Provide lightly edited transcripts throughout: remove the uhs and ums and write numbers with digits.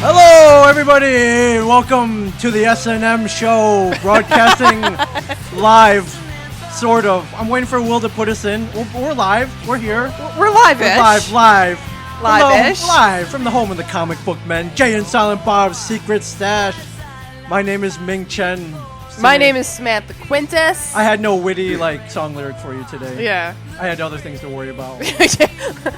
Hello, everybody! Welcome to the S&M show, broadcasting live, sort of. I'm waiting for Will to put us in. We're live. We're here. We're live-ish. Live. Live-ish. Live from the home of the comic book men, Jay and Silent Bob's Secret Stash. My name is Ming Chen. My name is Samantha Quintus. I had no witty, song lyric for you today. Yeah. I had other things to worry about.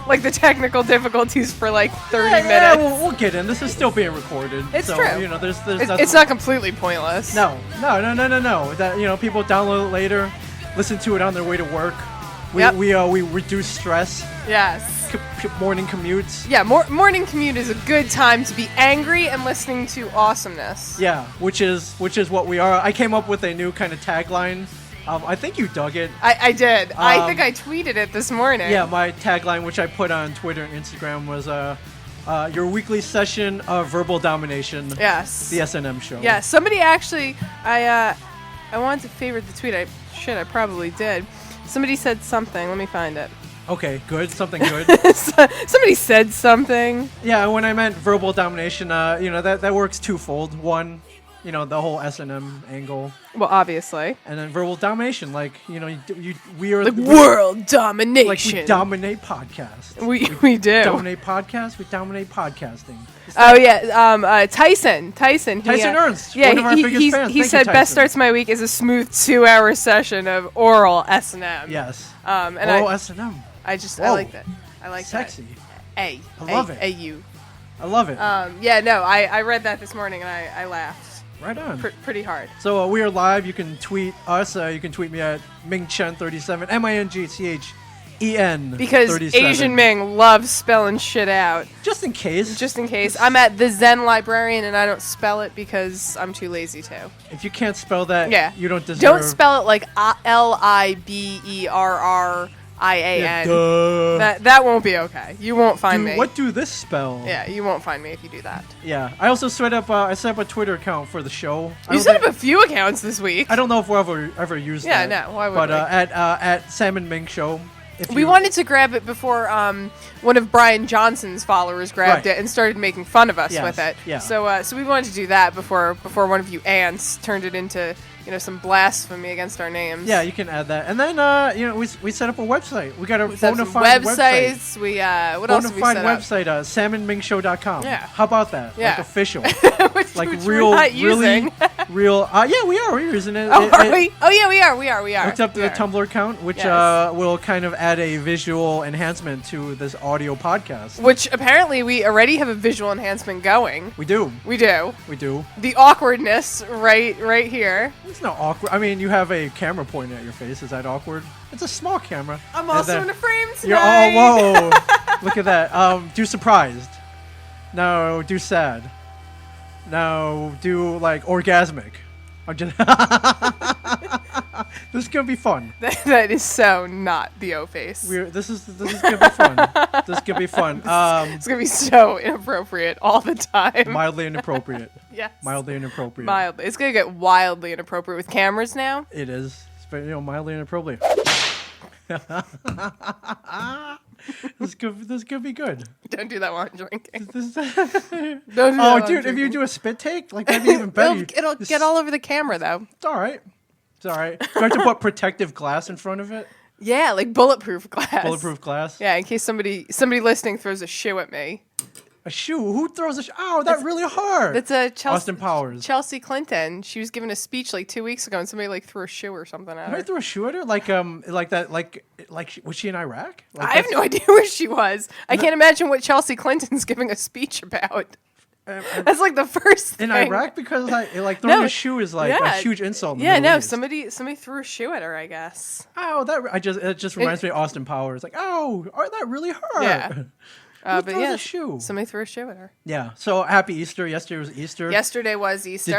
Like the technical difficulties for 30 minutes. Yeah, we'll get in. This is still being recorded. It's so, true. It's not completely pointless. No. That people download it later, listen to it on their way to work. We reduce stress. Yes. Morning commutes. Yeah, morning commute is a good time to be angry and listening to awesomeness. Yeah, which is what we are. I came up with a new kind of tagline. I think you dug it. I did. I think I tweeted it this morning. Yeah, my tagline, which I put on Twitter and Instagram, was your weekly session of verbal domination. Yes. The S&M show. Yeah, somebody actually, I wanted to favorite the tweet. I probably did. Somebody said something. Let me find it. Okay, good. Something good. Somebody said something. Yeah, when I meant verbal domination, that works twofold. One, the whole S&M angle. Well, obviously. And then verbal domination, we are world domination. Like we dominate podcasts. We do. Dominate podcasts. We dominate podcasting. Oh yeah, Tyson Ernst. Yeah, one of our biggest fans. He said best starts my week is a smooth 2-hour session of oral S&M. Yes. Oral S&M. I like that. I like sexy. that. I love it. A-U. I love it. I read that this morning and I laughed. Right on. Pretty hard. So we are live. You can tweet us. You can tweet me at MingChen37, MINGCHEN. Because 37. Asian Ming loves spelling shit out. Just in case. I'm at the Zen Librarian and I don't spell it because I'm too lazy to. If you can't spell that, you don't deserve. Don't spell it like Liberrian. Yeah, that won't be okay. You won't find me. What do this spell? Yeah, you won't find me if you do that. Yeah, I also set up a Twitter account for the show. You set up a few accounts this week. I don't know if we'll ever use that. Yeah, no, why would but we? at Salmon Ming Show. We wanted to grab it before one of Brian Johnson's followers grabbed it and started making fun of us with it. Yeah. So we wanted to do that before one of you ants turned it into some blasphemy against our names. Yeah, you can add that. And then we set up a website. We got a bona fide fide websites. website. What else did we set up? Website, salmonmingshow.com. Yeah. How about that? Yeah. Like official. which real, we're not using. real. Yeah, we are. We're using it. Oh, are we? Oh yeah, we are. Hooked up to the Tumblr account, which will kind of add a visual enhancement to this audio podcast. Which apparently we already have a visual enhancement going. We do. The awkwardness right here. It's not awkward. I mean, you have a camera pointing at your face. Is that awkward? It's a small camera. I'm also in a frame tonight. Whoa. Look at that. Do surprised. No, do sad. No, do orgasmic. I'm just This is gonna be fun. That is so not the O face. This is gonna be fun. This is gonna be fun. It's gonna be so inappropriate all the time. Mildly inappropriate. Yes. Mildly inappropriate. Mildly. It's gonna get wildly inappropriate with cameras now. It is. It's mildly inappropriate. This could be good. Don't do that while I'm drinking. Don't do that dude, if you do a spit take, that'd be even better. It'll get all over the camera, though. It's all right. Do I have to put protective glass in front of it? Yeah, like bulletproof glass. Bulletproof glass? Yeah, in case somebody listening throws a shoe at me. A shoe? Who throws a shoe? Ow, that's really hard. That's a Austin Powers. Chelsea Clinton. She was giving a speech 2 weeks ago, and somebody threw a shoe or something at her. Somebody threw a shoe at her? Was she in Iraq? I have no idea where she was. I can't imagine what Chelsea Clinton's giving a speech about. That's the first thing. In Iraq? Because throwing a shoe is a huge insult in the Middle East. Somebody threw a shoe at her, I guess. Oh, it just reminds me of Austin Powers. That really hurt. Yeah. But a shoe? Somebody threw a shoe at her. Yeah. So happy Easter. Yesterday was Easter. Yesterday was Easter.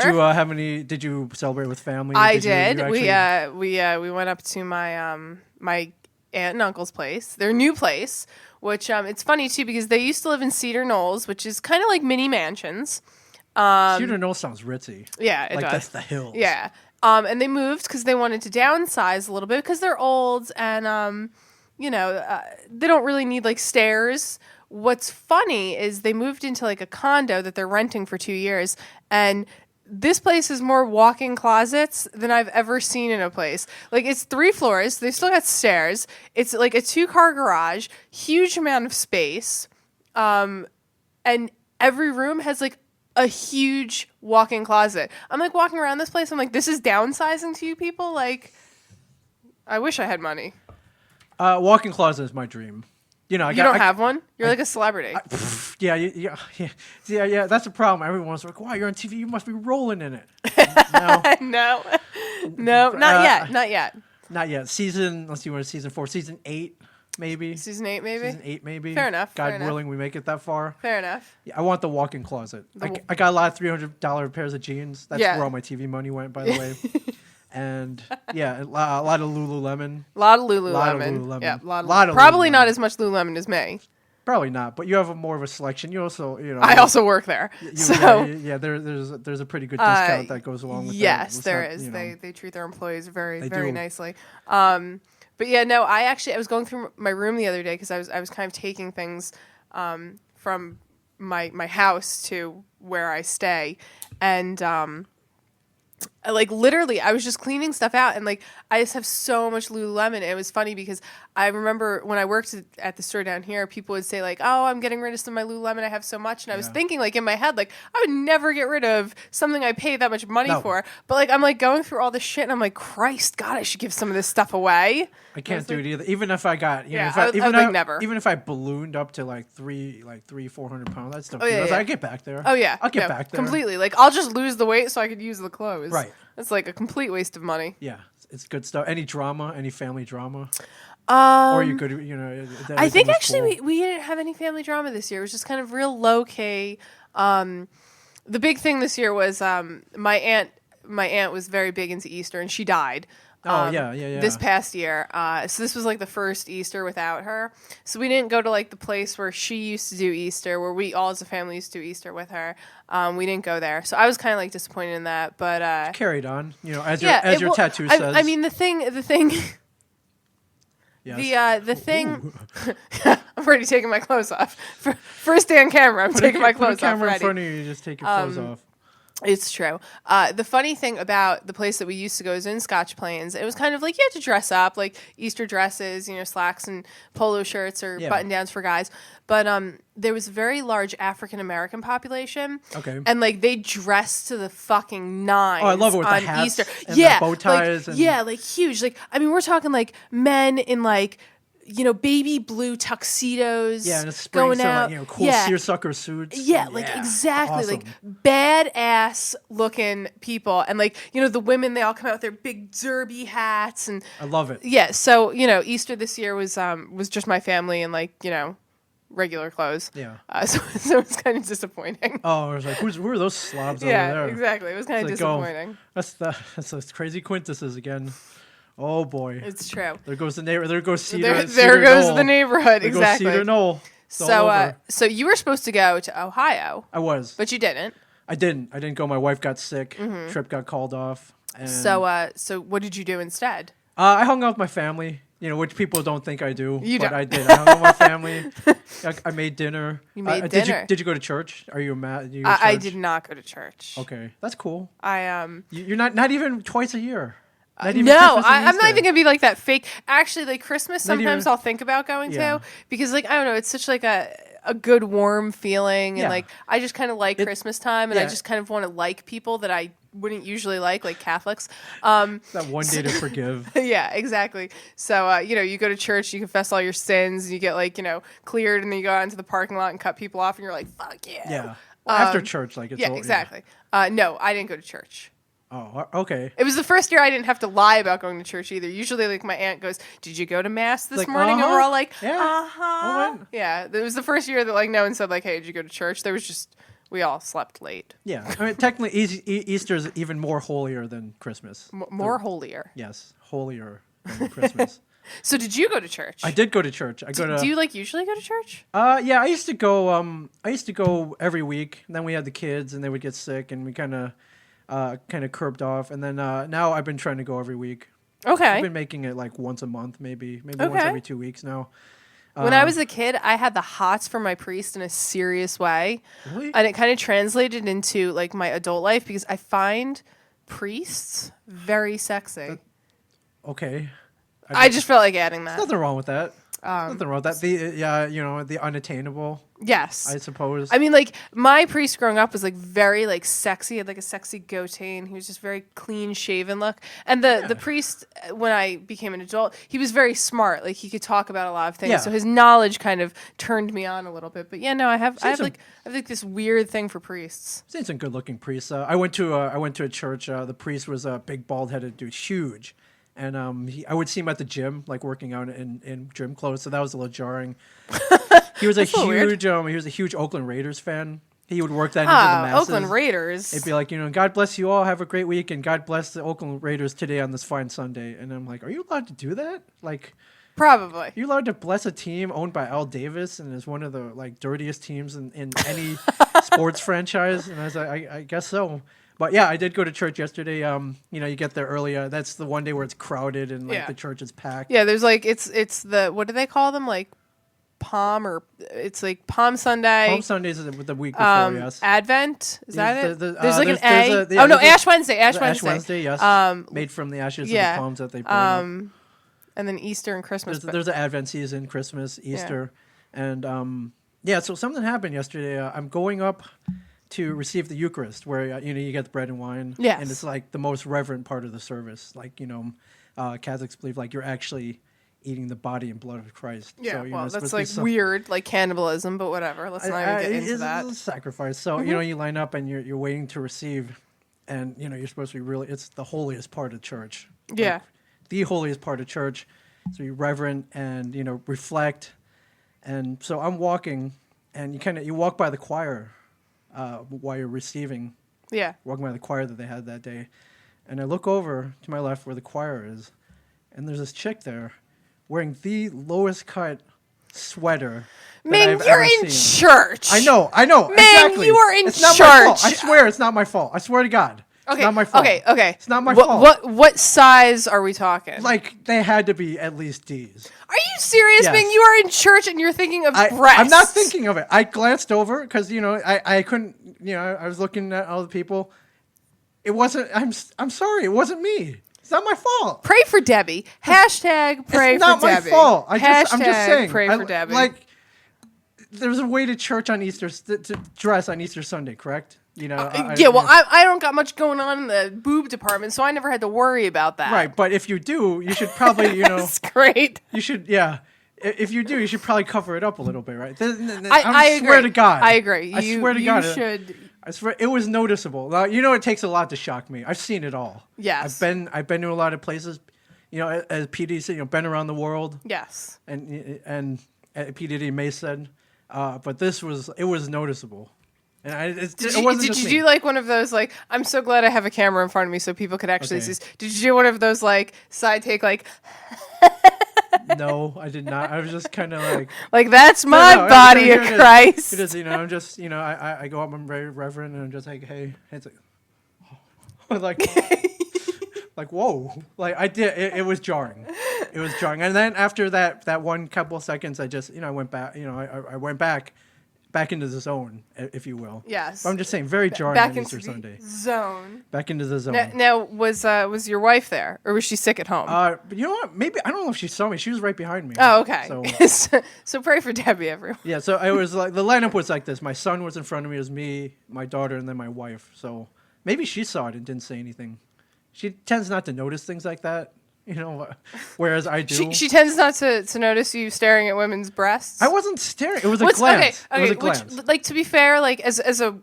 Did you celebrate with family? I did. We went up to my my aunt and uncle's place, their new place, which it's funny too because they used to live in Cedar Knolls, which is kind of like mini mansions. Cedar Knolls sounds ritzy. Yeah, it does. That's the hills. Yeah. And they moved because they wanted to downsize a little bit because they're old and they don't really need stairs. what's funny is they moved into like a condo that they're renting for 2 years, and this place has more walk-in closets than I've ever seen in a place. Like, it's 3 floors. They still got stairs. It's like a 2-car garage, huge amount of space. And every room has like a huge walk-in closet. I'm like walking around this place. I'm like, this is downsizing to you people? Like, I wish I had money. Walk-in closet is my dream. You know, You don't have one? You're like a celebrity. Yeah. That's the problem. Everyone's like, "Wow, you're on TV. You must be rolling in it." No, No, not yet. not yet. Let's see, we're in season 4, season 8, maybe. Season 8, maybe. Season 8, maybe. Fair enough. God willing, we make it that far. Fair enough. Yeah, I want the walk-in closet. I got a lot of $300 pairs of jeans. That's where all my TV money went, by the way. And yeah, a lot of Lululemon. A lot of Lululemon. Yeah, a lot of probably Lululemon. Not as much Lululemon as me. Probably not, but you have more of a selection. You also, I also work there, so there's a pretty good discount that goes along with that. Yes, there is. They treat their employees very nicely. But yeah, no, I was going through my room the other day because I was kind of taking things from my house to where I stay, and like literally I was just cleaning stuff out, and like I just have so much Lululemon. And it was funny because I remember when I worked at the store down here, people would say like, "Oh, I'm getting rid of some of my Lululemon. I have so much." And I was thinking like in my head, like I would never get rid of something I pay that much money for. But like I'm like going through all this shit, and I'm like, Christ, God, I should give some of this stuff away. I can't do it either. Even if I got, never. Even if I ballooned up to like 400 pounds, that's still. I get back there. Oh yeah, I'll get back there completely. Like I'll just lose the weight so I could use the clothes. Right. It's like a complete waste of money. Yeah, it's good stuff. Any drama? Any family drama? Or you could, I think actually we didn't have any family drama this year. It was just kind of real low key. The big thing this year was my aunt was very big into Easter, and she died. This past year. So this was like the first Easter without her. So we didn't go to like the place where she used to do Easter, where we all as a family used to do Easter with her. We didn't go there. So I was kind of like disappointed in that, but carried on, as your tattoo says. I mean the thing yes. the thing I'm already taking my clothes off. First day on camera, I'm taking my clothes off. Put a camera in front of you, just take your clothes off. It's true. The funny thing about the place that we used to go is in Scotch Plains. It was kind of like you had to dress up, like Easter dresses, slacks and polo shirts or button downs for guys. But there was a very large African American population. Okay. And like they dressed to the fucking nines. Oh, I love it with on the hats Easter. and the bow ties. Like huge. Like I mean, we're talking like men in like baby blue tuxedos. Yeah, and it's spring, going so out. Like, cool seersucker suits. Yeah, like exactly. Awesome. Like badass looking people. And like, the women, they all come out with their big derby hats. And I love it. Yeah, so, Easter this year was just my family and like, regular clothes. Yeah. So it was kind of disappointing. Oh, I was like, who are those slobs over there? Yeah, exactly. It was kind of disappointing. That's those crazy quintuses again. Oh boy, it's true. There goes the neighbor. There goes Cedar. There goes the neighborhood. Exactly. Cedar Knoll. So you were supposed to go to Ohio. I was, but you didn't. I didn't go. My wife got sick. Mm-hmm. Trip got called off. And so what did you do instead? I hung out with my family. Which people don't think I do. But I did. I hung out with my family. I made dinner. You made dinner. Did you go to church? Are you mad? I did not go to church. Okay, that's cool. You're not even twice a year. No, I'm not even gonna be like that fake. Actually, like Christmas, sometimes I'll think about going to because, like, I don't know, it's such like a good warm feeling, and like I just kind of like Christmas time, and I just kind of want to like people that I wouldn't usually like Catholics. That one day to forgive. Yeah, exactly. So you go to church, you confess all your sins, and you get like cleared, and then you go out into the parking lot and cut people off, and you're like, fuck yeah. Yeah. After church, like it's exactly. No, I didn't go to church. Oh, okay. It was the first year I didn't have to lie about going to church either. Usually, like, my aunt goes, "Did you go to mass this morning?" And we're all like, "Uh-huh." Yeah, it was the first year that, like, no one said, like, "Hey, did you go to church?" There was just, we all slept late. Yeah. I mean, technically, Easter is even more holier than Christmas. More holier? Yes, holier than Christmas. So did you go to church? I did go to church. Do you, like, usually go to church? Yeah, I used to go every week. And then we had the kids, and they would get sick, and we kind of curbed off, and then now I've been trying to go every week. Okay. I've been making it like once a month, maybe once every 2 weeks now. When I was a kid, I had the hots for my priest in a serious way. Really? And it kind of translated into like my adult life because I find priests very sexy. Okay. I just felt like adding that. Nothing wrong with that. Nothing wrong with that. The unattainable. Yes. I suppose. I mean, like, my priest growing up was, like, very, like, sexy. He had, like, a sexy goatee, and he was just very clean-shaven look. And the priest, when I became an adult, he was very smart. Like, he could talk about a lot of things. Yeah. So his knowledge kind of turned me on a little bit. But, yeah, no, I have this weird thing for priests. I've seen some good-looking priests. I went to a church. The priest was a big, bald-headed dude, huge. And I would see him at the gym, like working out in gym clothes. So that was a little jarring. He was a huge Oakland Raiders fan. He would work that into the masses. Oakland Raiders. It'd be like, God bless you all. Have a great week, and God bless the Oakland Raiders today on this fine Sunday. And I'm like, are you allowed to do that? Like, probably. Are you allowed to bless a team owned by Al Davis and is one of the like dirtiest teams in any sports franchise? And I was like, I guess so. But yeah, I did go to church yesterday. You get there early. That's the one day where it's crowded and the church is packed. Yeah, there's like it's the what do they call them, like it's like Palm Sunday. Palm Sundays is the week before. Yes. Advent is that it? There's like an A. Ash Wednesday. Ash Wednesday. Yes. Made from the ashes of the palms that they burn. And then Easter and Christmas. There's an Advent season, Christmas, Easter, and So something happened yesterday. I'm going up to receive the Eucharist, where you get the bread and wine, and it's like the most reverent part of the service. Like Catholics believe like you're actually eating the body and blood of Christ. Yeah, so, that's like weird, like cannibalism, but whatever. Let's not even get into that. It's a sacrifice. So you line up and you're waiting to receive, and you're supposed to be it's the holiest part of church. Yeah, like, the holiest part of church. So you reverent and reflect, and so I'm walking, and you walk by the choir. While you're receiving, walking by the choir that they had that day, and I look over to my left where the choir is, and there's this chick there wearing the lowest cut sweater. Ming, you're in church. I know. Ming, exactly. You are in it's church. Not my fault. I swear it's not my fault. I swear to God. Okay. It's not my fault. Okay. It's not my fault. What size are we talking? Like they had to be at least D's. Are you serious, Yes. Ming? You are in church and you're thinking of breasts. I'm not thinking of it. I glanced over because I couldn't. I was looking at all the people. It wasn't. I'm sorry. It wasn't me. It's not my fault. Pray for Debbie. Hashtag pray for Debbie. It's not my fault. I'm just saying. Pray for Debbie. Like, there's a way to church on Easter to dress on Easter Sunday, correct? I don't got much going on in the boob department, so I never had to worry about that. Right, but if you do, you should probably, That's great. You should, yeah. If you do, you should probably cover it up a little bit, right? I swear agree. to God. I agree. I swear to God. You should. I swear it was noticeable. Now, it takes a lot to shock me. I've seen it all. Yes. I've been to a lot of places. As PD said, been around the world. Yes. And P. Diddy May said, but it was noticeable. And it wasn't just Did me. you do like one of those like I'm so glad I have a camera in front of me so people could actually see? Did you do one of those like side take like? No, I did not. I was just kind of like that's my body of Christ. It is, I'm just, I go up, I'm very reverent, and I'm just like, hey, it's like, like whoa, like I did. It was jarring. It was jarring, and then after that one couple of seconds, I just, I went back. I went back into the zone, if you will. Yes. But I'm just saying, very jarring back on into Easter the Sunday. Zone. Back into the zone. Now was your wife there, or was she sick at home? But you know what? Maybe I don't know if she saw me. She was right behind me. Oh, okay. So pray for Debbie, everyone. Yeah. So it was like the lineup was like this. My son was in front of me. It was me, my daughter, and then my wife. So maybe she saw it and didn't say anything. She tends not to notice things like that. Whereas I do. She tends not to notice you staring at women's breasts. I wasn't staring. It was a glance. Okay. It was a glance. Like, to be fair, like as a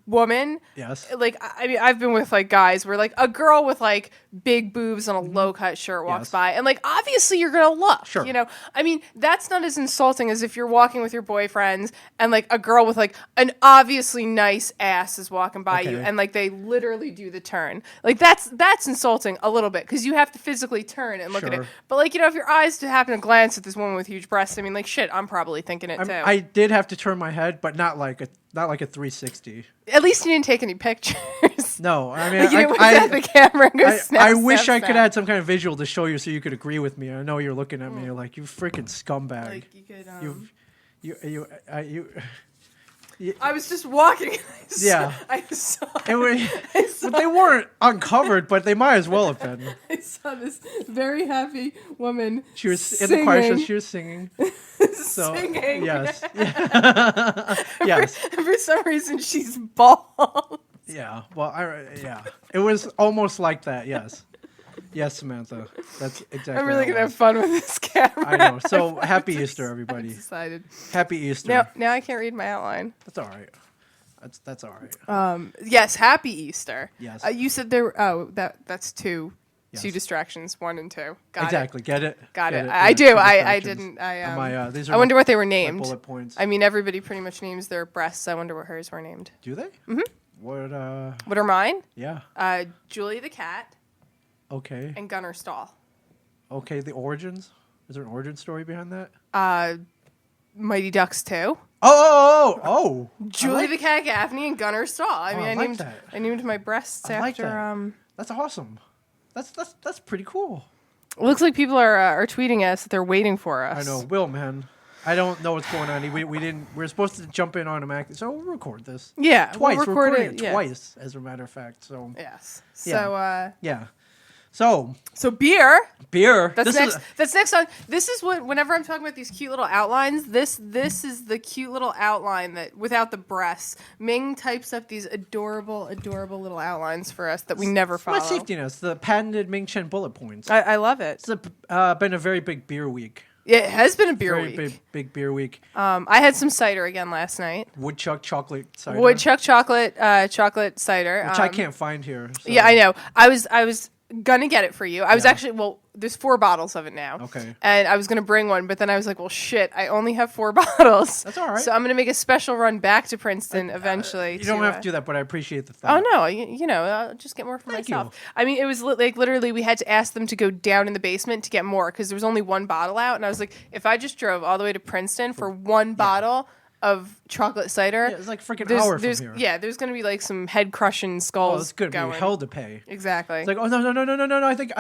woman, yes. Like I mean, I've been with like guys where like a girl with like big boobs and a low cut shirt walks by, and like obviously you're gonna look. Sure. I mean, that's not as insulting as if you're walking with your boyfriends and like a girl with like an obviously nice ass is walking by you, and like they literally do the turn. Like that's insulting a little bit because you have to physically turn and look at it. But like if your eyes happen to glance at this woman with huge breasts, I mean, like shit, I'm probably thinking it too. I did have to turn my head, but not like a 360. At least you didn't take any pictures. No, I mean, like, you didn't look at the camera and go snap, I wish snap, I could snap. add some kind of visual to show you so you could agree with me. I know you're looking at me like, you freaking scumbag. Like, you could, I was just walking. Yeah. I saw. But they weren't uncovered, but they might as well have been. I saw this very happy woman. She was singing. in the choir. She was singing. So, singing. Yes. Yes. For some reason, she's bald. Yeah. Well, yeah. It was almost like that. Yes. Yes, Samantha. That's exactly. I'm really gonna have fun with this camera. I know. So happy Easter, everybody. I'm excited. Happy Easter. Now I can't read my outline. That's all right. That's all right. Yes, happy Easter. Yes. You said there. That's two. Yes. 2 distractions, 1 and 2. Got exactly. it. Get it? Got Get it. it? I do. I didn't. These are I wonder what they were named. bullet points. I mean, everybody pretty much names their breasts. I wonder what hers were named. Do they? Mm-hmm. What are mine? Yeah. Julie the cat. Okay. And Gunnar Stall. Okay. The origins. Is there an origin story behind that? Mighty Ducks 2. Oh! Julie the cat, Gaffney, and Gunnar Stall. I mean, I named my breasts I like after. That. That's awesome. That's pretty cool. It looks like people are tweeting us that they're waiting for us. I know, Will, man. I don't know what's going on. We didn't. We're supposed to jump in automatically, so we'll record this. Yeah, twice. We'll We're recording it it twice, as a matter of fact. So yes. Yeah. So yeah. So beer. That's next on. This is what. Whenever I'm talking about these cute little outlines, this is the cute little outline that without the breasts. Ming types up these adorable little outlines for us that we never follow. My safety nets, the patented Ming Chen bullet points. I love it. It's been a very big beer week. It has been a beer week. Very big beer week. I had some cider again last night. Woodchuck chocolate cider. Woodchuck chocolate cider, which I can't find here. So. Yeah, I know. I was gonna get it for you. I was actually there's 4 bottles of it now. Okay. And I was gonna bring one, but then I was like, well, shit, I only have 4 bottles. That's all right. So I'm gonna make a special run back to Princeton eventually. You don't have to do that, but I appreciate the thought. Oh no, I'll just get more for Thank myself. you. I mean, it was like literally we had to ask them to go down in the basement to get more because there was only 1 bottle out, and I was like, if I just drove all the way to Princeton for 1 bottle of chocolate cider, it's like freaking hour from here. Yeah, there's gonna be like some head crushing skulls. Oh, it's gonna be hell to pay. Exactly. It's like, oh no! I think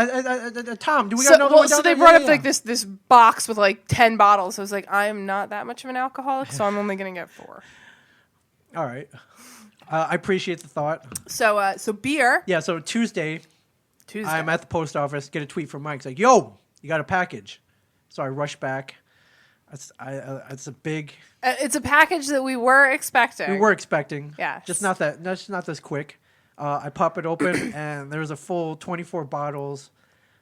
Tom, do we so, got another one? So they brought up like this box with like 10 bottles. So I was like, I am not that much of an alcoholic, so I'm only gonna get 4. All right. I appreciate the thought. So beer. Yeah. So Tuesday, I'm at the post office. Get a tweet from Mike. It's like, yo, you got a package. So I rush back. It's a big. It's a package that we were expecting. Yeah. Just not this quick. I pop it open and there's a full 24 bottles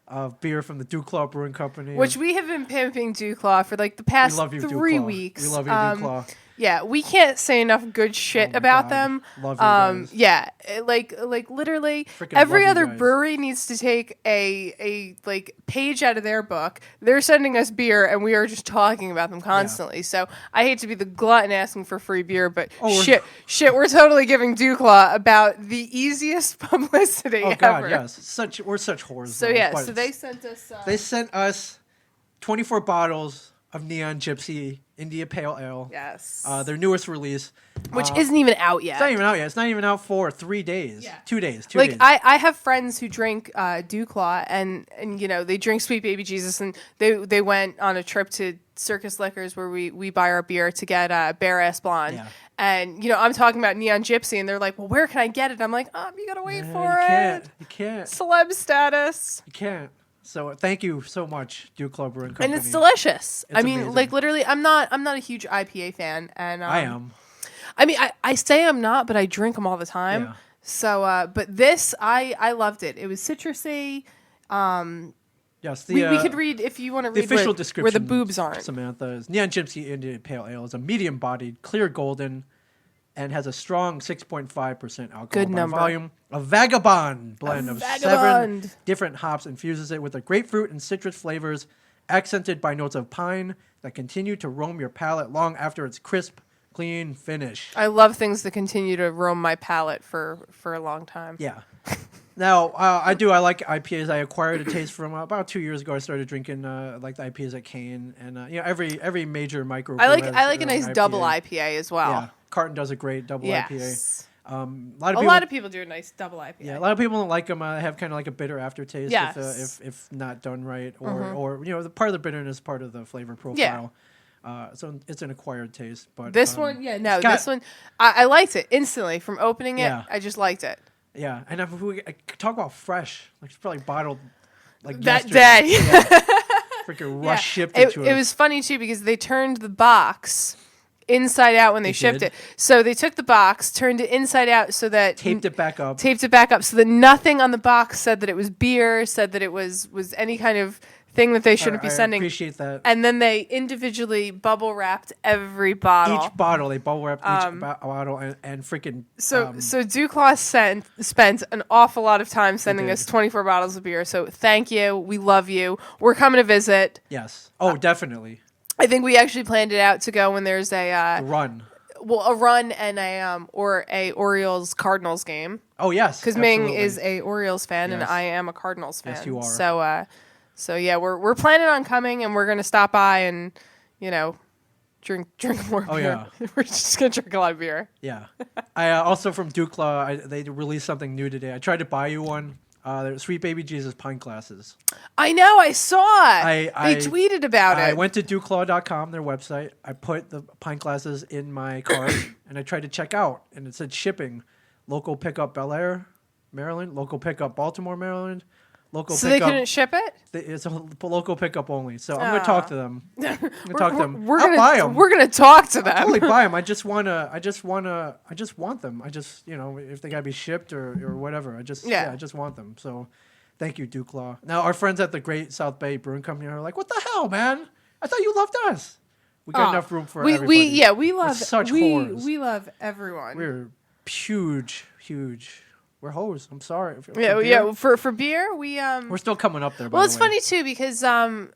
of beer from the Duclaw Brewing Company. Which we have been pimping Duclaw for like the past 3 weeks. We love you, Duclaw. Yeah, we can't say enough good shit about them. Love you guys. Yeah, like literally Freaking every love other you guys. brewery needs to take a like page out of their book. They're sending us beer, and we are just talking about them constantly. Yeah. So I hate to be the glutton asking for free beer, but shit, we're totally giving Duclaw about the easiest publicity ever. Oh God, yes, we're such whores. So so they sent us. They sent us 24 bottles of Neon Gypsy India Pale Ale. Yes. Their newest release. Which isn't even out yet. It's not even out yet. It's not even out for 3 days. Yeah. 2 days. 2 days. Days. I have friends who drink Duclaw and they drink Sweet Baby Jesus, and they went on a trip to Circus Liquors where we buy our beer to get Bare Ass Blonde. Yeah. And I'm talking about Neon Gypsy, and they're like, well, where can I get it? I'm like, you gotta wait for it. You can't. Celeb status. You can't. So thank you so much, Duclaw Brewing Company. And it's delicious. It's amazing. Like literally, I'm not a huge IPA fan, and I am. I mean, I say I'm not, but I drink them all the time. Yeah. So, but this, I loved it. It was citrusy. Yes, we could read if you want to read the official description where the boobs aren't. Samantha is Neon Gypsy India Pale Ale is a medium-bodied, clear golden, and has a strong 6.5% alcohol by volume. A vagabond blend of 7 different hops infuses it with a grapefruit and citrus flavors, accented by notes of pine that continue to roam your palate long after its crisp, clean finish. I love things that continue to roam my palate for a long time. Yeah. Now, I like IPAs. I acquired a taste from about 2 years ago. I started drinking like the IPAs at Kane, and every major micro. I like a nice double IPA as well. Yeah, Carton does a great double IPA. A a lot of people do a nice double IPA. Yeah, a lot of people don't like them. Have kind of like a bitter aftertaste if not done right, or the part of the bitterness is part of the flavor profile. So it's an acquired taste. But this one, this one, I liked it instantly from opening it. Yeah. I just liked it. Yeah, and if we talk about fresh, like it's probably bottled like that yesterday. day. Freaking rush shipped it to us. It was funny too because they turned the box inside out when they shipped it. So they took the box, turned it inside out so that taped it back up so that nothing on the box said that it was beer, said that it was any kind of thing that they shouldn't be sending. I appreciate that. And then they individually bubble wrapped every bottle. Each bottle, they bubble wrapped each bottle and freaking. So Duclaw spent an awful lot of time sending us 24 bottles of beer. So thank you. We love you. We're coming to visit. Yes. Oh, definitely. I think we actually planned it out to go when there's a run. Well, a run and a Orioles Cardinals game. Oh yes, because Ming is a Orioles fan and I am a Cardinals fan. Yes, you are. So yeah, we're planning on coming and we're gonna stop by and drink more beer. Oh yeah, we're just gonna drink a lot of beer. Yeah, I also from Duclaw, they released something new today. I tried to buy you one. Sweet Baby Jesus pint glasses. I know, I saw it. They tweeted about it. I went to duclaw.com, their website. I put the pint glasses in my cart, and I tried to check out, and it said shipping. Local pickup Bel Air, Maryland. Local pickup Baltimore, Maryland. Local so pickup, they couldn't ship it? It's a local pickup only. So I'm going to talk to them. I'll buy them. We're going to talk to them. I'll totally buy them. I just want them. I just, if they got to be shipped or whatever, I just want them. So thank you, Duclaw. Now, our friends at the Great South Bay Brewing Company are like, what the hell, man? I thought you loved us. We got enough room for everybody. We love such whores. We love everyone. We're huge. We're hoes. I'm sorry. For beer, we're still coming up there. Well, it's funny too because when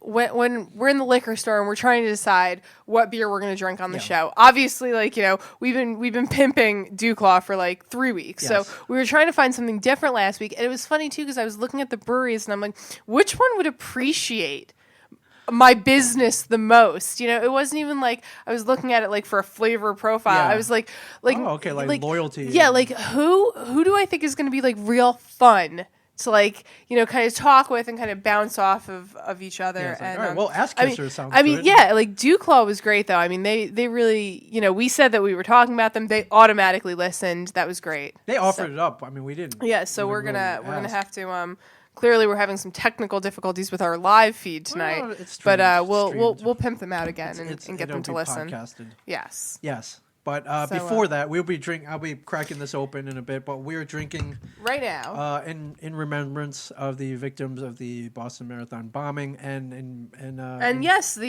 we're in the liquor store and we're trying to decide what beer we're going to drink on the show. Obviously, we've been pimping Duclaw for like 3 weeks. Yes. So we were trying to find something different last week, and it was funny too because I was looking at the breweries and I'm like, which one would appreciate my business the most? It wasn't even like I was looking at it like for a flavor profile. I was like loyalty. Yeah, like who do I think is going to be like real fun to kind of talk with and kind of bounce off of each other. Yeah, and all right, well, Ass Kisser sounds good. Yeah, like Duclaw was great though. I mean, they really, we said that we were talking about them. They automatically listened. That was great. They offered it up. I mean, we didn't. Yeah, so we're gonna have to. Clearly, we're having some technical difficulties with our live feed tonight, but we'll pimp them out again and get them to listen. Podcasted. Yes. But before that, I'll be cracking this open in a bit. But we're drinking right now in remembrance of the victims of the Boston Marathon bombing, in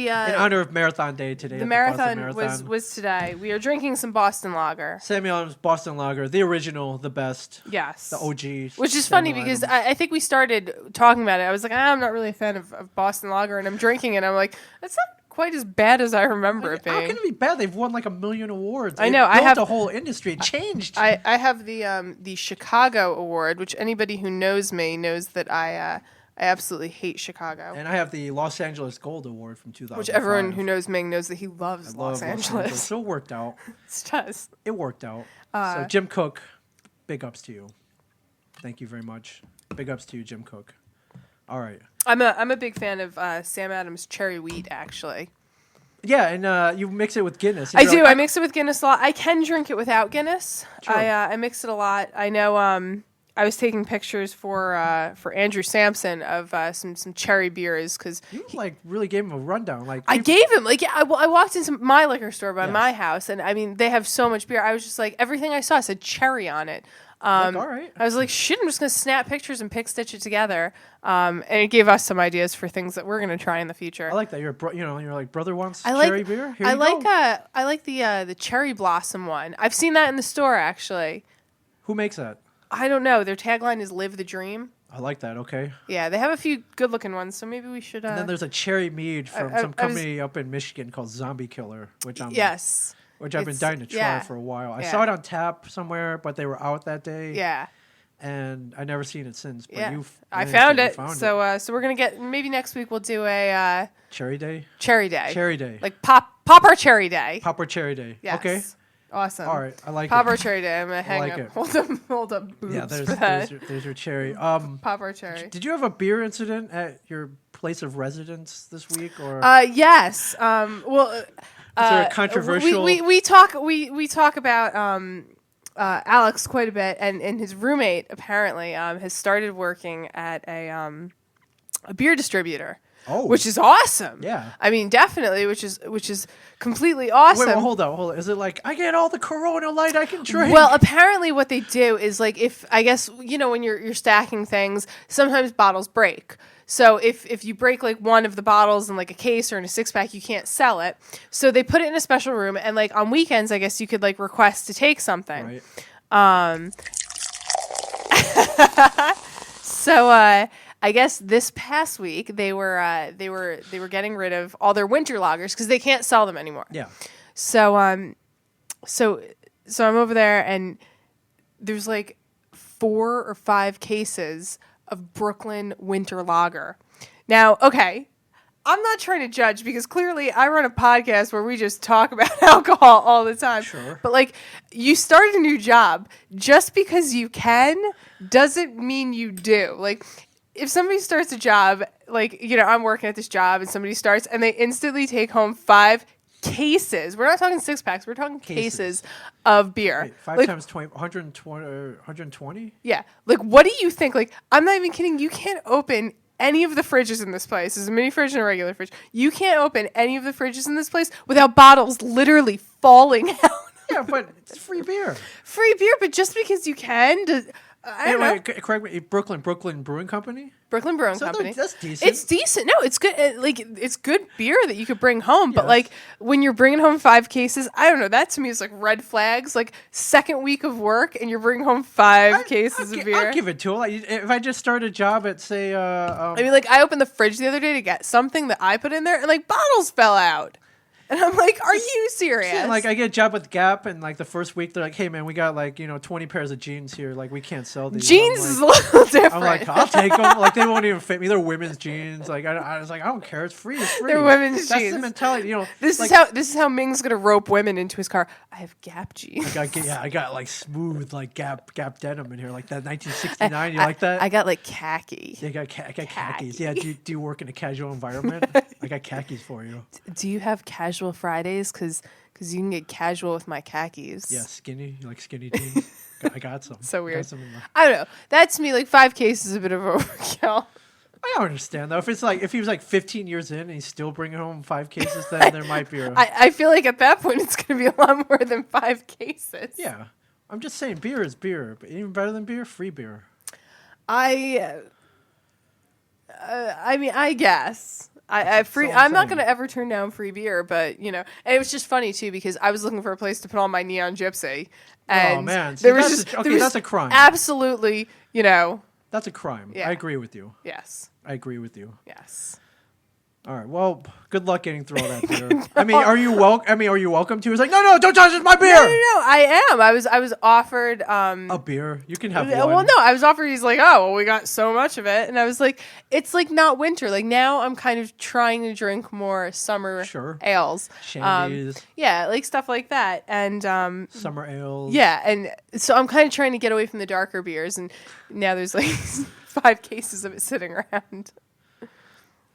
honor of Marathon Day today. The marathon was today. We are drinking some Boston Lager. Samuel Adams Boston Lager, the original, the best. Yes, the OG. Which is funny because I think we started talking about it. I was like, I'm not really a fan of Boston Lager, and I'm drinking it. And I'm like, that's not quite as bad as I remember it being. How can it be bad? They've won like 1 million awards. I know. I have the whole industry. It changed. I have the Chicago Award, which anybody who knows me knows that I absolutely hate Chicago. And I have the Los Angeles Gold Award from 2005. Which everyone who knows Ming knows that he loves Los Angeles. So it worked out. It does. It worked out. So Jim Cook, big ups to you. Thank you very much. Big ups to you, Jim Cook. All right. I'm a big fan of Sam Adams Cherry Wheat, actually. Yeah, and you mix it with Guinness. I do. I mix it with Guinness a lot. I can drink it without Guinness. Sure. I mix it a lot. I know. I was taking pictures for Andrew Sampson of some cherry beers because you really gave him a rundown. I gave him I walked into my liquor store by my house, and I mean they have so much beer. I was just like everything I saw said cherry on it. All right. I was like, shit, I'm just going to snap pictures and pick stitch it together. And it gave us some ideas for things that we're going to try in the future. I like that. You're like, brother wants cherry beer? I like the cherry blossom one. I've seen that in the store, actually. Who makes that? I don't know. Their tagline is Live the Dream. I like that. Okay. Yeah, they have a few good-looking ones, so maybe we should... And then there's a cherry mead from some company up in Michigan called Zombie Killer, which I've been dying to try for a while. I saw it on tap somewhere, but they were out that day. Yeah. And I never seen it since. But I found it. So we're gonna get maybe next week we'll do a Cherry Day. Cherry Day. Cherry Day. Like pop our Cherry Day. Pop our Cherry Day. Yes. Okay. Awesome. All right, I like Pop it. our cherry day. I'm gonna hang up. Hold up. Boobs Yeah, for that. there's your cherry. Pop our cherry. Did you have a beer incident at your place of residence this week, or? Yes. Well. Is there a controversial? We talk about Alex quite a bit, and his roommate apparently has started working at a beer distributor. Oh. Which is awesome. Yeah. I mean, definitely, which is completely awesome. Wait, well, hold on. Is it like I get all the Corona Light I can drink? Well, apparently, what they do is like if I guess when you're stacking things, sometimes bottles break. So if you break like one of the bottles in like a case or in a 6-pack, you can't sell it. So they put it in a special room, and like on weekends, I guess you could like request to take something. Right. So I guess this past week they were getting rid of all their winter lagers because they can't sell them anymore. Yeah. So I'm over there, and there's like 4 or 5 cases of Brooklyn winter lager. Now, okay, I'm not trying to judge because clearly I run a podcast where we just talk about alcohol all the time. Sure. But like, you start a new job, just because you can doesn't mean you do. Like, if somebody starts a job, like, I'm working at this job and somebody starts and they instantly take home 5 cases. We're not talking 6-packs. We're talking cases of beer. Wait, 5 times 20, 120? Yeah. Like, what do you think? Like, I'm not even kidding. You can't open any of the fridges in this place. There's a mini fridge and a regular fridge. You can't open any of the fridges in this place without bottles literally falling out. Yeah, but it's free beer. Free beer, but just because you can, I don't know. Correct me. Brooklyn Brewing Company? Brooklyn Brewing Company. That's decent. It's decent. No, it's good. It's good beer that you could bring home. But like when you're bringing home 5 cases, I don't know. That to me is like red flags. Like second week of work and you're bringing home 5 cases of beer. I'll give it to him. Like, if I just start a job at say, I mean, like I opened the fridge the other day to get something that I put in there, and like bottles fell out. And I'm like, are you serious? Yeah, like I get a job with Gap, and like the first week they're like, hey man, we got like 20 pairs of jeans here. Like we can't sell these. Jeans is a little different. I'm like, I'll take them. Like they won't even fit me. They're women's jeans. Like I was like, I don't care. It's free. It's free. They're women's jeans. That's the mentality. This is how Ming's gonna rope women into his car. I have Gap jeans. I got like smooth like Gap denim in here, like that 1969. You like that? I got like khaki. Yeah, I got khakis. Yeah. Do you work in a casual environment? I got khakis for you. Do you have casual Fridays? Because you can get casual with my khakis. Yeah, skinny. You like skinny jeans? I got some. So weird. I don't know. That to me, like 5 cases is a bit of overkill. I don't understand though. If he was like 15 years in and he's still bringing home 5 cases, then there might be I feel like at that point it's going to be a lot more than 5 cases. Yeah. I'm just saying beer is beer. But even better than beer, free beer. I mean, I guess. I'm not going to ever turn down free beer, but, and it was just funny, too, because I was looking for a place to put on my Neon Gypsy. And oh, man. See, that's a crime. Absolutely, That's a crime. Yeah. I agree with you. Yes. I agree with you. Yes. All right. Well, good luck getting through all that beer. No. I mean, are you welcome to? He's like, no, don't touch my beer. No, I am. I was offered a beer. You can have one. Well, no, I was offered. He's like, oh, well, we got so much of it, and I was like, it's like not winter. Like now, I'm kind of trying to drink more summer ales. Shandies. Yeah, like stuff like that, and summer ales. Yeah, and so I'm kind of trying to get away from the darker beers, and now there's like 5 cases of it sitting around.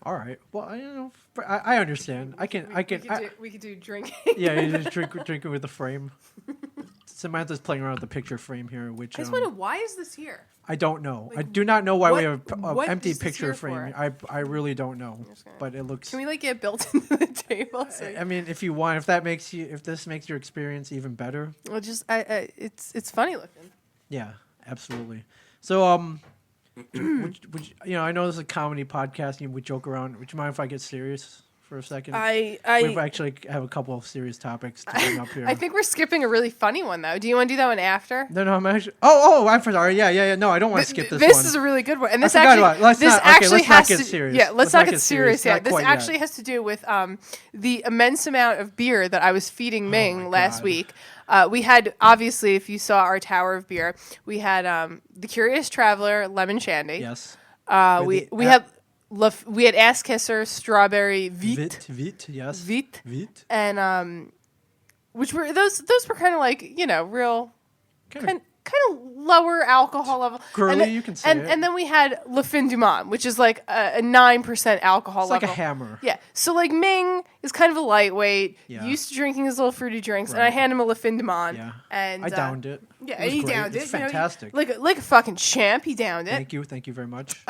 All right. Well, I understand. We could do drinking. Yeah, you just drinking with the frame. Samantha's playing around with the picture frame here, which I just wonder, why is this here? I don't know. Like, I do not know why we have an empty picture frame. I really don't know. But it looks. Can we like get built into the table? I mean, if you want, if this makes your experience even better. Well, just it's funny looking. Yeah, absolutely. So would I know this is a comedy podcast and we joke around. Would you mind if I get serious for a second? We actually have a couple of serious topics to bring up here. I think we're skipping a really funny one though. Do you want to do that one after? No, I'm actually. I'm sorry. Yeah. No, I don't want to skip this one. This is a really good one, and this actually let's not get serious. Yeah, let's not get serious. Yeah, this actually has to do with the immense amount of beer that I was feeding Ming last week. We had, obviously, if you saw our tower of beer, we had the Curious Traveler Lemon Shandy. Yes. We had Ass Kisser Strawberry Vite. Vite, yes. Vite. And which were those were kind of like, real kind of lower alcohol level. Girly, you can say it. And then we had Le Fin du Monde, which is like a 9% alcohol level. It's like a hammer. Yeah. So like Ming is kind of a lightweight, Yeah. used to drinking his little fruity drinks, Right. and I hand him a Le Fin du Monde. Yeah. And I downed it. Yeah, it was he great. downed it. It's fantastic. Like a fucking champ, he downed it. Thank you very much.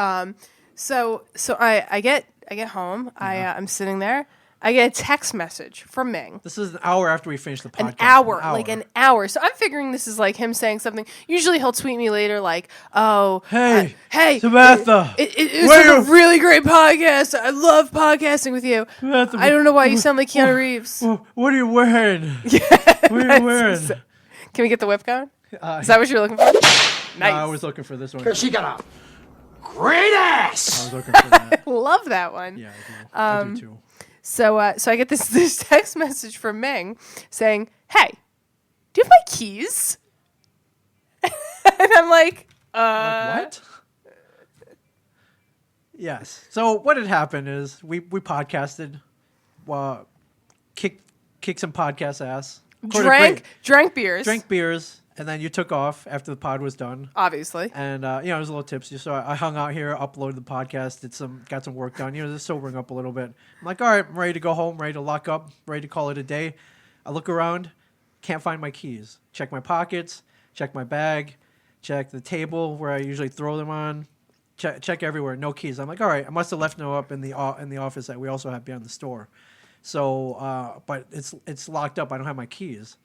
So I get home. I'm sitting there. I get a text message from Ming. This is an hour after we finish the podcast. An hour. So I'm figuring this is like him saying something. Usually he'll tweet me later like, "Oh, hey, Samantha, it was a really great podcast. I love podcasting with you. Samantha, I don't know why you sound like Keanu Reeves. What are you wearing? What are you wearing? Can we get the whip going? Is that what you're looking for? Nice. No, I was looking for this one. She got a great ass. I was looking for that. Love that one. Yeah, I do too. So I get this text message from Ming saying, "Hey, do you have my keys?" And I'm like, what? Yes. So what had happened is we podcasted, kicked some podcast ass, drank beers. And then you took off after the pod was done. Obviously. And, I was a little tipsy, so I hung out here, uploaded the podcast, got some work done, just sobering up a little bit. I'm like, all right, I'm ready to go home, ready to lock up, ready to call it a day. I look around, can't find my keys. Check my pockets, check my bag, check the table where I usually throw them on, check everywhere, no keys. I'm like, all right, I must have left them up in the office that we also have behind the store. So, but it's locked up. I don't have my keys.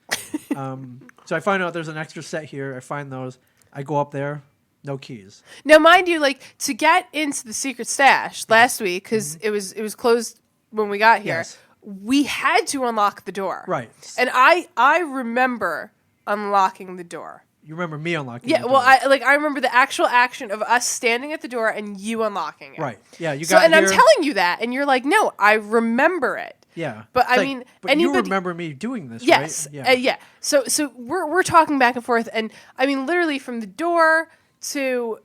So I find out there's an extra set here. I find those. I go up there, no keys. Now, mind you, like to get into the secret stash last week because it was closed when we got here. Yes. We had to unlock the door. Right. And I remember unlocking the door. You remember me unlocking Yeah, the door. well, I remember the actual action of us standing at the door and you unlocking it. Right. Yeah, you So, got and here. I'm telling you that, and you're like, no, I remember it. Yeah. But It's I mean, but you anybody- remember me doing this, Yes. right? Yeah. So we're talking back and forth, and I mean, literally from the door to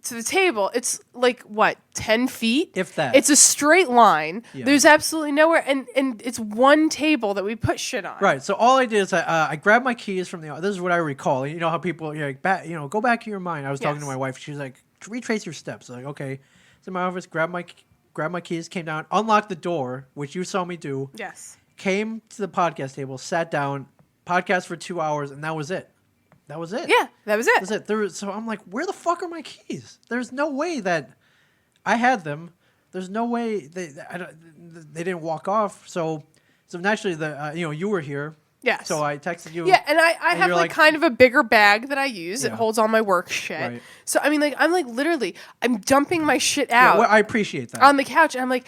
the table, it's like what, 10 feet? If that. It's a straight line. Yeah. There's absolutely nowhere, and it's one table that we put shit on. Right. So all I did is I grabbed my keys from the. This is what I recall. You know how people go back in your mind. I was talking to my wife. She was like, retrace your steps. Like, okay. So in my office, grabbed my keys, came down, unlocked the door, which you saw me do. Yes. Came to the podcast table, sat down, podcast for 2 hours, and that was it. That was it. Yeah, that was it. That's it. So I'm like, where the fuck are my keys? There's no way that I had them. There's no way they didn't walk off. So naturally, you were here. Yes. So I texted you. Yeah, and I have like kind of a bigger bag that I use. Yeah. It holds all my work shit. Right. So I mean, like I'm like literally, I'm dumping my shit out. Yeah, well, I appreciate that. On the couch, and I'm like,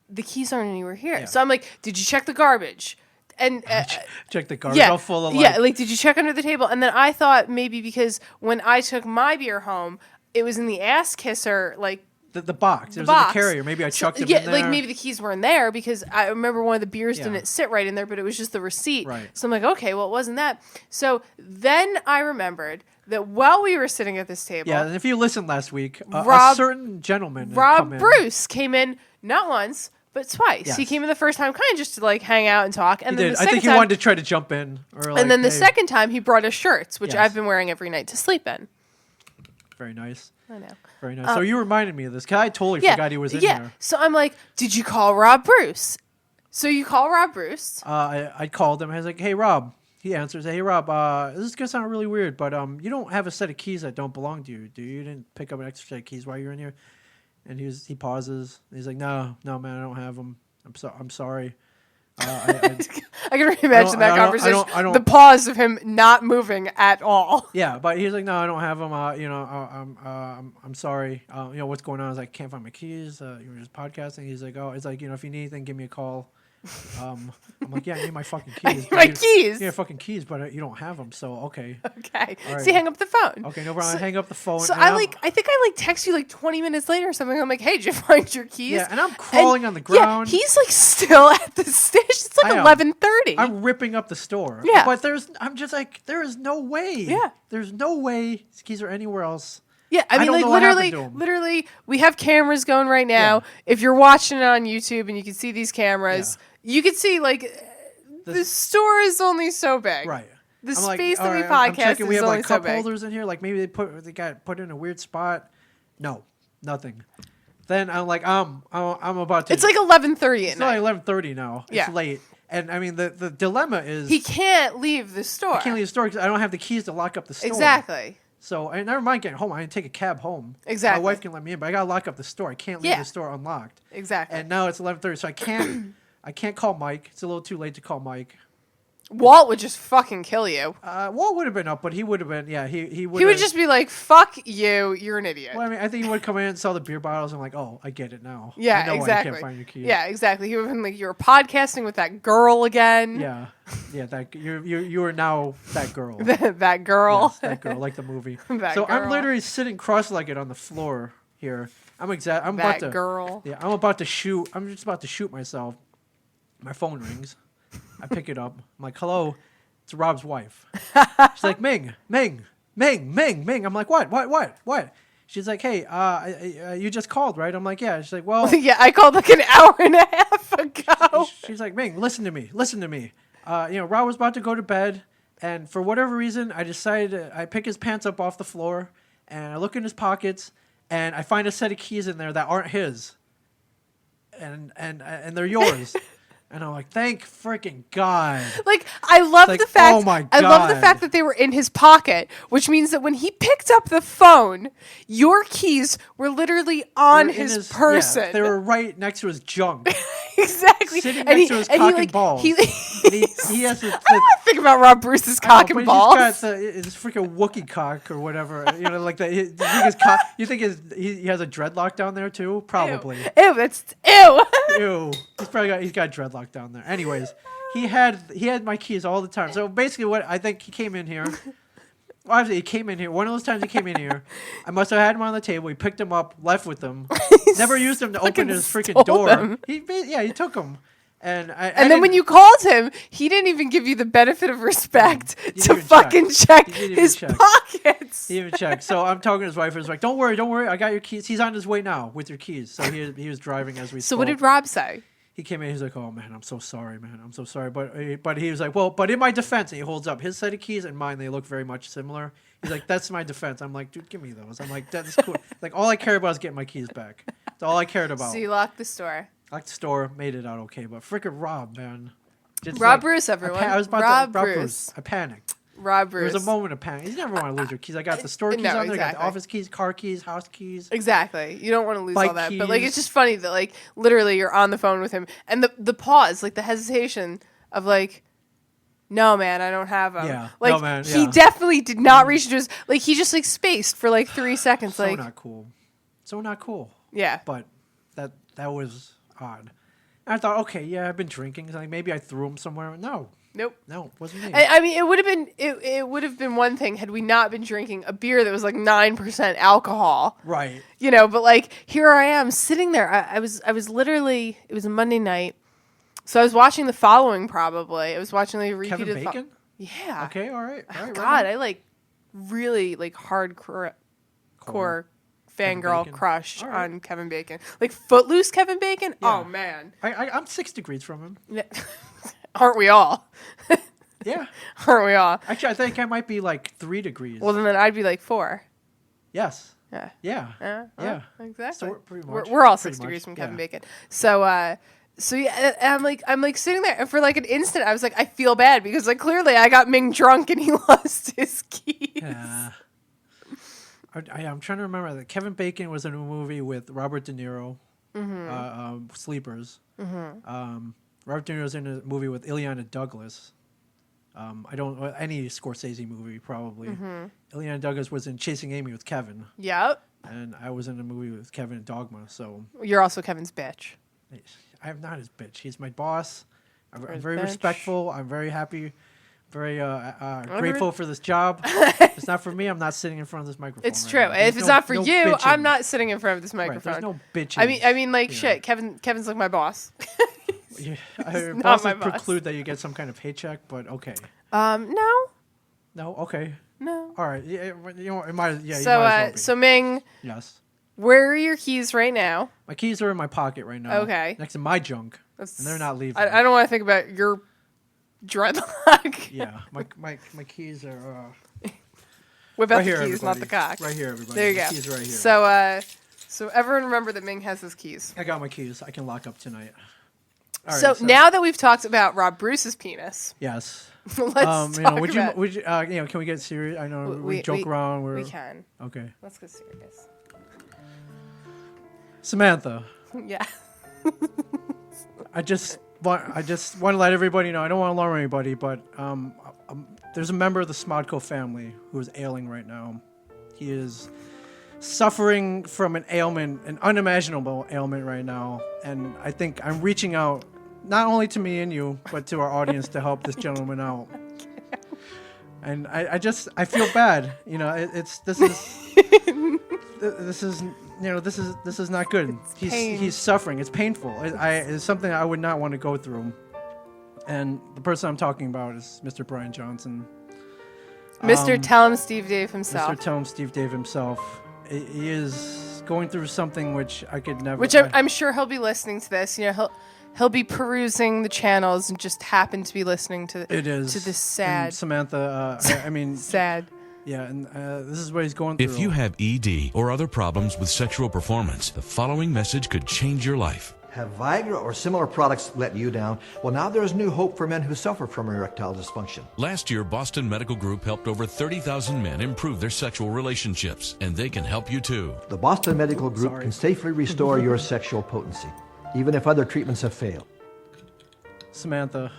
the keys aren't anywhere here. Yeah. So I'm like, did you check the garbage? And check the garbage all full of like did you check under the table? And then I thought maybe because when I took my beer home, it was in the ass kisser like. The box. It was box. in the carrier. Maybe I chucked it in there. Like maybe the keys weren't there because I remember one of the beers Yeah. didn't sit right in there, but it was just the receipt. Right. So I'm like, okay, well, it wasn't that. So then I remembered that while we were sitting at this table, yeah, and if you listened last week, a certain gentleman, Rob Bruce, came in not once but twice. Yes. He came in the first time kind of just to like hang out and talk, and he then did. the I second think he time, wanted to try to jump in, and then the second time he brought us shirts, which Yes. I've been wearing every night to sleep in. Very nice. I know. Very nice. So you reminded me of this, because I totally forgot he was in yeah. there. So I'm like, did you call Rob Bruce? So you call Rob Bruce. I called him. I was like, hey, Rob. He answers, hey, Rob, this is going to sound really weird, but you don't have a set of keys that don't belong to you, do you? You didn't pick up an extra set of keys while you were in here? And he pauses. He's like, no, man, I don't have them. I'm sorry. I can imagine that conversation. I don't, the pause of him not moving at all. Yeah, but he's like, no, I don't have them. I'm sorry. What's going on? I was like, can't find my keys. You were just podcasting. He's like, it's like, if you need anything, give me a call. I'm like, yeah, I need my fucking keys. My keys. Yeah, fucking keys, but you don't have them. So okay. Okay. All right. So you hang up the phone. Okay, no problem. I hang up the phone. So I think I text you like 20 minutes later or something. I'm like, hey, did you find your keys? Yeah, and I'm crawling on the ground. Yeah, he's like still at the station. It's like 11:30. I'm ripping up the store. Yeah. But I'm just like, there is no way. Yeah. There's no way these keys are anywhere else. Yeah, I mean, don't like know what happened to 'em. literally, we have cameras going right now. Yeah. If you're watching it on YouTube and you can see these cameras, you can see like the store is only so big. Right. The space that we podcast is we have only like so cup big. holders in here. Like maybe they got put in a weird spot. No, nothing. Then I'm like, I'm about to. It's like 11:30 at night. It's like 11:30 now. Yeah. It's late. And I mean, the dilemma is he can't leave the store. I can't leave the store because I don't have the keys to lock up the store. Exactly. So I never mind getting home. I can take a cab home. Exactly. My wife can let me in, but I gotta lock up the store. I can't leave the store unlocked. Exactly. And now it's 11:30, so I can't call Mike. It's a little too late to call Mike. Walt would just fucking kill you. Walt would have been up, but he would have been. Yeah, he would. He would just be like, "Fuck you, you're an idiot." Well, I mean, I think he would come in and sell the beer bottles. I'm like, oh, I get it now. Yeah, I know exactly. Why you can't find your keys. Yeah, exactly. He would have been like, "You were podcasting with that girl again." Yeah. That you are now that girl. that girl. Yes, that girl, like the movie. That so girl. I'm literally sitting cross-legged on the floor here. I'm that about to. girl. Yeah, I'm about to shoot. I'm just about to shoot myself. My phone rings. I pick it up. I'm like, hello. It's Rob's wife. She's like, Ming. I'm like, what? She's like, hey, you just called, right? I'm like, yeah. She's like, well. Yeah, I called like an hour and a half ago. She's like, Ming, listen to me. Rob was about to go to bed, and for whatever reason, I decided I pick his pants up off the floor, and I look in his pockets, and I find a set of keys in there that aren't his, and they're yours. And I'm like, thank freaking God. Like, I love the fact. Oh my I love the God. fact that they were in his pocket, which means that when he picked up the phone, your keys were literally on his person. Yeah, they were right next to his junk. Exactly. Sitting next to his cock and balls. He has the think about Rob Bruce's cock and balls. He's got his freaking Wookiee cock or whatever. Like that. You think he has a dreadlock down there too? Probably. Ew, that's ew. Ew. He's got dreadlock down there. Anyways, he had my keys all the time. So basically, what I think he came in here. Obviously, he came in here. One of those times he came in here, I must have had him on the table. He picked him up, left with them. Never used them to open his freaking door. Them. He took them. And then when you called him, he didn't even give you the benefit of respect to fucking check his pockets. He even checked. So I'm talking to his wife. He's like, don't worry. I got your keys. He's on his way now with your keys. So he was driving as we spoke. So what did Rob say? He came in. He's like, "Oh man, I'm so sorry, man. I'm so sorry." But he was like, "Well, but in my defense," and he holds up his set of keys and mine. They look very much similar. He's like, "That's my defense." I'm like, "Dude, give me those." I'm like, "That's cool." Like all I care about is getting my keys back. That's all I cared about. So you locked the store. Locked the store, made it out okay. But freaking Rob, man. Just Rob Bruce, everyone. I was about Rob Bruce. I panicked. Rob Bruce. There was a moment of panic. You never want to lose your keys. I got the store keys on there. I got the office keys, car keys, house keys. Exactly. You don't want to lose bike all that. keys. But like, it's just funny that like literally you're on the phone with him and the pause, like the hesitation of like, no man, I don't have them. Yeah. Like no, man. Yeah. he definitely did not reach into his like he just like spaced for like 3 seconds. So like not cool. So not cool. Yeah. But that was odd. And I thought, okay, yeah, I've been drinking. So like maybe I threw them somewhere. No. Nope. No, wasn't me. I mean, it would have been one thing had we not been drinking a beer that was like 9% alcohol. Right. You know, but like here I am sitting there. I was literally, it was a Monday night, so I was watching The Following. Probably I was watching like a repeat Kevin of Bacon. Yeah. Okay. All right. Oh, God, I like really like hardcore fangirl crush on Kevin Bacon. Like Footloose Kevin Bacon. Yeah. Oh man. I'm 6 degrees from him. Yeah. Aren't we all? Yeah. Aren't we all? Actually, I think I might be like 3 degrees. Well, then I'd be like 4. Yes. Yeah. Yeah. Yeah. Exactly. So pretty much. We're all pretty 6 degrees from Kevin yeah. Bacon. So yeah, and I'm like sitting there, and for like an instant, I was like, I feel bad because like clearly I got Ming drunk and he lost his keys. Yeah. I'm trying to remember that Kevin Bacon was in a movie with Robert De Niro, Sleepers. Mm-hmm. Robert De Niro's in a movie with Ileana Douglas. Any Scorsese movie probably. Mm-hmm. Ileana Douglas was in Chasing Amy with Kevin. Yep. And I was in a movie with Kevin in Dogma. So you're also Kevin's bitch. I'm not his bitch. He's my boss. I'm very respectful. I'm very happy. Very grateful for this job. If it's not for me, I'm not sitting in front of this microphone. It's true. If it's not for you, bitching. I'm not sitting in front of this microphone. Right, there's no bitching. I mean, like shit. Kevin's like my boss. Yeah, bosses preclude that you get some kind of paycheck, but okay. No. No. Okay. No. All right. Yeah, you know, it might. Yeah. So, you might as well be. So Ming. Yes. Where are your keys right now? My keys are in my pocket right now. Okay. Next to my junk, and they're not leaving. I don't want to think about your dreadlock. Yeah, my keys are. Whip out right the here, keys, everybody. not the cock. Right here, everybody. There you My go. keys right here. So everyone remember that Ming has his keys. I got my keys. I can lock up tonight. All So right, now that we've talked about Rob Bruce's penis, yes. let's talk about. Would you, can we get serious? I know we joke around. We can. Okay. Let's get serious. Samantha. Yeah. I just want to let everybody know. I don't want to alarm anybody, but there's a member of the Smodko family who is ailing right now. He is suffering from an ailment, an unimaginable ailment right now, and I think I'm reaching out not only to me and you, but to our audience to help this gentleman out. And I feel bad. This is not good. He's suffering. It's painful. It's something I would not want to go through. And the person I'm talking about is Mr. Brian Johnson. Mr. Tell Him Steve Dave himself. Mr. Tell Him Steve Dave himself. He is going through something which I could never. Which I'm sure he'll be listening to this. He'll be perusing the channels and just happen to be listening to this sad. And Samantha, sad. Yeah, and this is what he's going through. If you have ED or other problems with sexual performance, the following message could change your life. Have Viagra or similar products let you down? Well, now there's new hope for men who suffer from erectile dysfunction. Last year, Boston Medical Group helped over 30,000 men improve their sexual relationships, and they can help you too. The Boston Medical Group can safely restore your sexual potency, even if other treatments have failed. Samantha.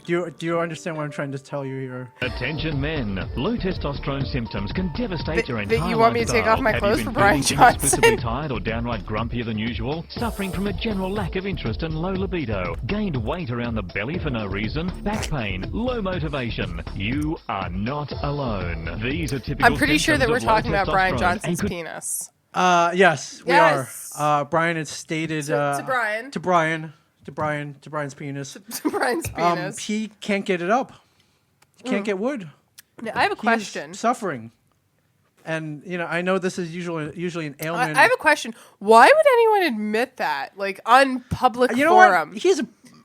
Do you understand what I'm trying to tell you here? Attention men, low testosterone symptoms can devastate your entire You want me to take off my clothes for Brian Johnson? Inexplicably tired or downright grumpier than usual, suffering from a general lack of interest and low libido, gained weight around the belly for no reason, back pain, low motivation. You are not alone. These are typical. I'm pretty sure that we're talking about Brian testosterone Johnson's penis. Yes, we Yes. are. Brian had stated To Brian. To Brian's penis. To Brian's penis. He can't get it up. He can't get wood. Now, I have a question. He's suffering. And I know this is usually an ailment. I have a question. Why would anyone admit that, like on public forum? What?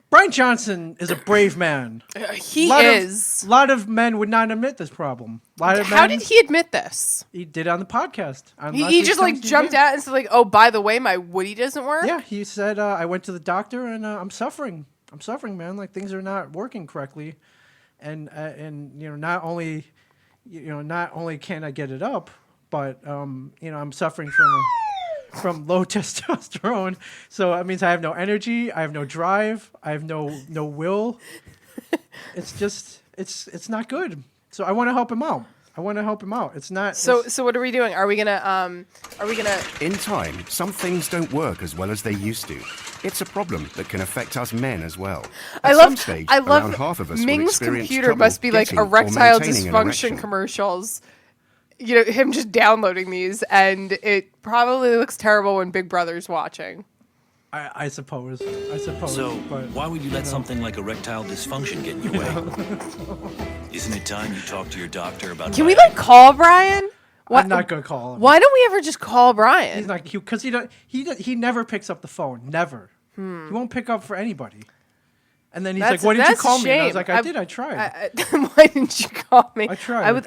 Brian Johnson is a brave man. He is. A lot of men would not admit this problem. How did he admit this? He did on the podcast. He just jumped out and said oh, by the way, my woody doesn't work? Yeah, he said, I went to the doctor and I'm suffering. I'm suffering, man. Like things are not working correctly. And not only can I get it up, but I'm suffering from low testosterone, so that means I have no energy, I have no drive, I have no will. It's just it's not good. So I want to help him out. It's not. So what are we doing? Are we gonna? In time, some things don't work as well as they used to. It's a problem that can affect us men as well. I some stage, love around half of us will Ming's experience computer trouble must be like getting or erectile maintaining an dysfunction erection. commercials. Him just downloading these, and it probably looks terrible when Big Brother's watching. I suppose. So, but, why would you let something like erectile dysfunction get in your way? Isn't it time you talk to your doctor about? Can we call Brian? I'm not gonna call him. Why don't we ever just call Brian? He's not cute because he never picks up the phone. Never. He won't pick up for anybody. And then he's like, "Why didn't you call me?" And I was like, I tried. Why didn't you call me? I tried. I would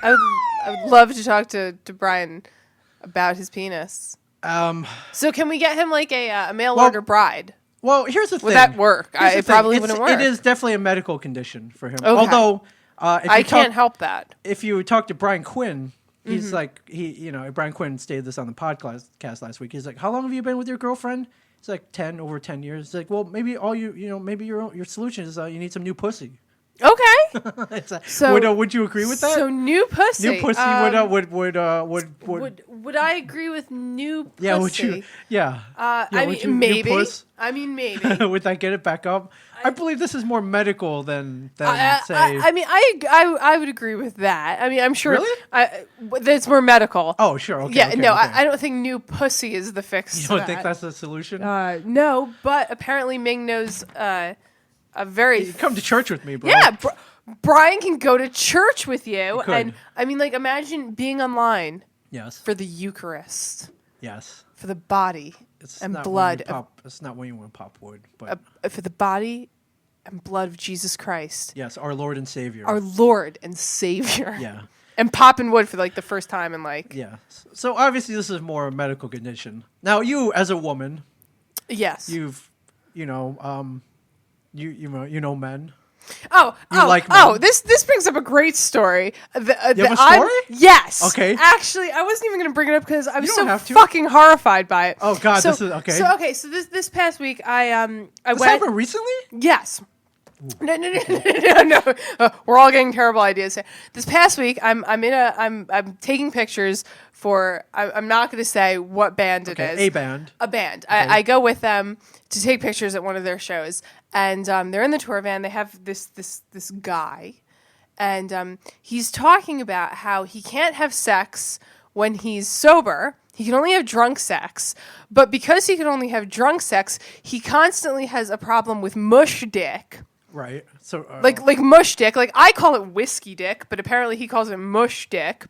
love to talk to Brian about his penis. So can we get him a mail order bride? Well, here's the thing. Would that work? It probably wouldn't work. It is definitely a medical condition for him. Okay. Although, I can't help that. If you talk to Brian Quinn, he's Brian Quinn stated this on the podcast last week. He's like, "How long have you been with your girlfriend?" It's like over 10 years. It's like, well, maybe maybe your solution is you need some new pussy. Okay. Would you agree with that? So new pussy. New pussy would I agree with new pussy? Yeah. Would you? Yeah. Maybe. New puss? Maybe. Would that get it back up? I believe this is more medical than say. I would agree with that. I'm sure. Really? It's more medical. Oh, sure. Okay. Yeah. Okay, no, okay. I don't think new pussy is the fix. You don't think that's the solution? No, but apparently Ming knows a very. You come to church with me, bro. Yeah. Brian can go to church with you, could. and imagine being online. Yes. For the Eucharist. Yes. For the body and blood. It's not when you want to pop wood, but for the body and blood of Jesus Christ. Yes, our Lord and Savior. Our Lord and Savior. Yeah. And popping wood for like the first time in like. Yeah. So obviously this is more a medical condition. Now you, as a woman. Yes. You've, you know men. This brings up a great story. You have a story? Yes. Okay. Actually, I wasn't even going to bring it up because I was so have fucking horrified by it. Oh God, this is okay. So this past week I went. Happened recently? Yes. No. We're all getting terrible ideas here. This past week, I'm taking pictures for. I'm not going to say what band it is. A band. A band. Okay. I go with them to take pictures at one of their shows, and they're in the tour van. They have this guy, and he's talking about how he can't have sex when he's sober. He can only have drunk sex, but because he can only have drunk sex, he constantly has a problem with mush dick. Right. So like mush dick. Like I call it whiskey dick, but apparently he calls it mush dick.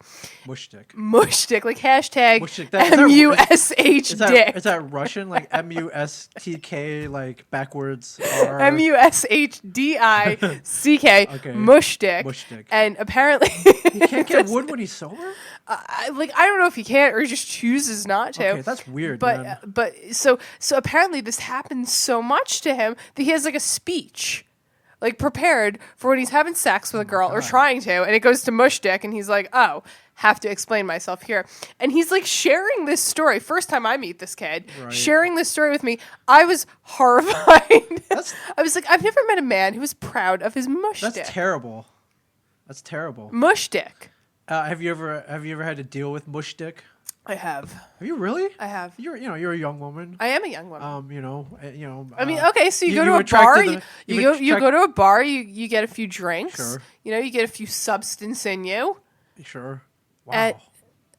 Mush dick. Mush dick. Like hashtag mush-dick. MUSH dick. Is that Russian? Like MUSTK, like backwards? MUSHDICK. Okay. Mush dick. Mush dick. And apparently he can't get wood when he's sober. I don't know if he can't or he just chooses not to. Okay, that's weird. But so apparently this happens so much to him that he has like a speech. Like prepared for when he's having sex with a girl or trying to, and it goes to mush dick, and he's like, "Oh, have to explain myself here." And he's like sharing this story. First time I meet this kid, sharing this story with me, I was horrified. I was like, I've never met a man who was proud of his mush dick. That's terrible. That's terrible. Mush dick. Have you ever had to deal with mush dick? I have. Have you really? I have. You're a young woman. I am a young woman. I mean, okay, so you go to a bar. You go to a bar. You get a few drinks. Sure. You get a few substance in you. Sure. Wow.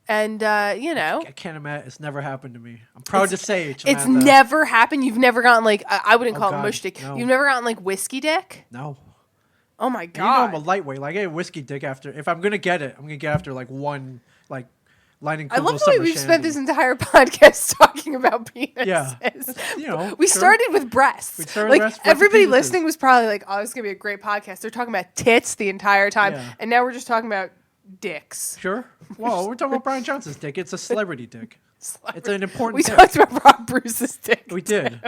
And I can't imagine. It's never happened to me. I'm proud to say it. It's never happened. You've never gotten like I wouldn't call it mush dick. No. You've never gotten like whiskey dick. No. Oh my god. You know I'm a lightweight. Like I get whiskey dick after. If I'm gonna get it, I'm gonna get after like one like. I love the way we've spent this entire podcast talking about penises. Yeah. We started with breasts. Everybody listening was probably like, oh, this is going to be a great podcast. They're talking about tits the entire time. Yeah. And now we're just talking about dicks. Sure. Well, we're talking about Brian Johnson's dick. It's a celebrity dick. It's an important dick. We talked about Rob Bruce's dick. We did.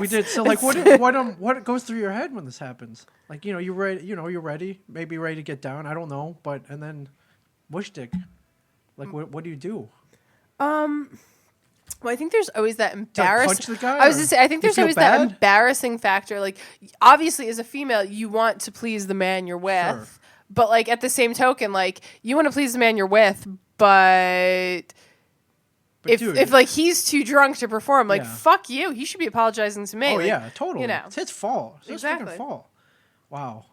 We did. So like what goes through your head when this happens? Like, you're ready, you're ready, maybe ready to get down. I don't know. And then mush dick. Like, what do you do? Well, I think there's always that embarrassing. Punch the guy, I was gonna say, I think there's always that embarrassing factor. Like, obviously, as a female, you want to please the man you're with, sure. But like at the same token, like you want to please the man you're with, but if like he's too drunk to perform, like fuck you, he should be apologizing to me. Oh like, yeah, totally. It's his fault. It's exactly. his fault. Wow.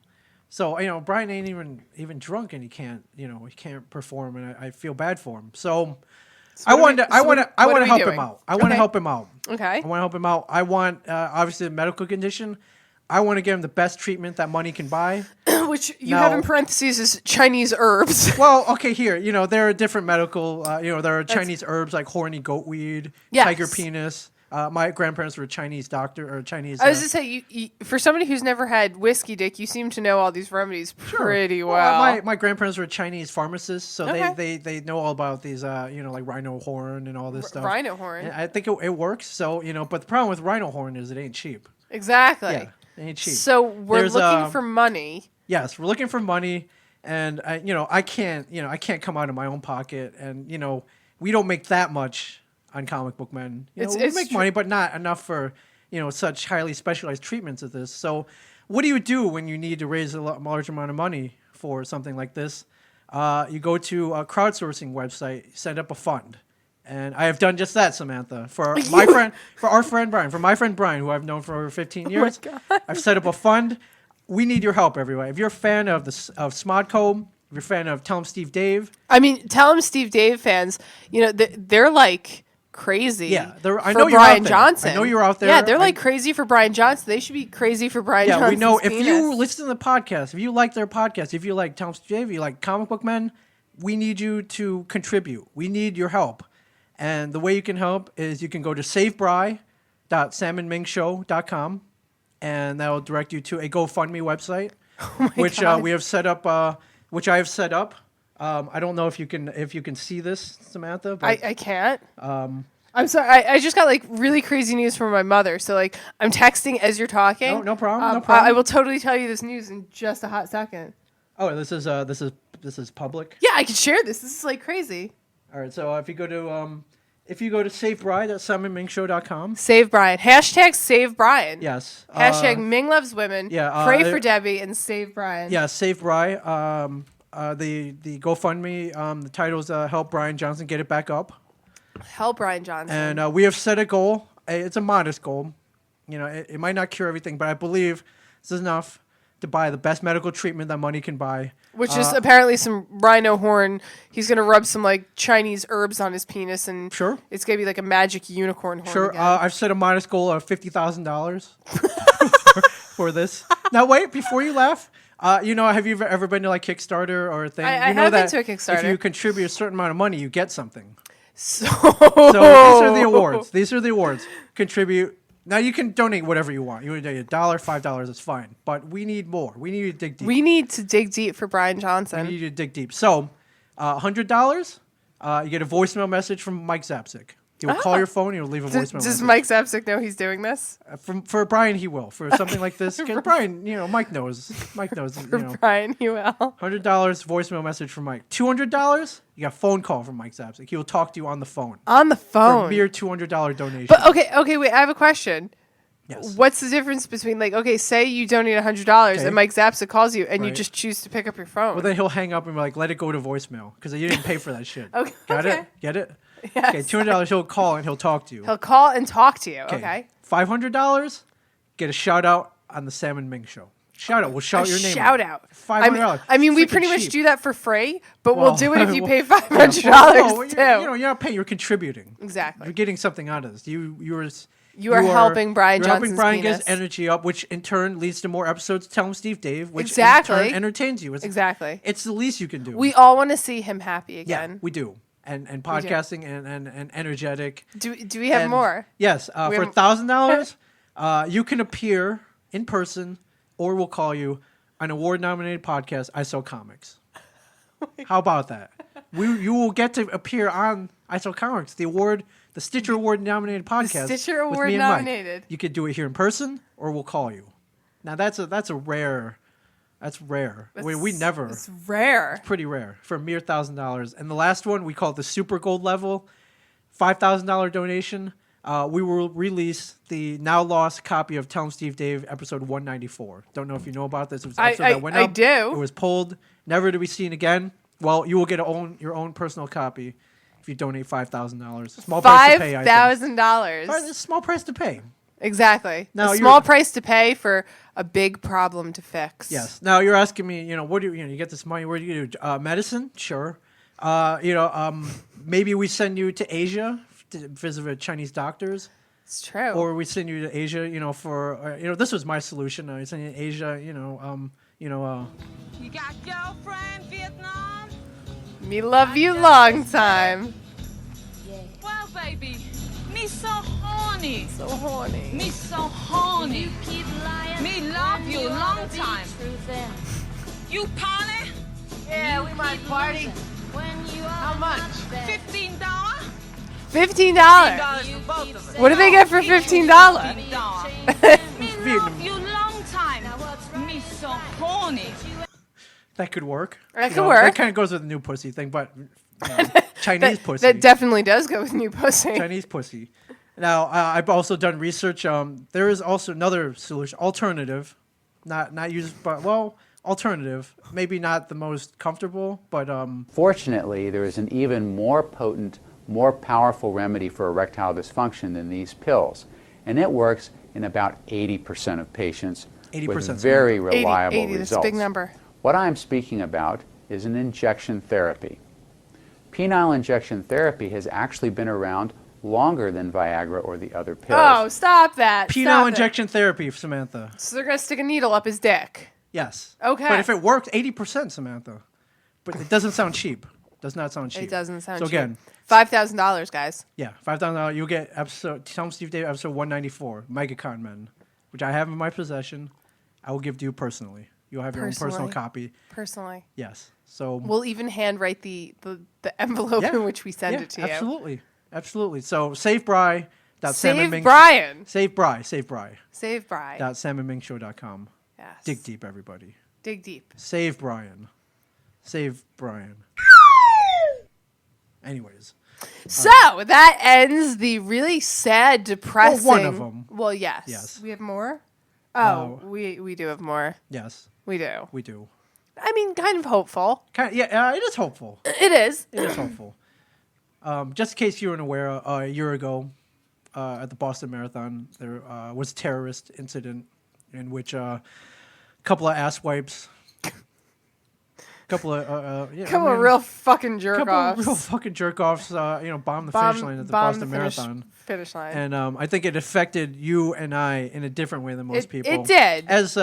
So, Brian ain't even drunk and he can't perform, and I feel bad for him. So I want to help him out. I want to help him out. Okay. I want to help him out. I want obviously a medical condition. I want to give him the best treatment that money can buy. Which you have in parentheses is Chinese herbs. Well, okay, here, there are different medical, there are Chinese herbs like horny goatweed, tiger penis. My grandparents were a Chinese doctor or Chinese. I was going to say, you, for somebody who's never had whiskey dick, you seem to know all these remedies pretty well. My grandparents were Chinese pharmacists, so they know all about these, like rhino horn and all this stuff. Rhino horn. And I think it works. So, but the problem with rhino horn is it ain't cheap. Exactly. Yeah, it ain't cheap. So we're looking for money. Yes, we're looking for money, and I can't come out of my own pocket, and we don't make that much on Comic Book Men. We make money, but not enough for such highly specialized treatments of this. So, what do you do when you need to raise a large amount of money for something like this? You go to a crowdsourcing website, set up a fund, and I have done just that, Samantha, for our friend Brian, for my friend Brian, who I've known for over 15 years. I've set up a fund. We need your help, everyone. If you're a fan of Smodco, if you're a fan of Tell 'em Steve Dave. I mean, Tell 'em Steve Dave fans, they're like crazy. Yeah, I know you're Brian out there. Johnson. I know you're out there. Yeah, they're like crazy for Brian Johnson. They should be crazy for Brian Johnson. Yeah, we know. If you listen to the podcast, if you like their podcast, if you like Tell 'em Steve Dave, if you like Comic Book Men, we need you to contribute. We need your help. And the way you can help is you can go to savebry.samandmingshow.com. and that will direct you to a GoFundMe website, which God. we have set up. Which I have set up. I don't know if you can see this, Samantha. But, I can't. I'm sorry. I just got like really crazy news from my mother. So like I'm texting as you're talking. No problem. No problem. I will totally tell you this news in just a hot second. Oh, this is public. Yeah, I can share this. This is like crazy. All right. So if you go to Save Bride at SimonMingShow.com. Save Brian. Hashtag Save Brian. Yes. Hashtag Ming loves women. Yeah. Pray for Debbie and Save Brian. Yeah. Save Bride. The GoFundMe. The title is Help Brian Johnson Get It Back Up. Help Brian Johnson. And we have set a goal. It's a modest goal. You know, it might not cure everything, but I believe this is enough to buy the best medical treatment that money can buy. Which is apparently some rhino horn. He's going to rub some like Chinese herbs on his penis, and Sure. it's going to be like a magic unicorn horn. Sure. Again. I've set a modest goal of $50,000 for this. Now, wait, before you laugh. Have you ever been to like Kickstarter or a thing? I you know have that been to a Kickstarter. If you contribute a certain amount of money, you get something. So these are the awards. These are the awards. Contribute. Now you can donate whatever you want. You want to donate $1, $5, it's fine. But we need more. We need to dig deep. We need to dig deep for Brian Johnson. We need to dig deep. So, $100, you get a voicemail message from Mike Zapsik. He will call your phone. He will leave a voicemail Does message. Mike Zapsik know he's doing this? For Brian, he will. For something like this, because Brian, Mike knows. Mike knows. Brian, he will. $100 voicemail message from Mike. $200, you got a phone call from Mike Zapsik. He will talk to you on the phone. On the phone. For a mere $200 donation. But okay, wait. I have a question. Yes. What's the difference between say you donate $100 Okay. and Mike Zapsik calls you and you Right. just choose to pick up your phone? Well, then he'll hang up and be like, let it go to voicemail because you didn't pay for that shit. Okay. Got Okay. it? Get it? Yes. Okay, $200, he'll call and he'll talk to you. He'll call and talk to you. Okay. $500, get a shout out on the Sam and Ming Show. Shout out. We'll shout your name. Shout out. $500. I mean, we Freaking pretty much cheap. do that for free, but we'll do it if you pay well, $500 well, too. you're not paying. You're contributing. Exactly. You're getting something out of this. You are helping Brian you're helping Johnson's Brian penis. get energy up, which in turn leads to more episodes. Tell him Steve Dave, which Exactly. in turn entertains you. Exactly. It's the least you can do. We all want to see him happy again. Yeah, we do. And podcasting and energetic. Do we have more? Yes. For $1,000, you can appear in person, or we'll call you an award-nominated podcast. ISO Comics. How about that? You will get to appear on ISO Comics, the Stitcher Award-nominated podcast. Stitcher with me and Mike. Award-nominated. You could do it here in person, or we'll call you. Now that's rare. That's rare. We never. It's rare. It's pretty rare for a mere $1,000. And the last one we call it the Super Gold level, $5,000 donation. We will release the now lost copy of Tell 'em Steve Dave episode 194. Don't know if you know about this. It was an episode that went up. I do. It was pulled, never to be seen again. Well, you will get your own personal copy if you donate $5,000. Small price to pay. $5,000. It's a small price to pay. Exactly. Now, a small price to pay for a big problem to fix. Yes. Now you're asking me, what do you get this money? What do you do? Medicine? Sure. Maybe we send you to Asia to visit Chinese doctors. It's true. Or we send you to Asia, for this was my solution. I send you to Asia, You got girlfriend, Vietnam? Me love you long time. Well, baby, me so horny. So horny. Me so horny. Me love you long time. You party? Yeah, we might party. How much? $15? $15. for both of us. What do they get for $15? Me love you long time. Me so horny. That could work. That could work. That kind of goes with the new pussy thing, but Chinese pussy. That definitely does go with new pussy. Chinese pussy. Now, I've also done research. There is also another solution, alternative, not used, but alternative. Maybe not the most comfortable, but Fortunately, there is an even more potent, more powerful remedy for erectile dysfunction than these pills, and it works in about 80% of patients 80%, with very reliable 80, results. that's a big number. What I'm speaking about is an injection therapy. Penile injection therapy has actually been around longer than Viagra or the other pills. Oh, stop that. penile Stop it. injection therapy, Samantha. So they're going to stick a needle up his dick. Yes. Okay. But if it worked, 80%, Samantha. But it doesn't sound cheap. Does not sound cheap. It doesn't sound so cheap. again, $5,000, guys. yeah, $5,000. You'll get Tell 'em Steve Dave episode 194, MegaCon Men. which I have in my possession, I will give to you personally. You'll have your own personal copy. Personally. Yes. So we'll even handwrite the envelope in which we send it to you. Absolutely. So Save Bry. Save Brian. Save Bry. Save Bry. Save Bry. .samandmingshow.com. Yes. Dig deep, everybody. Dig deep. Save Brian. Save Brian. Anyways. So that ends the really sad, depressing. Well, one of them. Well, yes. Yes. We have more? Oh, we do have more. Yes. We do. We do. I mean, kind of hopeful. It is hopeful. It is. It is hopeful. Just in case you weren't aware, a year ago at the Boston Marathon, there was a terrorist incident in which a couple of asswipes, couple of real fucking jerk-offs. Real fucking jerk-offs, bombed the finish line at the Boston Marathon. Finish line. And I think it affected you and I in a different way than most people. It did. As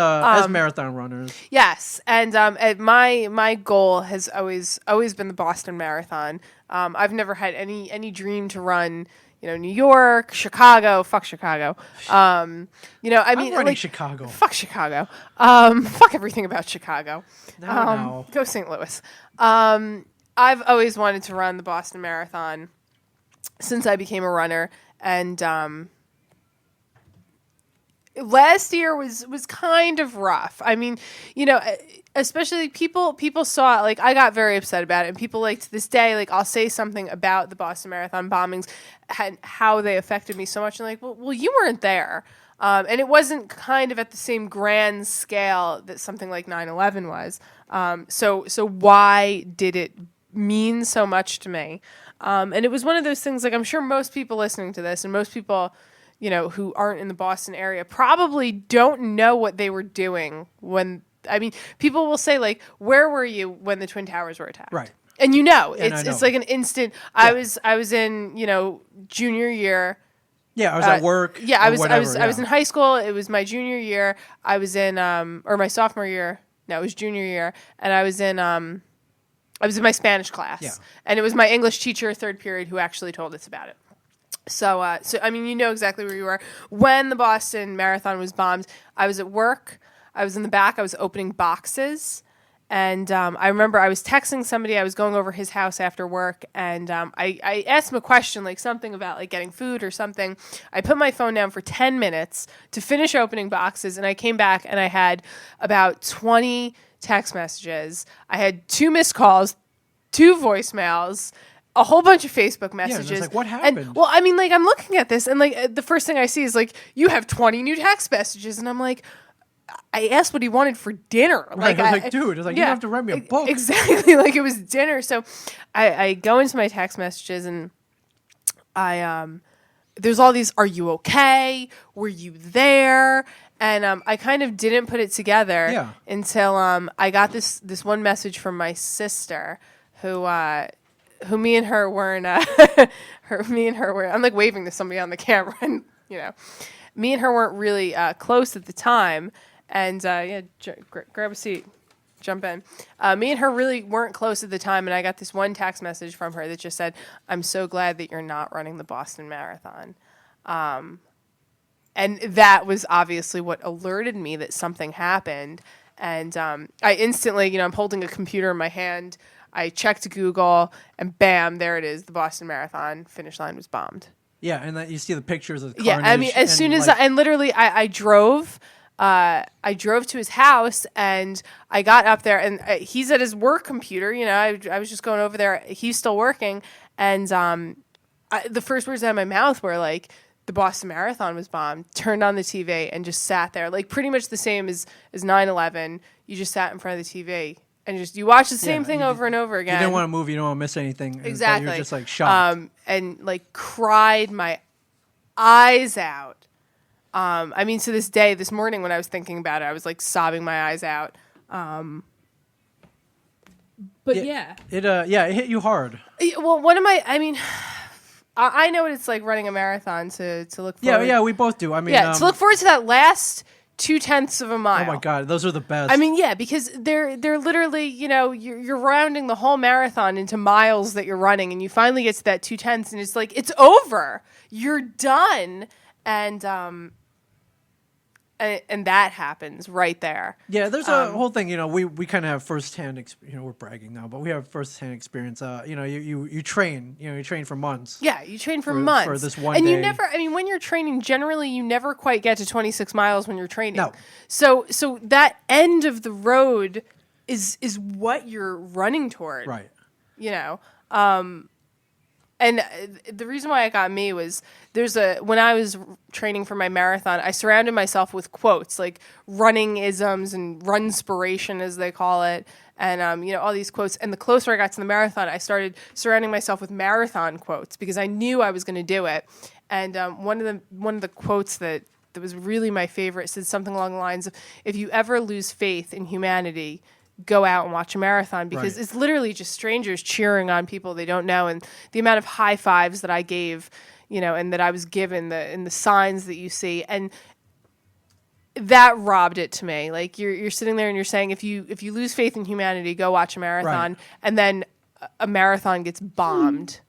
marathon runners. Yes. And my goal has always been the Boston Marathon. I've never had any dream to run, New York, Chicago, fuck Chicago. I'm running Chicago. Fuck Chicago. Fuck everything about Chicago. No. Go St. Louis. I've always wanted to run the Boston Marathon since I became a runner. And last year was kind of rough. I mean, especially people saw it. Like, I got very upset about it, and people, like, to this day, like, I'll say something about the Boston Marathon bombings and how they affected me so much, and like, well, you weren't there, and it wasn't kind of at the same grand scale that something like 9/11 was. So why did it mean so much to me? And it was one of those things, like, I'm sure most people listening to this and most people, who aren't in the Boston area probably don't know what they were doing when, people will say, like, where were you when the Twin Towers were attacked? Right. And it's like an instant. Yeah. I was in, junior year. Yeah, I was at work. Yeah, I was in high school. It was my junior year. I was in or my sophomore year. No, it was junior year, and I was in my Spanish class, and it was my English teacher, third period, who actually told us about it. So you know exactly where you were when the Boston Marathon was bombed. I was at work. I was in the back. I was opening boxes, and I remember I was texting somebody. I was going over his house after work, and I asked him a question, like something about like getting food or something. I put my phone down for 10 minutes to finish opening boxes, and I came back and I had about 20 text messages. I had 2 missed calls, 2 voicemails, a whole bunch of Facebook messages. Yeah, and like, what happened? And, well, I mean, like, I'm looking at this, and like the first thing I see is like, you have 20 new text messages, and I'm like, I asked what he wanted for dinner. Right, I was like, dude, you don't have to write me a book. Exactly, like it was dinner. So I go into my text messages, and there's all these, are you okay? Were you there? And I kind of didn't put it together until I got this one message from my sister, who me and her weren't. I'm like waving to somebody on the camera, and me and her weren't really close at the time. And grab a seat, jump in. Me and her really weren't close at the time, and I got this one text message from her that just said, "I'm so glad that you're not running the Boston Marathon." And that was obviously what alerted me that something happened. And I instantly, I'm holding a computer in my hand. I checked Google, and bam, there it is. The Boston Marathon finish line was bombed. Yeah, and then you see the pictures of the carnage. Yeah, I mean, as soon as literally I drove. I drove to his house, and I got up there, and he's at his work computer. I was just going over there. He's still working, and the first words out of my mouth were like, the Boston Marathon was bombed. Turned on the TV and just sat there, like pretty much the same as 9/11. You just sat in front of the TV and you watch the same thing over and over again. You didn't want to move. You don't want to miss anything. Exactly. You're just like shocked. And like cried my eyes out. I mean, to this day, this morning when I was thinking about it, I was like sobbing my eyes out. But it hit you hard. Well, I know what it's like running a marathon to look forward. Yeah, we both do. I mean, to look forward to that last 0.2 of a mile. Oh my God, those are the best. I mean, yeah, because they're literally, you're rounding the whole marathon into miles that you're running, and you finally get to that 0.2, and it's like, it's over. You're done. And and that happens right there. Yeah, there's a whole thing. We kind of have firsthand. We're bragging now, but we have firsthand experience. You train. You train for months. Yeah, you train for months for this one and day. you never. I mean, when you're training, generally you never quite get to 26 miles when you're training. No. So that end of the road is what you're running toward. Right. And the reason why it got me was when I was training for my marathon, I surrounded myself with quotes like running isms and runspiration, as they call it, and all these quotes. And the closer I got to the marathon, I started surrounding myself with marathon quotes because I knew I was going to do it. And one of the quotes that was really my favorite said something along the lines of, "If you ever lose faith in humanity, go out and watch a marathon," because it's literally just strangers cheering on people they don't know. And the amount of high fives that I gave, and that I was given, and the signs that you see, and that robbed it to me. Like you're sitting there and you're saying, if you lose faith in humanity, go watch a marathon, and then a marathon gets bombed.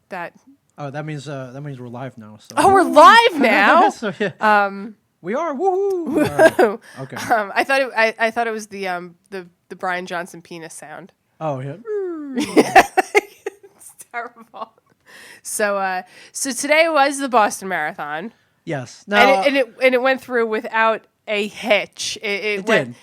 That. Oh, that means we're live now. So. Oh, we're live now. So, yeah. We are, woohoo! Okay. I thought it was the Brian Johnson penis sound. Oh yeah. It's terrible. So today was the Boston Marathon. Yes. Now, and it went through without a hitch. It did.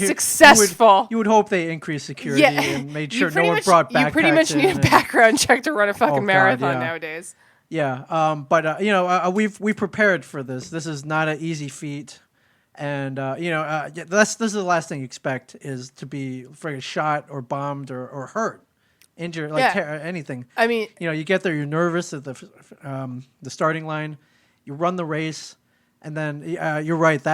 Successful. You would hope they increased security and made sure no one brought backpacks. You pretty much need a background check to run a fucking marathon nowadays. Yeah, but we've prepared for this. This is not an easy feat, and this is the last thing you expect is to be friggin' shot or bombed or hurt, injured, anything. I mean, you get there, you're nervous at the starting line, you run the race, and then you're right.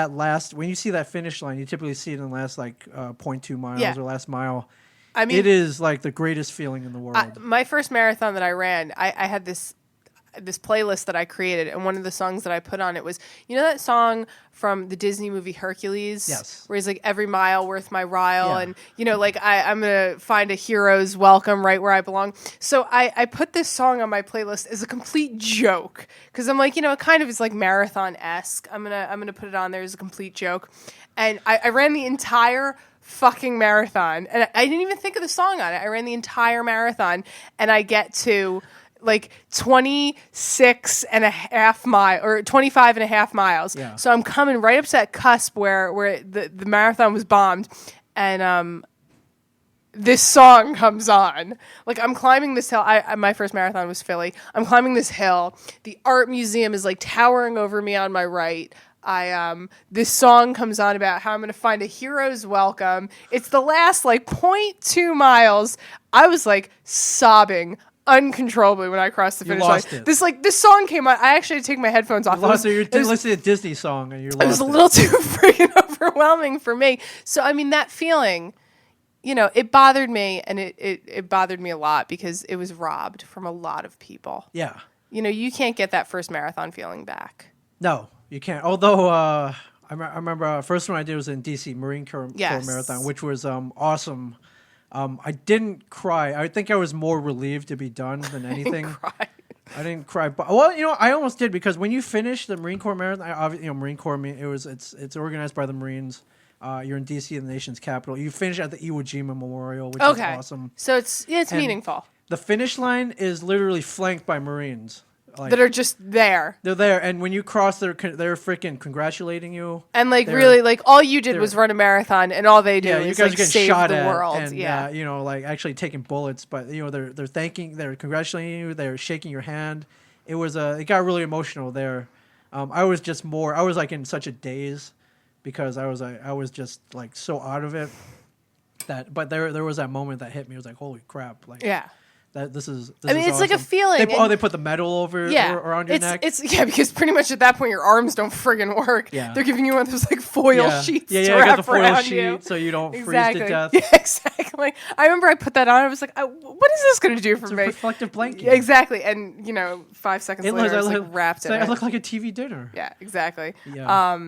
When you see that finish line, you typically see it in the last 0.2 miles or last mile. I mean, it is like the greatest feeling in the world. My first marathon that I ran, I had this playlist that I created, and one of the songs that I put on it was, that song from the Disney movie Hercules? Yes. Where he's like, every mile worth my while, and, I'm going to find a hero's welcome right where I belong. So I put this song on my playlist as a complete joke, because I'm like, it kind of is like marathon-esque. I'm gonna put it on there as a complete joke. And I ran the entire fucking marathon, and I didn't even think of the song on it. I ran the entire marathon, and I get to 26 and a half mile or 25 and a half miles. Yeah. So I'm coming right up to that cusp where the marathon was bombed, and this song comes on. I'm climbing this hill. My first marathon was Philly. I'm climbing this hill. The art museum is towering over me on my right. This song comes on about how I'm going to find a hero's welcome. It's the last 0.2 miles. I was sobbing uncontrollably when I crossed the finish line. This song came on. I actually had to take my headphones off. You're listening to a Disney song and you're lost. It was a little too freaking overwhelming for me. So I mean, that feeling, it bothered me, and it bothered me a lot because it was robbed from a lot of people. Yeah. You can't get that first marathon feeling back. No, you can't. Although I remember first one I did was in DC Marine Corps Marathon, which was awesome. I didn't cry. I think I was more relieved to be done than anything. I didn't cry, but I almost did, because when you finish the Marine Corps Marathon, Marine Corps, it's organized by the Marines. You're in DC, the nation's capital. You finish at the Iwo Jima Memorial, which is awesome. So it's meaningful. The finish line is literally flanked by Marines. That are just there. They're there, and when you cross, they're freaking congratulating you. And really, all you did was run a marathon, and all they do is you guys are getting save shot the at world. And, actually taking bullets, but they're congratulating you, they're shaking your hand. It got really emotional there. I was in such a daze because I was just so out of it but there was that moment that hit me. It was like, holy crap! This is it's awesome. A feeling. They put the medal over around your neck. Because pretty much at that point your arms don't friggin' work. Yeah. They're giving you one of those foil sheets to got wrap the foil around sheet you. so you don't freeze to death. Yeah, exactly. I remember I put that on. I was like, what is this going to do for me? It's a reflective blanket. Yeah, exactly. And 5 seconds later, I was wrapped in it. I look like a TV dinner. Yeah, exactly. Yeah.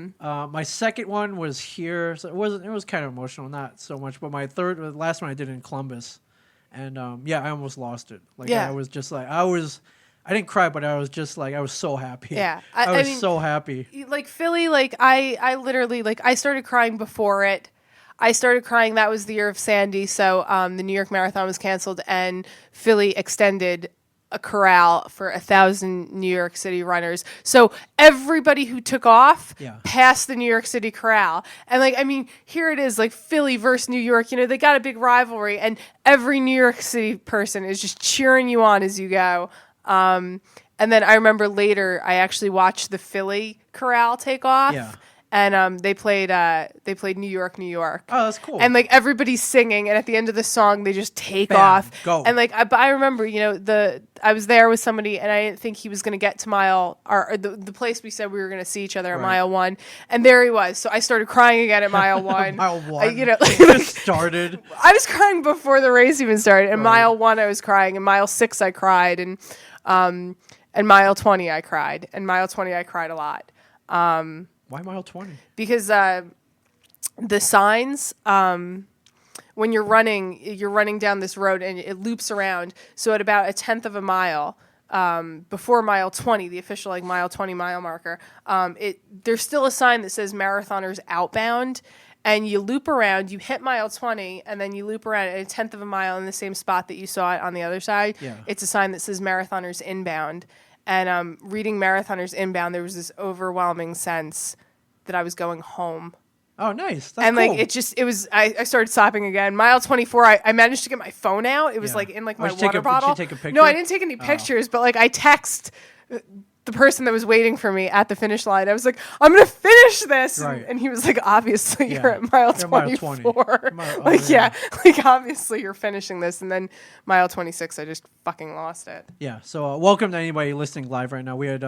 My second one was here. So it was kind of emotional, not so much. But the last one I did in Columbus. And I almost lost it. I was just I I didn't cry, but I was just like, I was so happy. Yeah. I was so happy. Like Philly, like I literally, like I started crying before it. I started crying. That was the year of Sandy. So the New York Marathon was canceled and Philly extended a corral for 1,000 New York City runners. So everybody who took off passed the New York City corral. And like, I mean, here it is, like Philly versus New York, you know, they got a big rivalry and every New York City person is just cheering you on as you go. And then I remember later, I actually watched the Philly corral take off. Yeah. And they played New York, New York. Oh, that's cool. And like everybody's singing, and at the end of the song, they just take off. Go. And like I remember, you know, I was there with somebody, and I didn't think he was going to get to the place we said we were going to see each other at mile 1, and there he was. So I started crying again at mile 1. Mile 1. You know, like, started. I was crying before the race even started. And mile 1, I was crying. And mile 6, I cried. And mile 20, I cried. And mile 20, I cried a lot. Why mile 20? Because the signs, when you're running down this road and it loops around. So at about 1/10 of a mile, before mile 20, the official like mile 20 mile marker, there's still a sign that says marathoners outbound. And you loop around, you hit mile 20, and then you loop around at 1/10 of a mile in the same spot that you saw it on the other side. Yeah. It's a sign that says marathoners inbound. And reading marathoners inbound, there was this overwhelming sense that I was going home. Oh, nice. That's and cool. like I started sopping again. Mile 24, I managed to get my phone out. It was like in like my water bottle. Did you take a picture? No, I didn't take any pictures, but like I text the person that was waiting for me at the finish line. I was like, I'm gonna finish this, and he was like, obviously you're at mile 24. Like obviously you're finishing this. And then mile 26, I just fucking lost it. Yeah. So welcome to anybody listening live right now. We had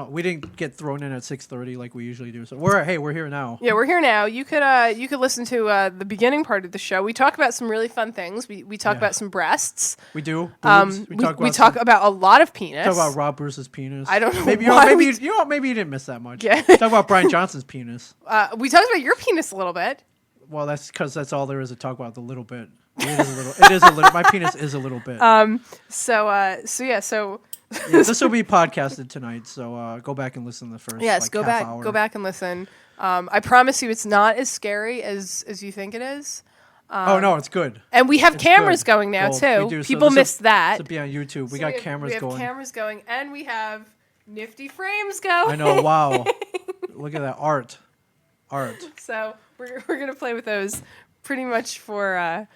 we didn't get thrown in at 6:30 like we usually do. So we're here now. Yeah, we're here now. You could listen to the beginning part of the show. We talk about some really fun things. We talk about some breasts. We do. We talk about a lot of penis. Talk about Rob Bruce's penis. I don't know. Maybe maybe you didn't miss that much. Yeah. Talk about Brian Johnson's penis. We talked about your penis a little bit. Well, that's because that's all there is to talk about. The little bit. It is a little. My penis is a little bit. So this will be podcasted tonight. So go back and listen to the first. Yes, like, go half back. hour. Go back and listen. I promise you, it's not as scary as you think it is. Oh no, it's good. And we have cameras going now too. We do. People missed that. To be on YouTube, we got cameras going. We have cameras going, and we have nifty frames going. I know. Wow. Look at that art. So we're gonna play with those pretty much for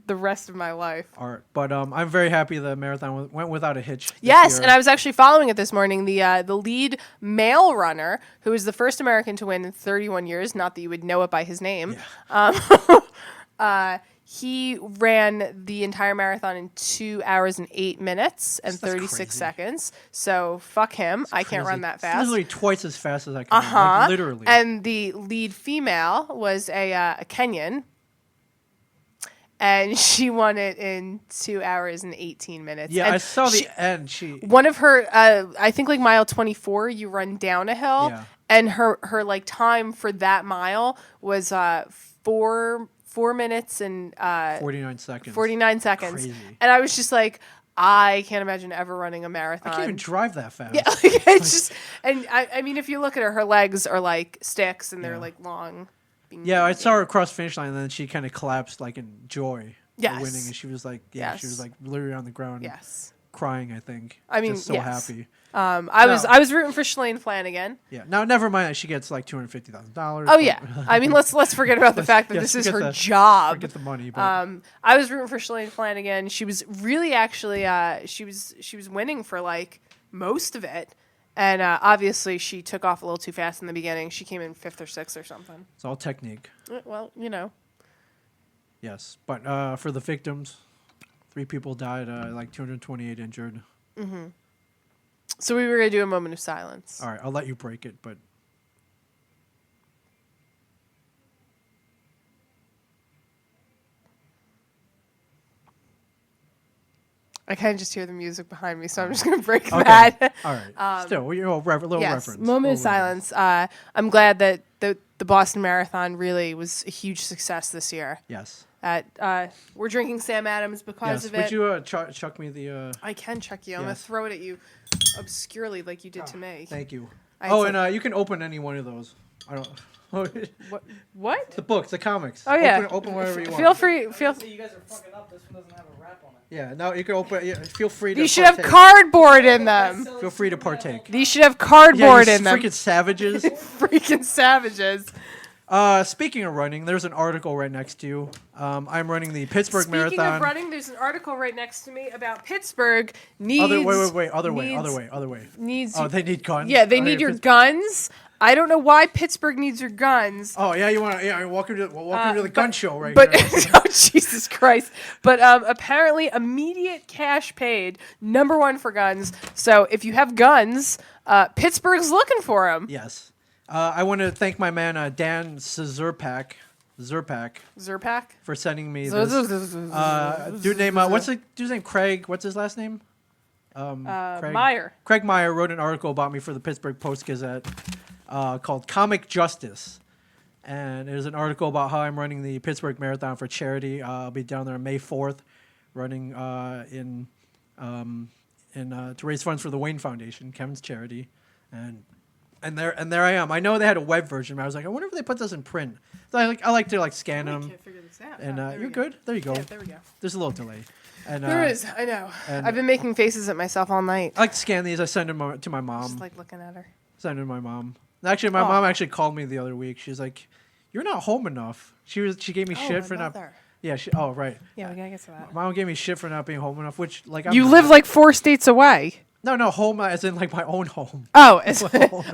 the rest of my life. Art. But I'm very happy the marathon went without a hitch. Yes, and I was actually following it this morning. The lead male runner, who was the first American to win in 31 years, not that you would know it by his name. Yeah. He ran the entire marathon in 2 hours and 8 minutes and 36 seconds. So fuck him. I can't run that fast. It's literally twice as fast as I can. Like, literally. And the lead female was a Kenyan. And she won it in 2 hours and 18 minutes. Yeah, and I saw the end. One of her, I think like mile 24, you run down a hill. Yeah. And her like time for that mile was 4 minutes and 49 seconds. 49 seconds. Crazy. And I was just like, I can't imagine ever running a marathon. I can't even drive that fast. Yeah, it's just, and I mean, if you look at her legs are like sticks and they're like long. Yeah, I saw her cross finish line and then she kind of collapsed like in joy for winning, and she was like, she was like literally on the ground, crying. I think. I mean, just so happy. I was rooting for Shalane Flanagan. Yeah. Now, never mind that she gets like $250,000. Oh yeah. I mean, let's forget about the fact that this is her job. Forget the money. But. I was rooting for Shalane Flanagan. She was really actually she was winning for like most of it, and obviously she took off a little too fast in the beginning. She came in 5th or 6th or something. It's all technique. Well, you know. Yes, but for the victims, 3 people died, like 228 injured. Mm-hmm. So we were going to do a moment of silence. All right, I'll let you break it, but... I kind of just hear the music behind me, so I'm just going to break that. All right. Still, little reference. Moment of silence. I'm glad that the Boston Marathon really was a huge success this year. Yes. We're drinking Sam Adams because of it. Would you chuck me the... I can chuck you. I'm going to throw it at you. obscurely like you did to me. Thank you. And you can open any one of those. I don't. What? The books, the comics. Oh yeah. Open whatever you want. Feel free. You guys are fucking up. This one doesn't have a wrap on it. Yeah. No, you can open. Yeah, feel free to. These should have cardboard in them. Feel free to partake. These should have cardboard in them. Freaking savages. Freaking savages. Speaking of running, there's an article right next to you. I'm running the Pittsburgh Marathon. Speaking of running, there's an article right next to me about Pittsburgh needs. Other way. Needs. Oh, they need guns. Yeah, they need your guns. I don't know why Pittsburgh needs your guns. Oh yeah, you want to? Yeah, welcome to the gun show right here. Oh Jesus Christ! But apparently, immediate cash paid, #1 for guns. So if you have guns, Pittsburgh's looking for them. Yes. I want to thank my man Dan Zerpak for sending me this. Dude named what's the dude's name? Craig. What's his last name? Meyer. Craig Meyer wrote an article about me for the Pittsburgh Post-Gazette called "Comic Justice," and it is an article about how I'm running the Pittsburgh Marathon for charity. I'll be down there on May 4th, running to raise funds for the Wayne Foundation, Kevin's charity, and there I am. I know they had a web version, but I was like, I wonder if they put this in print. So I like to scan them. I can't figure this out. And you're good. There you go. Yeah, there we go. There's a little delay. And, there is. I know. I've been making faces at myself all night. I like to scan these. I send them to my mom. Just like looking at her. Send them to my mom. Actually, my mom actually called me the other week. She's like, "You're not home enough." She gave me shit for not. Yeah. Right. Yeah, we gotta get to that. My mom gave me shit for not being home enough. Which you live like 4 states away. No, home as in like my own home. Oh,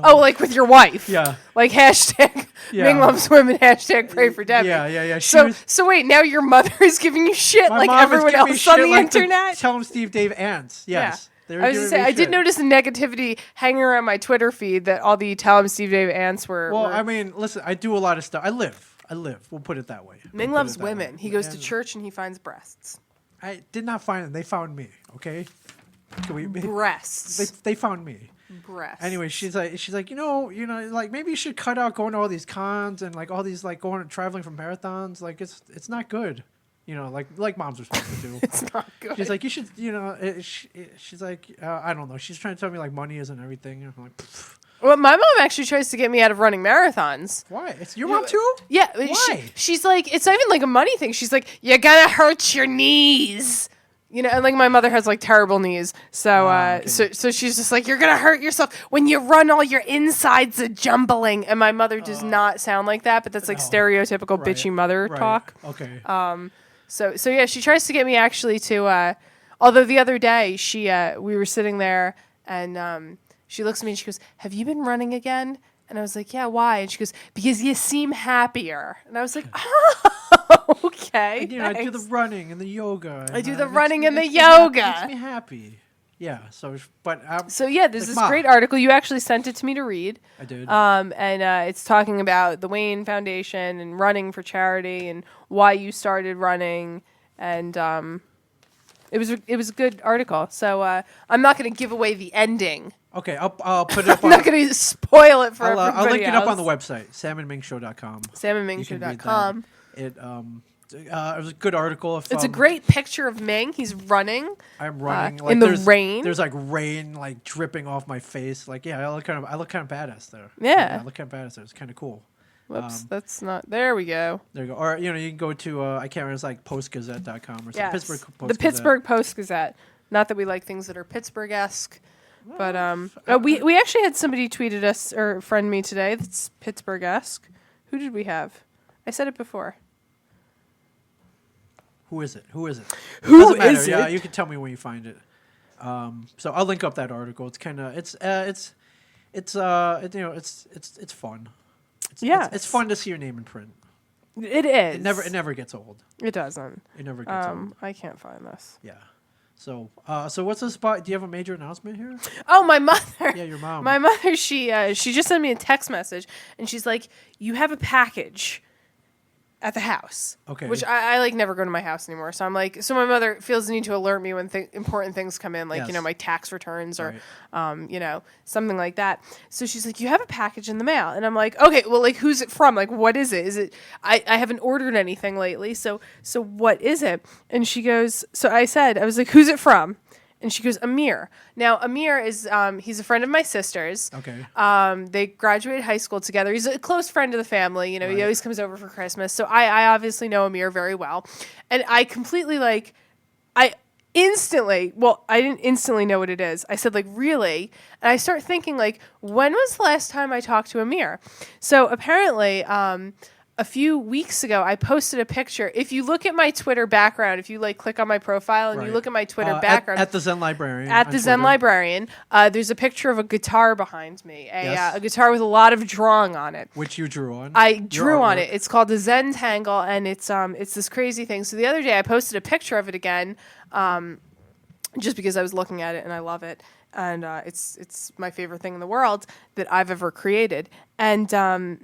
like with your wife. Yeah. Like hashtag Ming loves women, hashtag pray for Debbie. Yeah. So wait, now your mother is giving you shit like everyone else on the internet? Tell him Steve Dave ants. Yes. Yeah. I was gonna say, I did notice the negativity hanging around my Twitter feed that all the Tell him Steve Dave ants were. Well, I mean, listen, I do a lot of stuff. I live. We'll put it that way. Ming loves women. He goes to church and he finds breasts. I did not find them. They found me. Okay. Breasts. They found me. Breasts. Anyway, she's like, like maybe you should cut out going to all these cons and like all these like traveling for marathons. Like it's not good. Like moms are supposed to do. It's not good. She's like, you should, she's like, I don't know. She's trying to tell me like money isn't everything. I'm like, pfft. Well, my mom actually tries to get me out of running marathons. Why? It's your mom too? Yeah. Why? She's like, it's not even like a money thing. She's like, you're gonna hurt your knees. And like my mother has like terrible knees, so so she's just like, you're gonna hurt yourself when you run. All your insides are jumbling, and my mother does not sound like that, but that's like stereotypical bitchy mother talk. Okay. So yeah, she tries to get me actually to. Although the other day we were sitting there and she looks at me and she goes, "Have you been running again?" And I was like, "Yeah, why?" And she goes, "Because you seem happier." And I was like, "Oh, okay." I do the running and the yoga. I do the running and the yoga. Makes me happy. Yeah. So this is a great article. You actually sent it to me to read. I did. And it's talking about the Wayne Foundation and running for charity and why you started running, and it was a good article. So I'm not going to give away the ending. Okay, I'll put it up. I'm not going to spoil it for everybody I'll link it up else. on the website, salmonmingshow.com. salmonmingshow.com. It was a good article. It's a great picture of Ming. He's running. I'm running in the rain. There's like rain like dripping off my face. Like I look kind of badass there. Yeah, I look kind of badass there. It's kind of cool. Whoops, that's not. There we go. There you go. Or you can go to I can't remember. It's like postgazette.com or something. Yes. Pittsburgh Post-Gazette. The Pittsburgh Post-Gazette. Not that we like things that are Pittsburgh-esque. But we actually had somebody tweeted us or friend me today that's Pittsburgh-esque. Who did we have? I said it before. Who is it? Who is it? Yeah, you can tell me when you find it. So I'll link up that article. It's kind of it's fun. It's fun to see your name in print. It is. It never gets old. It doesn't. It never gets old. I can't find this. Yeah. So what's the spot? Do you have a major announcement here? Oh, my mother. Yeah, your mom. My mother, she just sent me a text message, and she's like, "You have a package at the house." Okay. Which I like never go to my house anymore. So I'm like, so my mother feels the need to alert me when important things come in, like, my tax returns or, something like that. So she's like, "You have a package in the mail." And I'm like, "Okay, well, like, who's it from? Like, what is it? Is it, I haven't ordered anything lately. So what is it?" And she goes, I was like, "Who's it from?" And she goes, Amir. Now, Amir is, he's a friend of my sister's. Okay. They graduated high school together. He's a close friend of the family. You know, he always comes over for Christmas. So I obviously know Amir very well. And I completely, like, I didn't instantly know what it is. I said, like, really? And I start thinking, like, when was the last time I talked to Amir? So apparently, a few weeks ago, I posted a picture. If you look at my Twitter background, if you like click on my profile and you look at my Twitter background. At the Zen Librarian. At the Zen Librarian, there's a picture of a guitar behind me. A guitar with a lot of drawing on it. Which you drew on. I drew on it. It's called the Zen Tangle, and it's this crazy thing. So the other day, I posted a picture of it again, just because I was looking at it and I love it. And it's my favorite thing in the world that I've ever created. And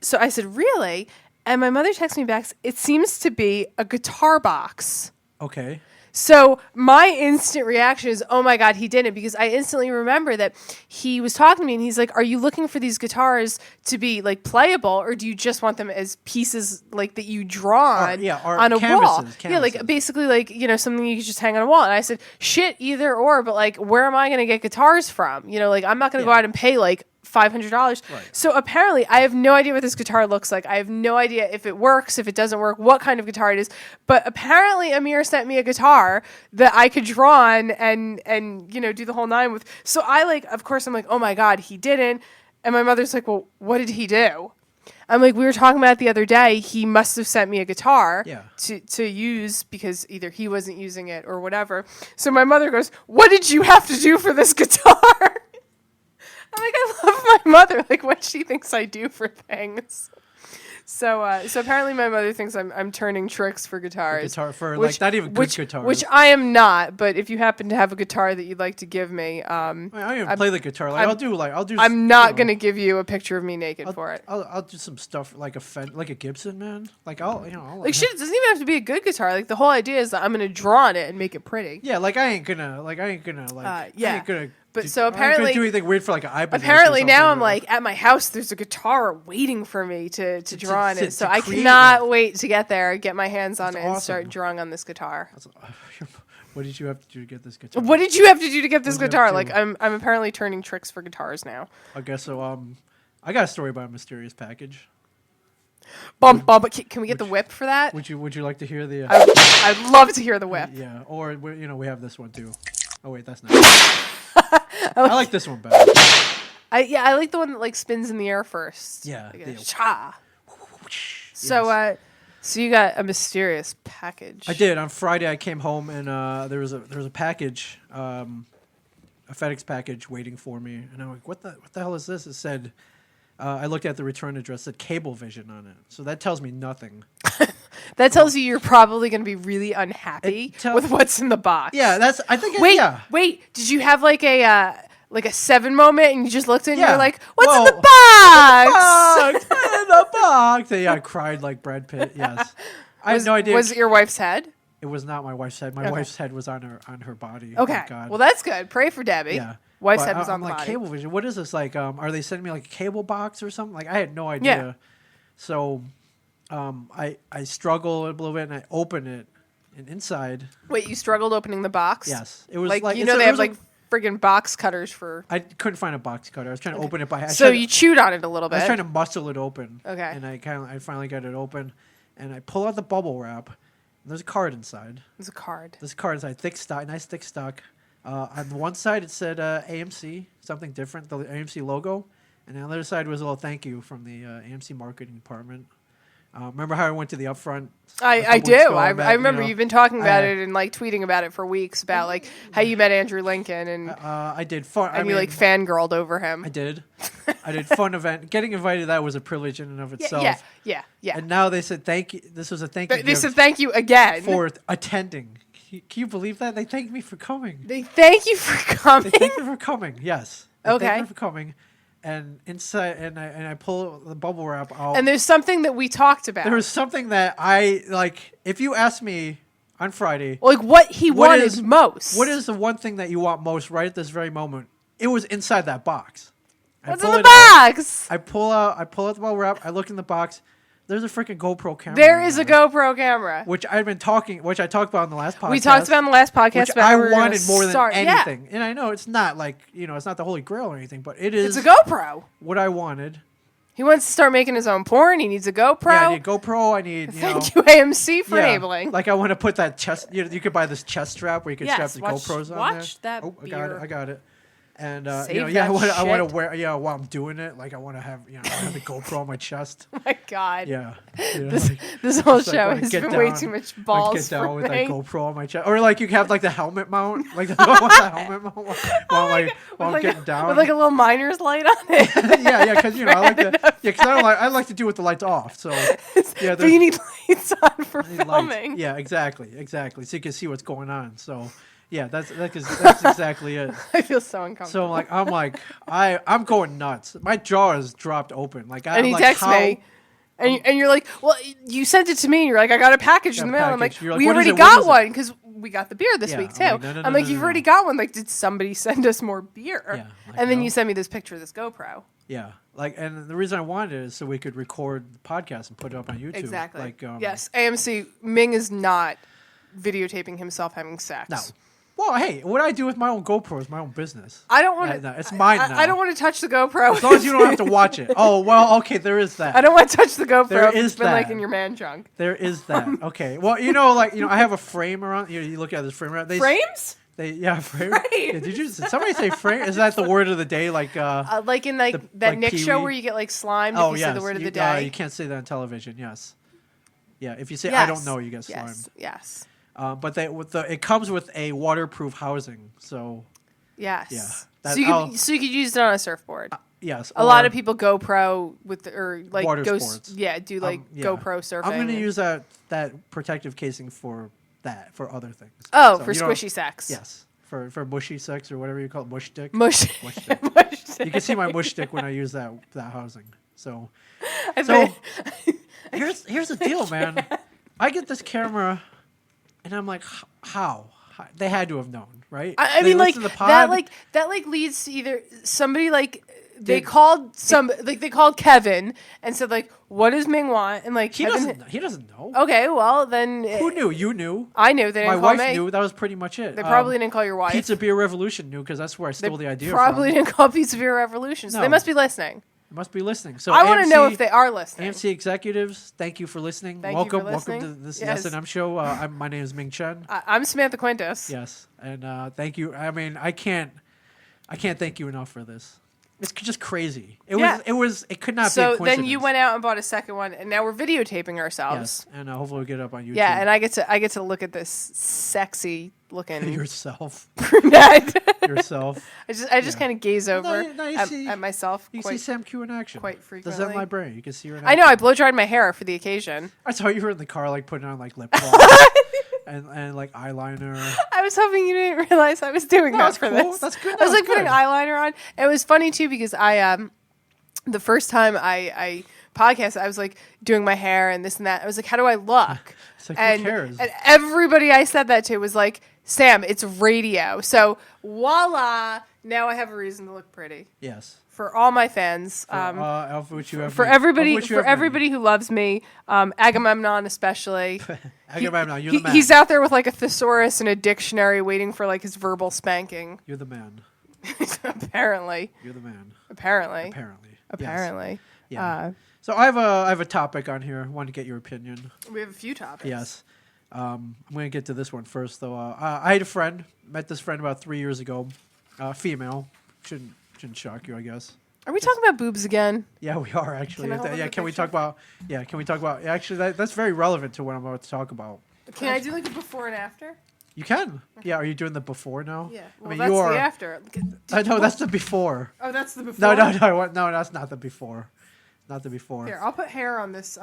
so I said, really? And my mother texted me back, it seems to be a guitar box. Okay. So my instant reaction is, oh my God, he didn't. Because I instantly remember that he was talking to me and he's like, are you looking for these guitars to be like playable, or do you just want them as pieces like that you draw on, on a wall? Yeah, like basically like, you know, something you could just hang on a wall. And I said, shit, either or, but like, where am I going to get guitars from? You know, like I'm not going to go out and pay like $500. Right. So apparently I have no idea what this guitar looks like. I have no idea if it works, if it doesn't work, what kind of guitar it is. But apparently Amir sent me a guitar that I could draw on and you know, do the whole nine with. So I like, of course I'm like, oh my God, he didn't. And my mother's like, well, what did he do? I'm like, we were talking about it the other day. He must have sent me a guitar to use because either he wasn't using it or whatever. So my mother goes, what did you have to do for this guitar? I'm like, I love my mother, like what she thinks I do for things. So apparently my mother thinks I'm turning tricks for guitars. Like not even good guitars. Which I am not, but if you happen to have a guitar that you'd like to give me, I don't even play the guitar. Like I'll do. I'm not gonna give you a picture of me naked for it. I'll do some stuff like a Gibson, man. Like I'll like shit. It doesn't even have to be a good guitar. Like the whole idea is that I'm gonna draw on it and make it pretty. Yeah, like I ain't gonna. But so apparently, I don't do anything weird for like an iPad. Apparently now I'm like at my house. There's a guitar waiting for me to draw on it. So I cannot wait to get there, get my hands on it, and start drawing on this guitar. What did you have to do to get this guitar? What did you have to do to get this guitar? Like I'm apparently turning tricks for guitars now. I guess so. I got a story about a mysterious package. But can we get the whip for that? Would you like to hear the? I'd love to hear the whip. Yeah, or we have this one too. Oh wait, that's not. I like this one better. I like the one that like spins in the air first. Yeah. Like cha. So you got a mysterious package. I did. On Friday I came home and there was a package, a FedEx package waiting for me, and I'm like, what the hell is this? It said I looked at the return address, it said Cablevision on it. So that tells me nothing. That tells you you're probably going to be really unhappy with what's in the box. Yeah, Wait, did you have like a 7 moment and you just looked and you were like, what's Whoa. in the box? In the box. Yeah, I cried like Brad Pitt. Yes. I had no idea. Was it your wife's head? It was not my wife's head. My wife's head was on her body. Okay. Oh, God. Well, that's good. Pray for Debbie. Yeah. Wife's head was on the body. Cablevision. What is this? Like, are they sending me like a cable box or something? Like, I had no idea. Yeah. So, I struggled a little bit and I opened it, and inside. Wait, you struggled opening the box? Yes, it was like you know they have like friggin' box cutters for. I couldn't find a box cutter. I was trying to open it by hand. So you chewed on it a little bit. I was trying to muscle it open. Okay. And I finally got it open, and I pull out the bubble wrap. And there's a card inside. There's a card. This card inside, nice thick stock. On the one side it said AMC, something different, the AMC logo, and on the other side was a little thank you from the AMC marketing department. Remember how I went to the upfront? I do. I remember you've been talking about it and like tweeting about it for weeks about like how you met Andrew Lincoln and I did fun. And you like fangirled over him. I did fun event. Getting invited to that was a privilege in and of itself. Yeah. And now they said thank you. This was a thank you. They said thank you again for attending. Can you believe that? They thanked me for coming. They thank you for coming. They thanked me for coming. Yes. Okay. Thank you for coming. And inside, and I pull the bubble wrap out. And there's something that we talked about. There was something that I like. If you asked me on Friday, like what he wanted most, what is the one thing that you want most right at this very moment? It was inside that box. What's in the box? I pull out the bubble wrap. I look in the box. There's a freaking GoPro camera. There is a GoPro camera. Which I talked about in the last podcast. We talked about in the last podcast. Which I wanted more than anything. Yeah. And I know it's not like, it's not the Holy Grail or anything, but it is. It's a GoPro. What I wanted. He wants to start making his own porn. He needs a GoPro. Yeah, I need a GoPro. I need, Thank you, AMC, for enabling. Like I want to put that chest, you could buy this chest strap where you can strap the GoPros on there. Watch that I got it. And I want to wear while I'm doing it, like I want to have I have the GoPro on my chest. Oh my God. Yeah. This whole show has been way too much balls get down for with me. that GoPro on my chest, or like you can have like the helmet mount, like the helmet mount while I'm getting down with like a little miner's light on it. yeah, because I like to because I like to do with the lights off. So yeah, but you need lights on for filming. Yeah, exactly. So you can see what's going on. So. Yeah, that's exactly it. I feel so uncomfortable. So I'm going nuts. My jaw is dropped open. And he texts me, and you're like, well, you sent it to me. And you're like, I got a package in the mail. I'm like, we already got one because we got the beer this week too. I'm like, you've already got one. Like, did somebody send us more beer? Yeah, and then you sent me this picture of this GoPro. Yeah, and the reason I wanted it is so we could record the podcast and put it up on YouTube. Exactly. Yes, AMC. Ming is not videotaping himself having sex. No. Well, hey, what I do with my own GoPro is my own business. I don't want to. It's mine now. I don't want to touch the GoPro. As long as you don't have to watch it. Oh, well, okay, there is that. I don't want to touch the GoPro. There is it's been like in your man trunk. There is that. Okay. Well, I have a frame around. You look at this frame around. Frames? Frame. Yeah, did somebody say frame? Is that the word of the day? Like in that Nick show where you get like slimed if you say the word of the day. You can't say that on television. Yes. Yeah. If you say I don't know, you get slimed. Yes. But it comes with a waterproof housing, so yes, yeah. So you could use it on a surfboard. Yes, a lot of people GoPro water sports. Yeah, do GoPro surfing. I'm going to use that protective casing for other things. Oh, so for squishy sex. Yes, for mushy sex or whatever you call it, mush stick. Mush stick. You can see my mush stick when I use that housing. So here's the deal, man. I get this camera. And I'm like, how? They had to have known, right? I mean, like that leads to either somebody they called Kevin and said like, what does Ming want? And like he doesn't know. Okay, well then who knew? You knew. I knew. They didn't My call wife me. knew. That was pretty much it. They probably didn't call your wife. Pizza Beer Revolution knew because that's where I stole the idea. Probably didn't call Pizza Beer Revolution. So they must be listening. Must be listening. So I want to know if they are listening. AMC executives, thank you for listening. Welcome to this S&M show. My name is Ming Chen. I'm Samantha Quintus. Yes, and thank you. I mean, I can't thank you enough for this. It's just crazy. It could not be a coincidence. So then you went out and bought a second one, and now we're videotaping ourselves. Yes, and hopefully we'll get it up on YouTube. Yeah, and I get to look at this sexy looking yourself. Yourself. I just kind of gaze over at myself. You see Sam Q in action quite frequently. The Zen Librarian. You can see her. In I know. I blow dried my hair for the occasion. I saw you were in the car, like putting on like lip gloss and like eyeliner. I was hoping you didn't realize I was doing that for this. That's good. I was like putting eyeliner on. It was funny too because the first time I podcast, I was like doing my hair and this and that. I was like, how do I look? It's like, who cares? And everybody I said that to was like, Sam, it's radio. So voila, now I have a reason to look pretty. Yes. For all my fans, for everybody who loves me, Agamemnon especially. Agamemnon, you're the man. He's out there with like a thesaurus and a dictionary, waiting for like his verbal spanking. You're the man. Apparently. You're the man. Apparently. Yes. Yeah. So I have a topic on here. I want to get your opinion. We have a few topics. Yes. I'm going to get to this one first, though. I had a friend. Met this friend about 3 years ago. Female. Shouldn't shock you, I guess. Are we talking about boobs again? Yeah, we are actually. Can we talk about? Actually, that's very relevant to what I'm about to talk about. Can I do like a before and after? You can. Okay. Yeah. Are you doing the before now? Yeah. Well, that's the after. No, that's the before. Oh, that's the before. No, that's not the before. Not the before. Here, I'll put hair on this.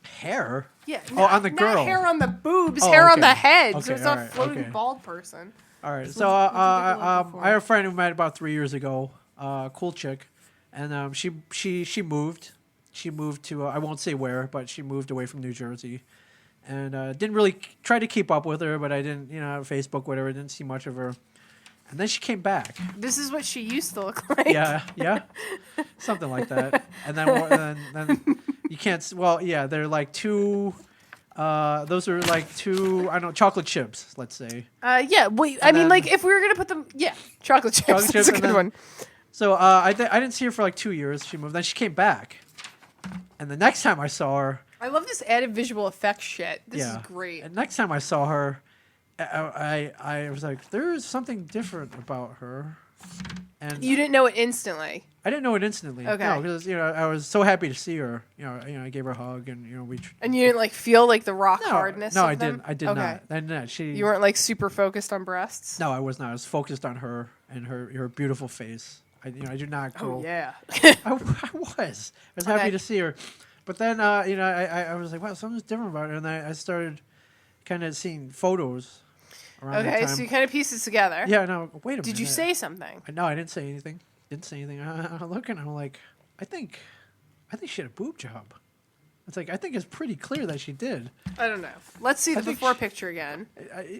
Hair? Yeah. On the girl. Not hair on the boobs. Hair on the head. Okay, so it's not a floating bald person. All right. So I have a friend who met about 3 years ago. Cool chick, and she moved. She moved to I won't say where, but she moved away from New Jersey, and didn't really try to keep up with her. But I didn't, Facebook, whatever. Didn't see much of her. And then she came back. This is what she used to look like. Yeah, something like that. And then You can't. Well, yeah, they're like two. Those are like two. I don't know, chocolate chips. Let's say. Yeah. Wait. I mean, like, if we were gonna put them, chocolate chips. Chocolate That's chips, a good one. So I didn't see her for like 2 years. She moved. Then she came back, and the next time I saw her, I love this added visual effects shit. This is yeah. great. And next time I saw her, I was like, there's something different about her. And You didn't know it instantly. I didn't know it instantly. Okay. No, because I was so happy to see her. I gave her a hug, and we. And you didn't like feel like the rock hardness. No, of I them? didn't. I did not. I did not. You weren't like super focused on breasts. No, I was not. I was focused on her and her beautiful face. I do not go. Oh yeah. I was. I was happy to see her, but then I was like, wow, something's different about her, and I started kind of seeing photos. Around that time. So you kind of pieced it together. Yeah. No. Wait a minute. Did you say something? No, I didn't say anything. I'm looking. I'm like, I think she had a boob job. It's like I think it's pretty clear that she did. I don't know. Let's see the before picture again.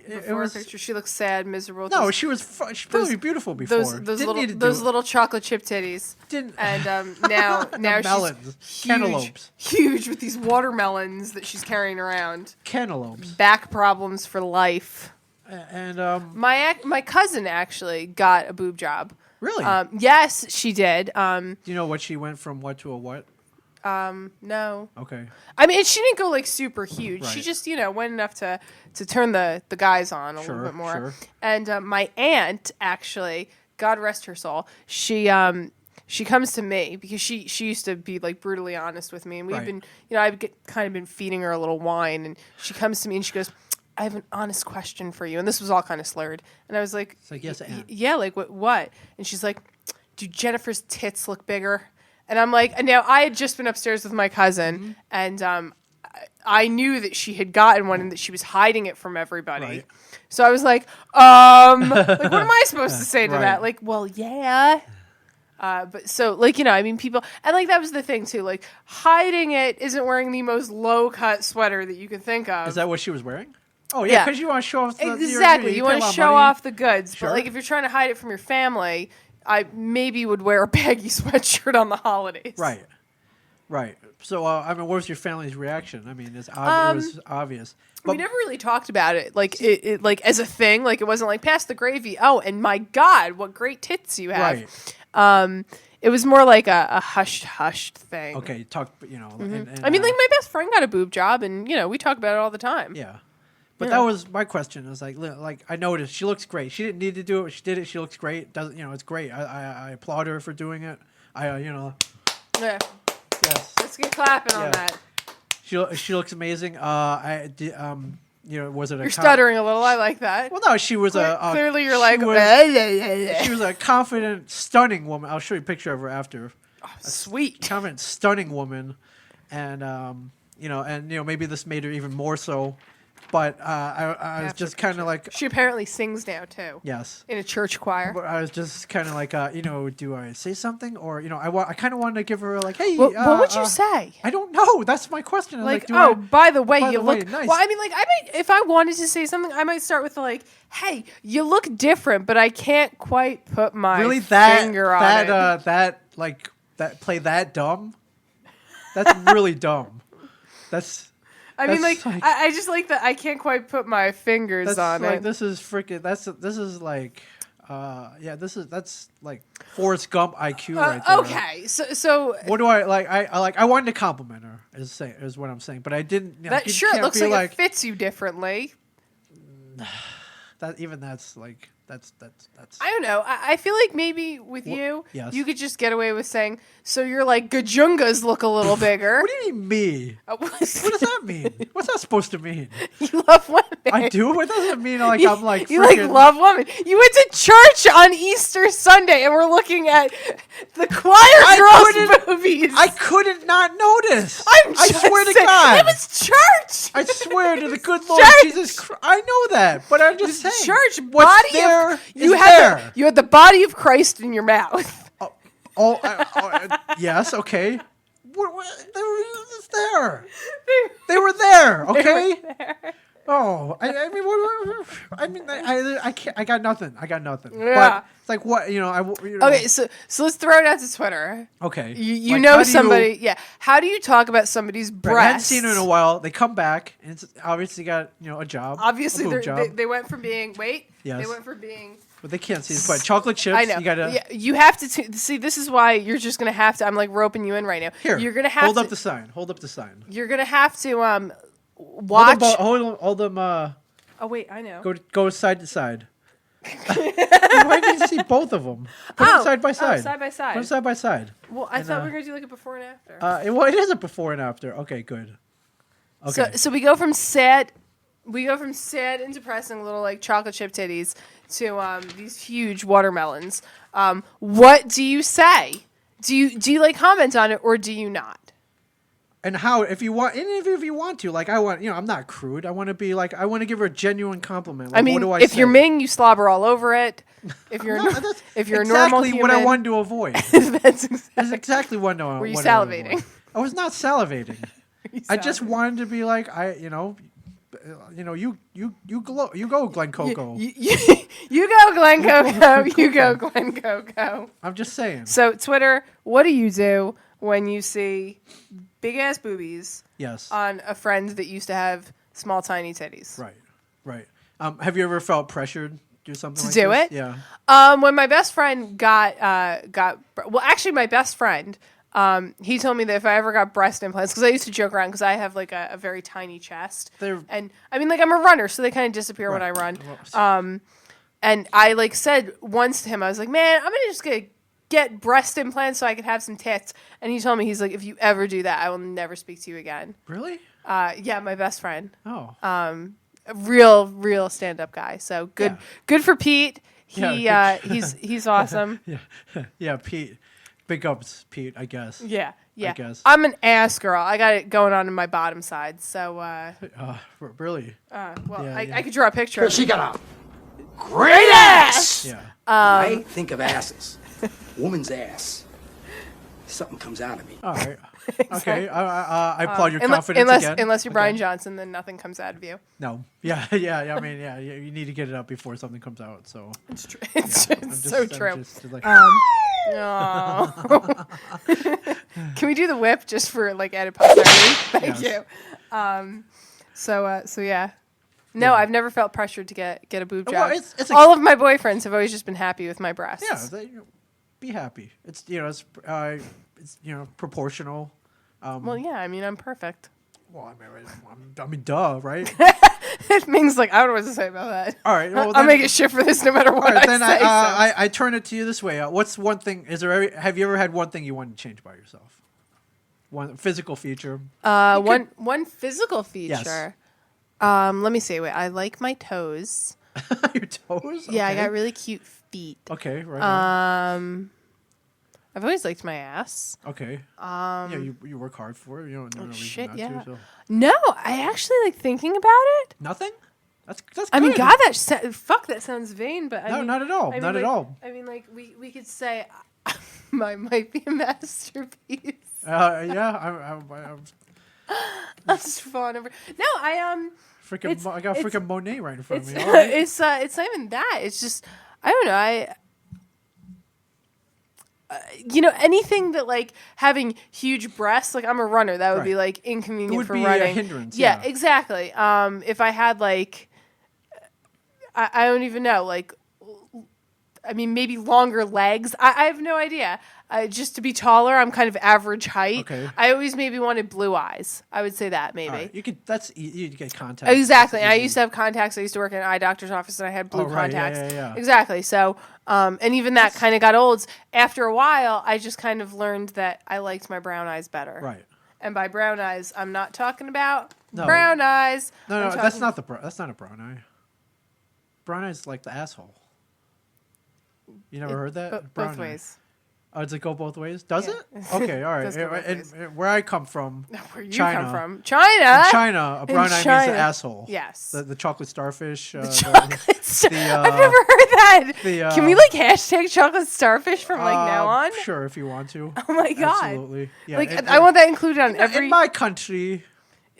Before picture, she looks sad, miserable. No, she was. She's probably beautiful before. Those little chocolate chip titties. Didn't. And now melons, she's cantaloupes, huge with these watermelons that she's carrying around. Cantaloupes. Back problems for life. And my cousin actually got a boob job. Really? Yes, she did. Do you know what she went from what to a what? No. Okay. I mean, she didn't go like super huge. Right. She just, went enough to turn the guys on a little bit more. Sure. And my aunt actually, God rest her soul, she comes to me because she used to be like brutally honest with me, and we've been, I've kind of been feeding her a little wine, and she comes to me and she goes, I have an honest question for you. And this was all kind of slurred. And I was like, it's like, yes, Aunt. Yeah, like what? And she's like, do Jennifer's tits look bigger? And I'm like, and now I had just been upstairs with my cousin, and I knew that she had gotten one and that she was hiding it from everybody. Right. So I was like, like, what am I supposed to say to that? Like, well, yeah. But so, like, I mean, people, and like, that was the thing too, like, hiding it isn't wearing the most low-cut sweater that you can think of. Is that what she was wearing? Oh, yeah, because you want to show off the... Exactly, you want to show off the goods. Sure. But, like, if you're trying to hide it from your family, I maybe would wear a baggy sweatshirt on the holidays. Right. So, I mean, what was your family's reaction? I mean, it was obvious. But we never really talked about it, like, it like, as a thing. Like, it wasn't like, pass the gravy. Oh, and my God, what great tits you have. Right. It was more like a hushed thing. Okay, talk, Mm-hmm. and I mean, like, my best friend got a boob job, and, we talk about it all the time. Yeah. But that was my question. It was like I noticed she looks great. She didn't need to do it, but she did it. She looks great. Doesn't it's great. I applaud her for doing it. Yeah. Yes. Let's get clapping on that. She looks amazing. Was it? You're stuttering a little. I like that. Well, no, she was clearly you're like. She was a confident, stunning woman. I'll show you a picture of her after. Oh, sweet. Confident, stunning woman, and maybe this made her even more so. But I was just kind of like... She apparently sings now, too. Yes. In a church choir. But I was just kind of like, do I say something? Or, I kind of wanted to give her, like, hey... What would you say? I don't know. That's my question. Like by the way, you look... Nice. Well, I mean, like, if I wanted to say something, I might start with, like, hey, you look different, but I can't quite put my finger on it. Play that dumb? That's really dumb. That's... I mean, like, I just like that I can't quite put my fingers on it. This is freaking. That's like Forrest Gump IQ right there. Okay, so what do I like? I wanted to compliment her. Is what I'm saying, but I didn't. That sure looks like it fits you differently. That's. I don't know. I feel like maybe with you, yes. you could just get away with saying, so you're like, Gajungas look a little bigger. What do you mean me? What does that mean? What's that supposed to mean? You love women. I do? What does it mean I'm like you like love women? You went to church on Easter Sunday and we're looking at the choir girls' movies. I couldn't not notice. I swear to God. It was church. I swear to the good Lord Jesus Christ. I know that, but I'm just saying. Church what's body there you had the body of Christ in your mouth. Yes, okay. They were there. They were there, okay? Oh, I mean, I can't. I got nothing. Yeah. But it's like what Okay, so let's throw it out to Twitter. Okay. You Like, know somebody. Yeah. How do you talk about somebody's breasts? I hadn't seen her in a while. They come back, and it's obviously got a job. Obviously, a boob job. they went from being Yes. They went from being. But they can't see the point. Chocolate chips. I know. You gotta. Yeah, you have to see. This is why you're just gonna have to. I'm like roping you in right now. Here. You're gonna have hold to up the sign. Hold up the sign. You're gonna have to watch. Hold them. Oh wait, I know. Go side to side. Why did you see both of them? Put them side by side. Side by side. Put them side by side. Well, I thought we were gonna do like a before and after. Well, it is a before and after. Okay, good. Okay. So we go from sad and depressing little like chocolate chip titties to these huge watermelons. What do you say? Do you like comment on it or do you not? And how, if you want, and if you want to, like I want, I'm not crude. I want to be like, I want to give her a genuine compliment. Like, I mean, what do I if say? you're Ming, you slobber all over it. If you're if you're a normal human, what I wanted to avoid. That's exactly what I Were you what salivating? I was not salivating. I just wanted to be like, you go Glen Coco. You go Glen Coco. You go Glen Coco. I'm just saying. So Twitter, what do you do when you see big ass boobies? Yes. On a friend that used to have small tiny titties. Right. Have you ever felt pressured to do something to like do this? it? Yeah. When my best friend got actually my best friend. He told me that if I ever got breast implants, because I used to joke around because I have like a very tiny chest, and I mean like I'm a runner, so they kind of disappear when I run. And I like said once to him, I was like, man, I'm gonna get breast implants so I could have some tits. And he told me, he's like, if you ever do that, I will never speak to you again. Really? Yeah, my best friend. Oh. A real stand up guy. So good for Pete. He's awesome. Yeah, Pete. Big ups, Pete, I guess. Yeah. I guess. I'm an ass girl. I got it going on in my bottom side. So really? I could draw a picture. She got a great ass. Yeah. I think of asses. Woman's ass. Something comes out of me. All right. Okay. I applaud your confidence again. Unless you're Brian Johnson, then nothing comes out of you. No. Yeah. I mean, you need to get it up before something comes out. So it's true. It's so true. Can we do the whip just for like added posterity? Thank you. So yeah. No, I've never felt pressured to get a boob job. Well, all of my boyfriends have always just been happy with my breasts. Yeah, be happy. It's proportional. Well, yeah. I mean, I'm perfect. Well, I mean, duh, right? It means like I don't know what to say about that. All right, well, I'll make it shit for this no matter what. Right, then I turn it to you this way. What's one thing? Have you ever had one thing you wanted to change about yourself? One physical feature. One physical feature. Yes. Let me see. Wait, I like my toes. Your toes? Yeah, okay. I got really cute feet. Okay, right. I've always liked my ass. Okay. Yeah, you work hard for it. You don't know no reason not to. So. No, I actually like thinking about it. Nothing? That's good. I mean, God, that sounds vain, but I mean, not at all. Not at all. I mean, like we could say, might be a masterpiece. Yeah, I'm just falling over. No, I got freaking Monet right in front of me. Right. It's not even that. It's just I don't know. Anything that like having huge breasts, like I'm a runner, that would be like inconvenient for running. It would be a hindrance. Yeah, exactly. If I had like, I don't even know, like, I mean, maybe longer legs. I have no idea. Just to be taller, I'm kind of average height. Okay. I always maybe wanted blue eyes. I would say that maybe. Right. You get contacts. Exactly. And I used to have contacts. I used to work in an eye doctor's office, and I had blue contacts. Yeah. Exactly. So, and even that kind of got old. After a while, I just kind of learned that I liked my brown eyes better. Right. And by brown eyes, I'm not talking about brown eyes. No, that's not a brown eye. Brown eye is like the asshole. You never heard that? Both ways. Oh, does it go both ways? Does it? Okay, all right. And where I come from, where you China. come from? China? In China, a brown eye means the asshole. Yes. The chocolate starfish. I've never heard that. Can we like hashtag chocolate starfish from like now on? Sure, if you want to. Oh my God. Absolutely. Yeah, I want that included on every... In my country,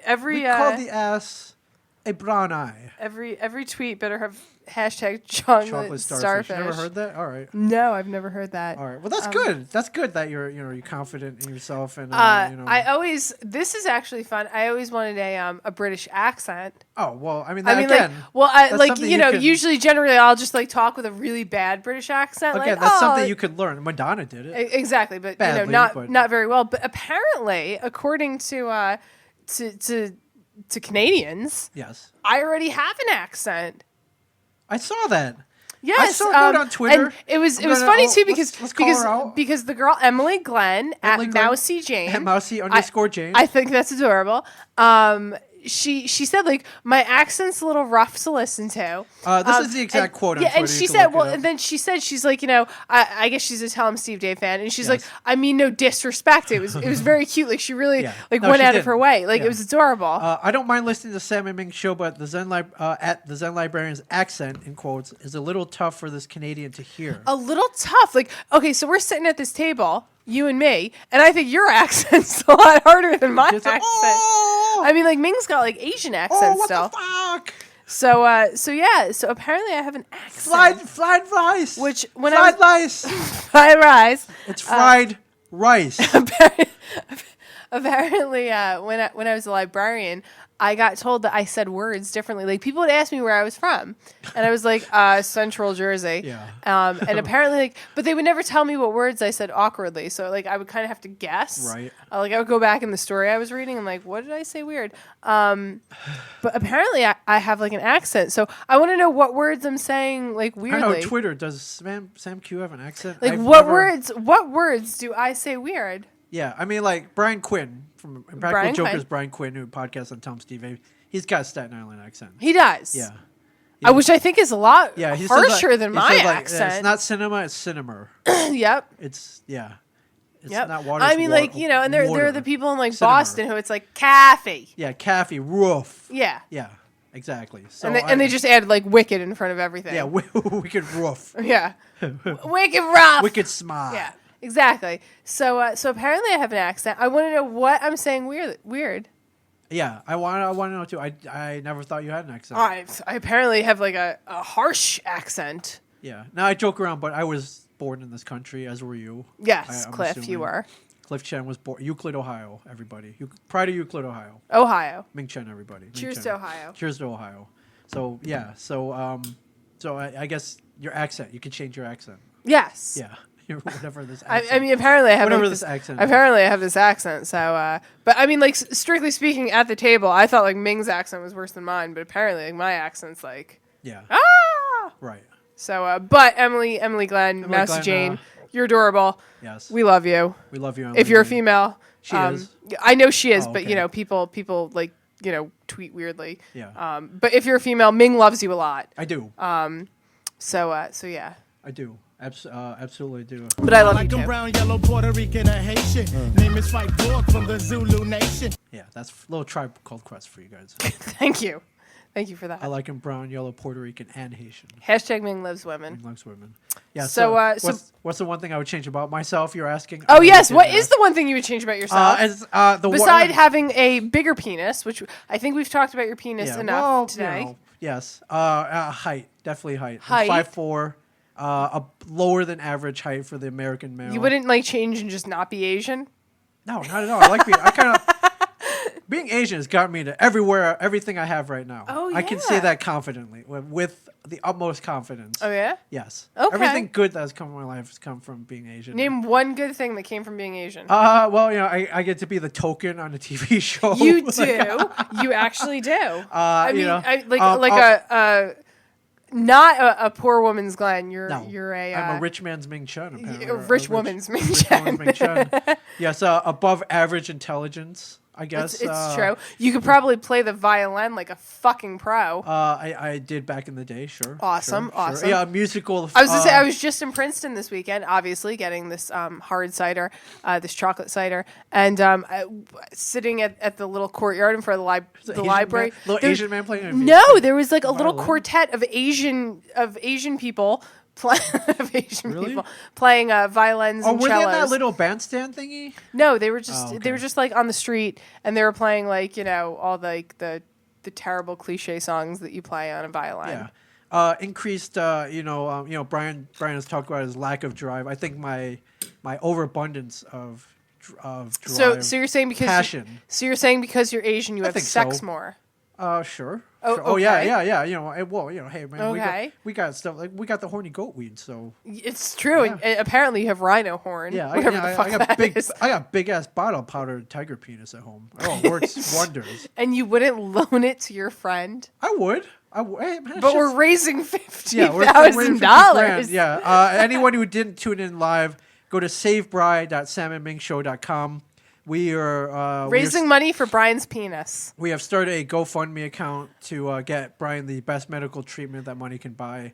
we call the ass a brown eye. Every tweet better have hashtag chocolate starfish. You never heard that? All right. No, I've never heard that. All right. Well, that's good. That's good that you're confident in yourself and I always this is actually fun. I always wanted a British accent. Oh well, I mean usually generally I'll just like talk with a really bad British accent. Again, that's something you could learn. Madonna did it exactly, but badly, not very well. But apparently, according to Canadians, yes, I already have an accent. I saw that. Yes, I saw it on Twitter. And it was funny too because let's call her out. Because the girl Emily Glenn at Mousy Jane at Mousy_Jane. I think that's adorable. She said like my accent's a little rough to listen to. This is the exact quote. Yeah, and she said, well, and then she said she's like, I guess she's a Tell 'Em Steve Dave fan, and she's like, I mean no disrespect. It was very cute. Like she really went out of her way. Like it was adorable. I don't mind listening to Sam and Ming's show, but the Zen Librarian's accent in quotes is a little tough for this Canadian to hear. A little tough. Like okay, so we're sitting at this table. You and me, and I think your accent's a lot harder than my accent. I mean, like Ming's got like Asian accent still. What the fuck? So apparently I have an accent. Fried rice. Which when fried rice. Fried rice. It's fried rice. Apparently, when I was a librarian, I got told that I said words differently. Like people would ask me where I was from, and I was like, Central Jersey. Yeah. And apparently, but they would never tell me what words I said awkwardly. So like I would kind of have to guess. Right. Like I would go back in the story I was reading and like, what did I say weird? But apparently I have like an accent. So I want to know what words I'm saying like weirdly. I know Twitter does. Sam Q have an accent? Like what words do I say weird? Yeah, I mean, like Brian Quinn from Impractical Jokers. Brian Quinn, who podcasts on Tom Steve, he's got a Staten Island accent. He does. Yeah. Which I think is a lot harsher than my accent. It's not cinema; it's cinema. Yep. It's not water. I mean, like and there are the people in like cinema. Boston who it's like caffee. Yeah, caffee roof. Yeah. Yeah. Exactly. So and they just added like wicked in front of everything. Yeah, wicked roof. Yeah. Wicked rough. Wicked smart. Yeah. Exactly. So apparently I have an accent. I want to know what I'm saying weird. Yeah, I want to know too. I never thought you had an accent. I apparently have like a harsh accent. Yeah. Now I joke around, but I was born in this country, as were you. Yes, Cliff, you were. Cliff Chen was born Euclid, Ohio. Everybody, proud of Euclid, Ohio. Ohio. Ming Chen, everybody. Cheers to Ohio. Cheers to Ohio. So yeah, so I guess your accent. You can change your accent. Yes. Yeah. Whatever this accent. I mean, apparently I have this accent. Apparently I have this accent. So, but I mean, like strictly speaking, at the table, I thought like Ming's accent was worse than mine, but apparently like my accent's like right. So, but Emily Glenn, Mousy Jane, you're adorable. Yes, we love you. We love you, Emily. If you're a female, she is. I know she is, okay. But people like tweet weirdly. Yeah. But if you're a female, Ming loves you a lot. I do. So yeah. I do. Absolutely do. But I love you too. Brown, yellow, Puerto Rican, and Haitian. Name is Fight Dog from the Zulu Nation. Yeah, that's a little Tribe Called Quest for you guys. Thank you for that. I like him brown, yellow, Puerto Rican, and Haitian. Hashtag Ming loves women. Ming loves women. Yeah. So what's the one thing I would change about myself? You're asking. Oh yes, what is the one thing you would change about yourself? Besides having a bigger penis, which I think we've talked about your penis enough today. Yes. Height, definitely height. 5'4". A lower than average height for the American male. You wouldn't like change and just not be Asian? No, not at all. I like being Asian has gotten me to everything I have right now. Oh, yeah. I can say that confidently, with the utmost confidence. Oh yeah? Yes. Okay. Everything good that has come in my life has come from being Asian. Name one good thing that came from being Asian. Well, I get to be the token on a TV show. You do. You actually do. I mean, not a poor woman's Glenn. You're I'm a rich man's Ming Chen. Apparently. A rich woman's Ming Chen. Yes, above average intelligence. I guess it's true. You could probably play the violin like a fucking pro. I did back in the day. Sure. Awesome. Yeah, musical. I was gonna say I was just in Princeton this weekend, obviously getting this hard cider, this chocolate cider, and sitting at the little courtyard in front of the library. Asian man playing. No, there was like a little quartet of Asian people. People playing violins and cellos. Were they in that little bandstand thingy? No, they were just like on the street, and they were playing like all the the terrible cliche songs that you play on a violin. Yeah. Increased, Brian has talked about his lack of drive. I think my overabundance of drive. So you're saying because passion. You're saying because you're Asian, you have sex more. Sure. Oh, sure. Oh okay. yeah. Hey man, okay. we got stuff like we got the horny goat weed. So it's true. Yeah. And apparently you have rhino horn. Yeah, whatever the fuck I got is. big ass bottle powdered tiger penis at home. Oh, it works wonders. And you wouldn't loan it to your friend? I would. Hey, man, but we're raising $50,000. $50,000. Yeah. Anyone who didn't tune in live, go to savebride.samandmingshow.com. We are raising money for Brian's penis. We have started a GoFundMe account to get Brian the best medical treatment that money can buy.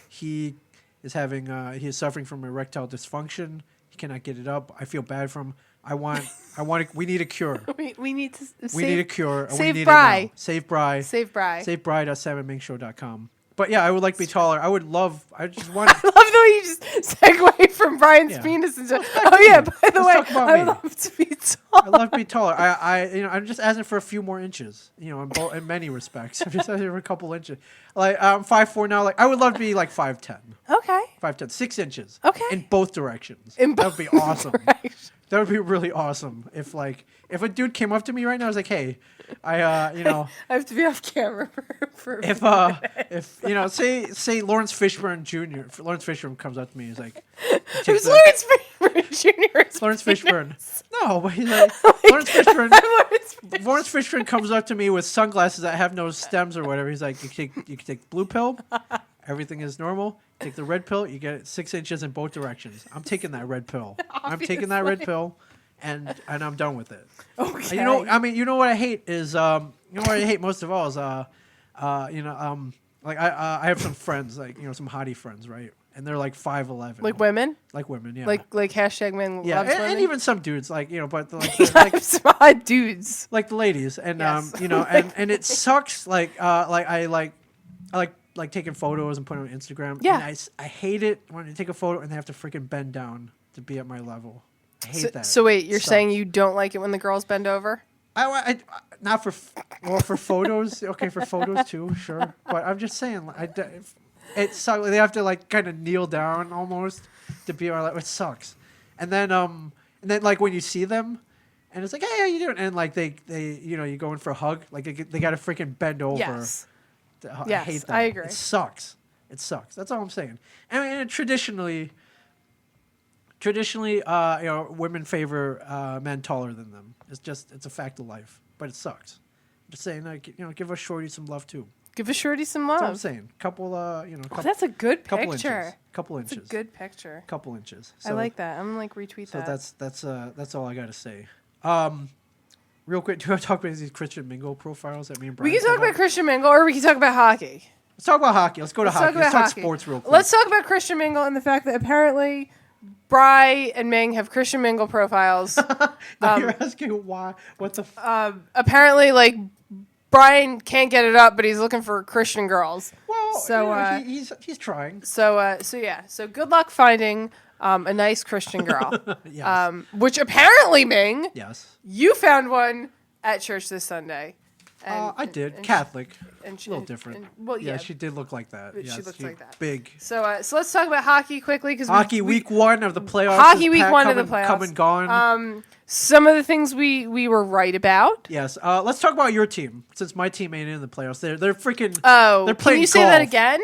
He is suffering from erectile dysfunction. He cannot get it up. I feel bad for him. We need a cure. we need to we need a cure. Save Bri. Save Bri. Save Bri. Save Bri.samandmingshow.com. But yeah, I would like to be taller. I love the way you just segue from Brian's penis into. Oh yeah, by the way, I love to be tall. I love to be taller. I'm just asking for a few more inches. In many respects. I'm just asking for a couple inches. Like I'm 5'4" now. Like I would love to be like 5'10". Okay. 5'10", 6 inches. Okay. In both directions. That would be awesome. That would be really awesome if a dude came up to me right now, I was like, hey, I have to be off camera for if say Lawrence Fishburne Jr. Lawrence Fishburne comes up to me, he's like, who's Lawrence Fishburne Jr.? Lawrence Fishburne. No, but he's like Lawrence Fishburne. Lawrence Fishburne comes up to me with sunglasses that have no stems or whatever. He's like, you can take blue pill, everything is normal. Take the red pill, you get 6 inches in both directions. I'm taking that red pill. I'm taking that red pill, and I'm done with it. Okay. You know what I hate is what I hate most of all is I have some friends some hottie friends, right? And they're like 5'11". Like women? Like women, yeah. Like hashtag men loves women? And even some dudes, but some hot dudes. Like the ladies. And yes. and it sucks I like taking photos and putting them on Instagram. Yeah. And I hate it when you take a photo and they have to freaking bend down to be at my level. I hate that. So wait, you're saying you don't like it when the girls bend over? I not for photos. Okay, for photos too, sure. But I'm just saying, it sucks. They have to kind of kneel down almost to be on. It sucks. And then like when you see them, and it's like, hey, how you doing? And like they you go in for a hug, like they got to freaking bend over. Yes. I hate that. I agree. It sucks. That's all I'm saying. And traditionally, women favor men taller than them. It's a fact of life. But it sucks. I'm just saying, give a shorty some love too. Give a shorty some love. That's what I'm saying. Couple, that's a good picture. Couple inches. That's a good picture. Couple inches. So, I like that. I'm gonna retweet that. So that's all I gotta say. Real quick, do you want to talk about these Christian Mingle profiles that me and Brian? We can talk about Christian Mingle, or we can talk about hockey. Let's talk about hockey. Let's go to hockey. Let's talk sports real quick. Let's talk about Christian Mingle and the fact that apparently Bri and Ming have Christian Mingle profiles. You're asking why? What the? Apparently, Brian can't get it up, but he's looking for Christian girls. Well, so he's trying. So good luck finding a nice Christian girl. Yes. Which apparently, Ming, yes, you found one at church this Sunday. I did. Catholic. A little different. Yeah, she did look like that. She looks like that. Big. So let's talk about hockey quickly because week 1 of the playoffs. Hockey week 1 of the playoffs. Come and gone. Some of the things we were right about. Yes. Let's talk about your team since my team ain't in the playoffs. They're freaking. Oh, they're playing can you say that again?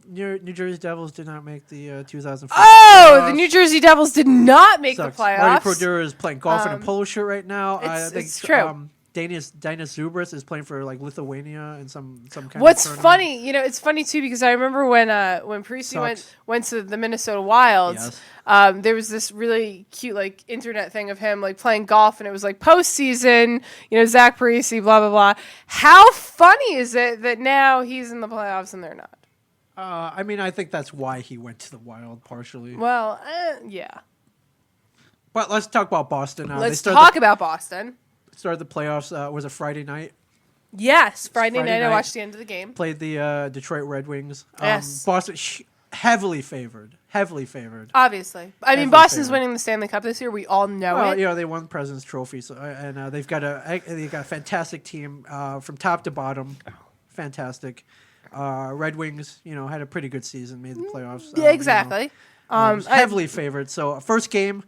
New Jersey Devils did not make the 2004. Oh, the New Jersey Devils did not make the playoffs. Marty Brodeur is playing golf in a polo shirt right now. It's true. Daniel Zubris is playing for Lithuania in some kind of tournament. What's funny, it's funny too because I remember when Parisi went to the Minnesota Wilds. Yes. There was this really cute internet thing of him playing golf, and it was postseason. Zach Parisi, blah blah blah. How funny is it that now he's in the playoffs and they're not? I think that's why he went to the Wild partially. Well, yeah. But let's talk about Boston now. Let's talk about Boston. Started the playoffs. Was it Friday night? Yes, Friday night. I watched the end of the game. Played the Detroit Red Wings. Yes. Boston heavily favored. Obviously. I mean, Boston's winning the Stanley Cup this year. We all know it. They won the President's Trophy, so, and they've got a fantastic team from top to bottom. Fantastic. Red Wings, had a pretty good season, made the playoffs. Yeah, exactly. Heavily favored. So first game,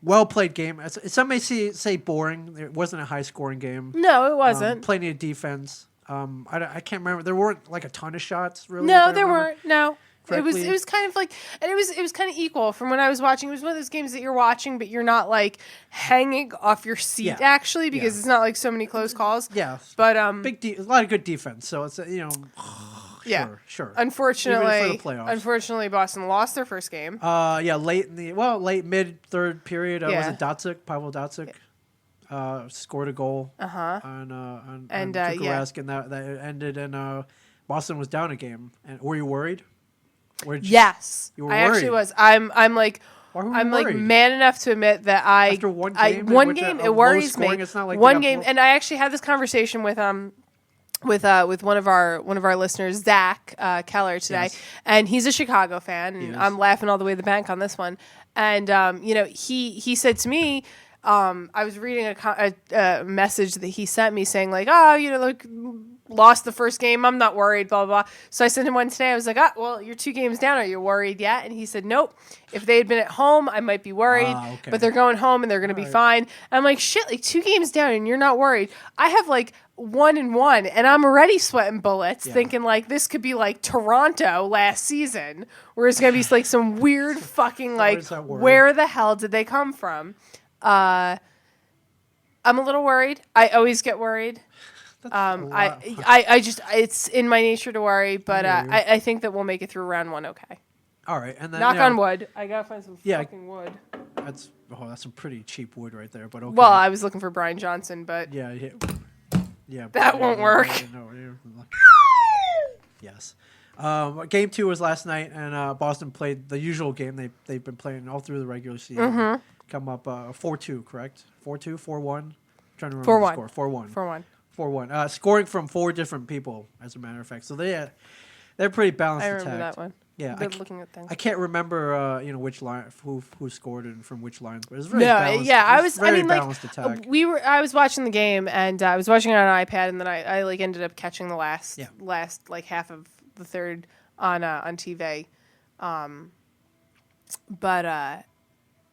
well played game. Some may say boring. It wasn't a high scoring game. No, it wasn't. Plenty of defense. I can't remember. There weren't like a ton of shots, really. No, there weren't. No. Correctly. It was kind of like, and it was kind of equal from when I was watching. It was one of those games that you're watching, but you're not like hanging off your seat actually, because it's not like so many close calls. Yeah, but a lot of good defense. So it's sure. Unfortunately, Boston lost their first game. Late mid third period. Was it Datsyuk? Pavel Datsyuk scored a goal. On Tukarask, and that ended in Boston was down a game. And were you worried? Yes, you were I worried. actually was. I'm like man enough to admit that after one game, it worries me. It's not like one game, and I actually had this conversation with one of our listeners, Zach Keller, today, and he's a Chicago fan, and I'm laughing all the way to the bank on this one. And he said to me, I was reading a message that he sent me saying like, lost the first game, I'm not worried, blah, blah, blah. So I sent him one today. I was like, well, you're 2 games down. Are you worried yet? And he said, nope. If they had been at home, I might be worried. But they're going home and they're going to be fine. And I'm like, shit, like 2 games down and you're not worried. I have like 1-1 and I'm already sweating bullets thinking like this could be like Toronto last season, where it's going to be like some weird fucking like, where the hell did they come from? I'm a little worried. I always get worried. I just, it's in my nature to worry, but I think that we'll make it through round 1 okay. All right, and then knock on wood. I gotta find some fucking wood. That's some pretty cheap wood right there, but okay. Well, I was looking for Brian Johnson, but yeah, that won't work. Yes. Game 2 was last night, and Boston played the usual game they've been playing all through the regular season. Come up 4-2, correct? 4-2, 4-1. Trying to remember the score. 4-1. 4-1. Scoring from 4 different people, as a matter of fact. So they're pretty balanced. I remember that one. Yeah, looking at things. I can't remember which line who scored and from which lines, but it was very balanced. Yeah, balanced attack. I was watching the game and I was watching it on an iPad, and then I like ended up catching the last like half of the third on TV.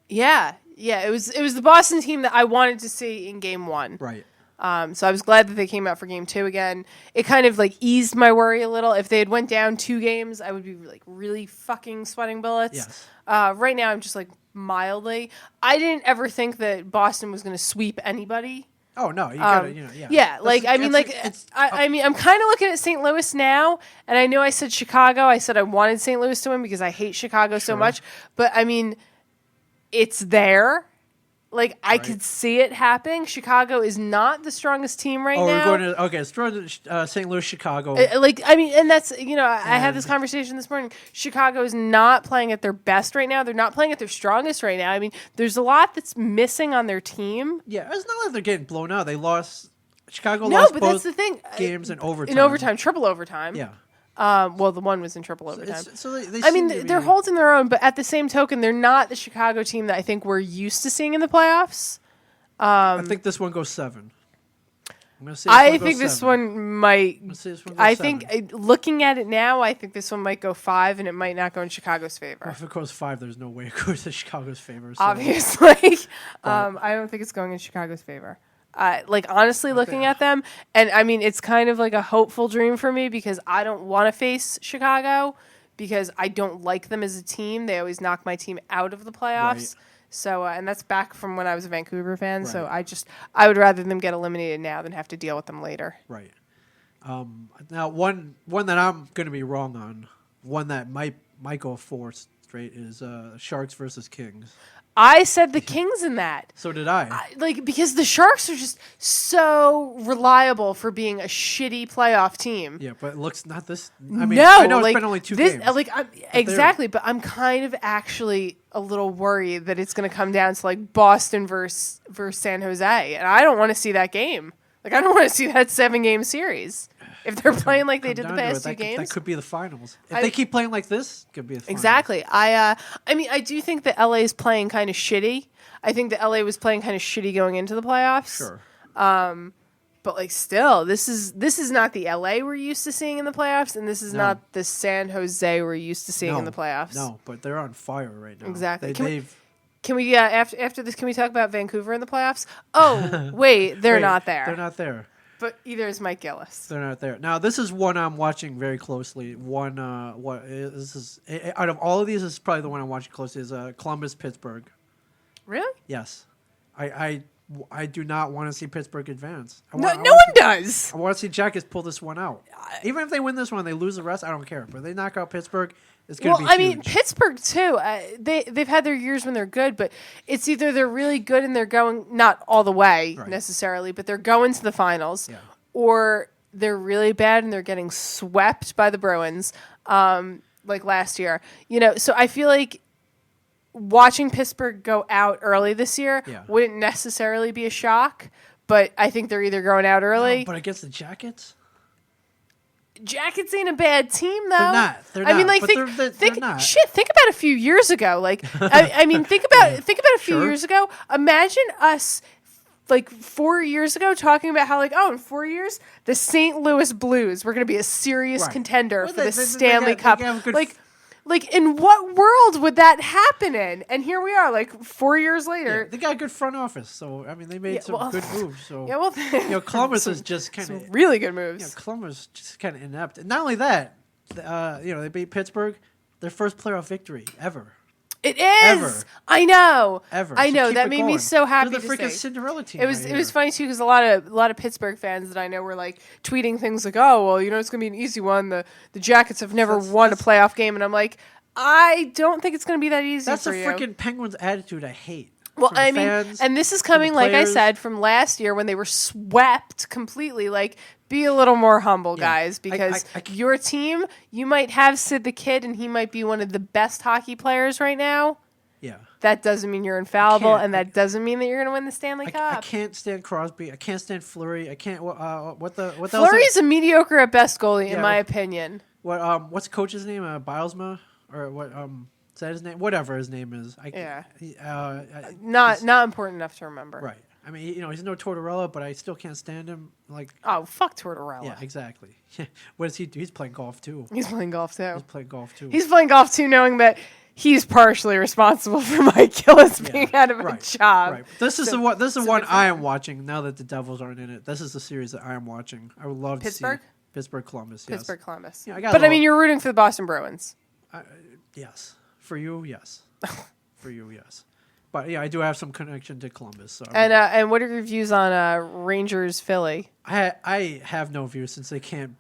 It was the Boston team that I wanted to see in game 1. Right. So I was glad that they came out for game 2 again. It kind of like eased my worry a little. If they had went down 2 games, I would be like really fucking sweating bullets. Yes. Right now I'm just like mildly. I didn't ever think that Boston was going to sweep anybody. Oh no, you gotta, Yeah, I'm kind of looking at St. Louis now, and I know I said Chicago. I said I wanted St. Louis to win because I hate Chicago so much. But I mean, it's there. Like, I could see it happening. Chicago is not the strongest team right now. We're going to, St. Louis, Chicago. And that's, I had this conversation this morning. Chicago is not playing at their best right now. They're not playing at their strongest right now. I mean, there's a lot that's missing on their team. Yeah, it's not like they're getting blown out. They lost, Chicago lost both that's the thing. Games in overtime. In overtime, triple overtime. Yeah. Well, the one was in triple overtime. They're holding their own, but at the same token, they're not the Chicago team that I think we're used to seeing in the playoffs. I think this one goes 7. I think this one might. I think looking at it now, I think this one might go 5, and it might not go in Chicago's favor. Well, if it goes 5, there's no way it goes in Chicago's favor. So. Obviously, I don't think it's going in Chicago's favor. Honestly, looking at them, and I mean, it's kind of like a hopeful dream for me because I don't want to face Chicago because I don't like them as a team. They always knock my team out of the playoffs. Right. So, and that's back from when I was a Vancouver fan. Right. So I would rather them get eliminated now than have to deal with them later. Right. Now, one that I'm going to be wrong on, one that might go 4 straight is Sharks versus Kings. I said the Kings in that. So did I. Because the Sharks are just so reliable for being a shitty playoff team. Yeah, but it looks not this. I mean, I know it's been only 2 games. Exactly, but I'm kind of actually a little worried that it's going to come down to like Boston versus San Jose, and I don't want to see that game. I don't want to see that 7-game series. If they're playing like they did the past two games, that could be the finals. If they keep playing like this, it could be the finals. Exactly. I mean, I do think that LA is playing kind of shitty. I think that LA was playing kind of shitty going into the playoffs. Sure. But like, still, this is not the LA we're used to seeing in the playoffs, and this is not the San Jose we're used to seeing in the playoffs. No, but they're on fire right now. Exactly. Can we after this? Can we talk about Vancouver in the playoffs? Oh, wait, they're not there. They're not there. But either is Mike Gillis. They're not there. Now, this is one I'm watching very closely. This is out of all of these, this is probably the one I'm watching closely. Is Columbus Pittsburgh. Really? Yes, I do not want to see Pittsburgh advance. No one does. I want to see Jackets pull this one out. Even if they win this one, they lose the rest. I don't care. But if they knock out Pittsburgh, it's going to be huge. I mean, Pittsburgh too. They've had their years when they're good, but it's either they're really good and they're going not all the way necessarily, but they're going to the finals, or they're really bad and they're getting swept by the Bruins, like last year. So I feel like watching Pittsburgh go out early this year wouldn't necessarily be a shock, but I think they're either going out early. No, but against the Jackets? Jackets ain't a bad team, though. They're not. I mean, like, but think not. Think about a few years ago. Like, I mean, think about a few years ago. Imagine us, like 4 years ago, talking about how, like, in 4 years, the St. Louis Blues were going to be a serious contender for the Stanley Cup. Like, in what world would that happen in? And here we are, like 4 years later. They got a good front office, so I mean, they made some good moves. So Columbus is just kind of really good moves. Columbus just kind of inept. And not only that, they beat Pittsburgh, their first playoff victory ever. It is. Ever. I know. Ever. I know. So that made me so happy. They're the freaking say. Cinderella team. It was funny too because a lot of Pittsburgh fans that I know were like tweeting things like, "Oh, well, it's going to be an easy one. The Jackets have never won a playoff game," and I'm like, I don't think it's going to be that easy. That's for the freaking Penguins' attitude I hate. Well, I mean, and this is coming, like I said, from last year when they were swept completely. Like, be a little more humble, guys, because your team, you might have Sid the Kid, and he might be one of the best hockey players right now. Yeah. That doesn't mean you're infallible, and that doesn't mean that you're going to win the Stanley Cup. I can't stand Crosby. I can't stand Fleury. I can't. What Fleury's a mediocre at best goalie, in my opinion. What's the coach's name? Bilesma, or what? Is that his name? Whatever his name is. Not important enough to remember. Right. I mean, he's no Tortorella, but I still can't stand him. Like, oh, fuck Tortorella. Yeah, exactly. What does he do? He's playing golf too. He's playing golf too. He's playing golf too, knowing that he's partially responsible for Mike Gillis being out of a job. Right. This is the one I am watching now that the Devils aren't in it. This is the series that I am watching. I would love to see Pittsburgh Columbus. Yes. Pittsburgh Columbus. Yeah, I mean, you're rooting for the Boston Bruins. Yes. For you, yes. For you, yes. But yeah, I do have some connection to Columbus. So and what are your views on Rangers Philly? I have no views since they can't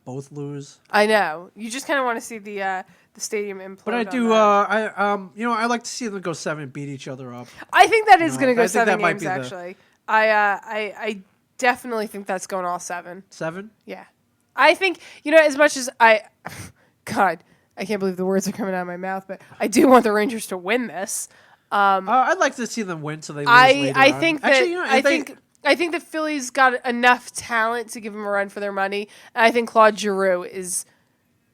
both lose. I know. You just kind of want to see the stadium implode. But I do. I like to see them go 7, beat each other up. I think that is going to go 7 games. Actually, I definitely think that's going all 7. 7? Yeah, I think as much as God, I can't believe the words are coming out of my mouth, but I do want the Rangers to win this. I'd like to see them win so they lose later I on. think that actually, I think the Phillies got enough talent to give them a run for their money, and I think Claude Giroux is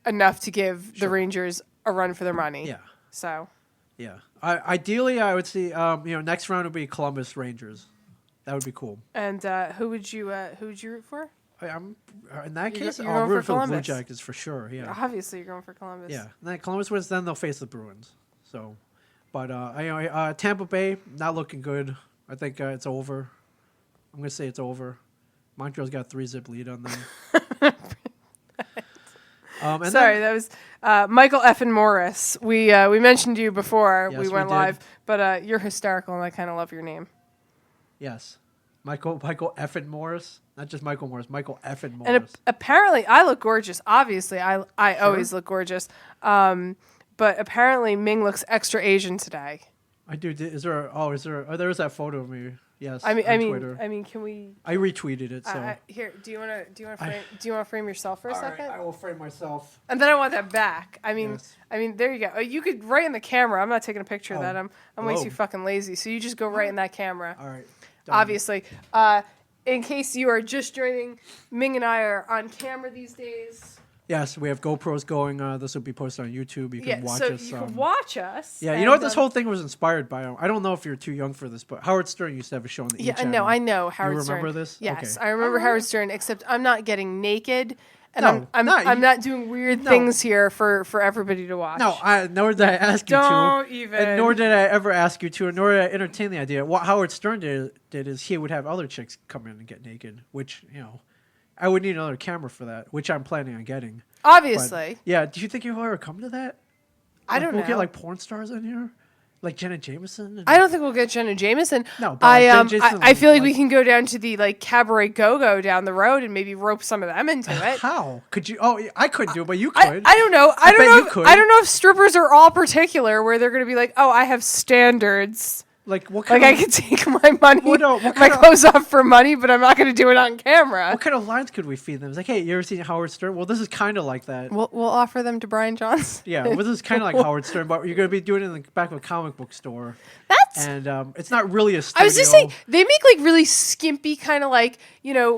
enough to give the Rangers a run for their money. Yeah. So. Yeah. Ideally, I would see. Next round would be Columbus Rangers. That would be cool. And who would you root for? I'm in that case. You're I'll root for the Columbus. Blue Jackets for sure. Yeah. Obviously, you're going for Columbus. Yeah. And then Columbus wins, then they'll face the Bruins. So, but Tampa Bay not looking good. I think it's over. I'm gonna say it's over. Montreal's got 3-zip lead on them. That was Michael Effin Morris. We mentioned you before we went live, but you're hysterical, and I kind of love your name. Yes, Michael Effin Morris, not just Michael Morris. Michael Effin Morris. And apparently, I look gorgeous. Obviously, I always look gorgeous. But apparently, Ming looks extra Asian today. I do. Is there? There was that photo of me. Yes. I mean, Twitter. can we? I retweeted it. So here, do you want to frame yourself for a second? Right, I will frame myself. And then I want that back. I mean, yes. There you go. You could right in the camera. I'm not taking a picture of that. I'm way too fucking lazy. So you just go right in that camera. All right. Obviously. in case you are just joining, Ming and I are on camera these days. Yes, we have GoPros going. This will be posted on YouTube. You can watch us. You can watch us. Yeah, you know what this whole thing was inspired by? I don't know if you're too young for this, but Howard Stern used to have a show on the E! Channel. I know Howard Stern. You remember this? Yes, okay. I remember Howard Stern. Except I'm not getting naked, and I'm not doing weird things here for everybody to watch. No, nor did I ask you to. Don't even. And nor did I ever ask you to, and nor did I entertain the idea. What Howard Stern did is he would have other chicks come in and get naked, which I would need another camera for that, which I'm planning on getting. Obviously. But, yeah. Do you think you'll ever come to that? I don't know. We'll get like porn stars in here, like Jenna Jameson. I don't think we'll get Jenna Jameson. No, but I feel like we can go down to the Cabaret Go-Go down the road and maybe rope some of them into it. How could you? Oh, I couldn't do it, but you could. I don't know. I don't know if strippers are all particular where they're going to be like, oh, I have standards. Like what? Kind I could take my money, my clothes off for money, but I'm not going to do it on camera. What kind of lines could we feed them? It's like, hey, you ever seen Howard Stern? Well, this is kind of like that. We'll offer them to Brian Johnson. Yeah, well, this is kind of like Howard Stern, but you're going to be doing it in the back of a comic book store. And it's not really a studio. I was just saying, they make really skimpy kind of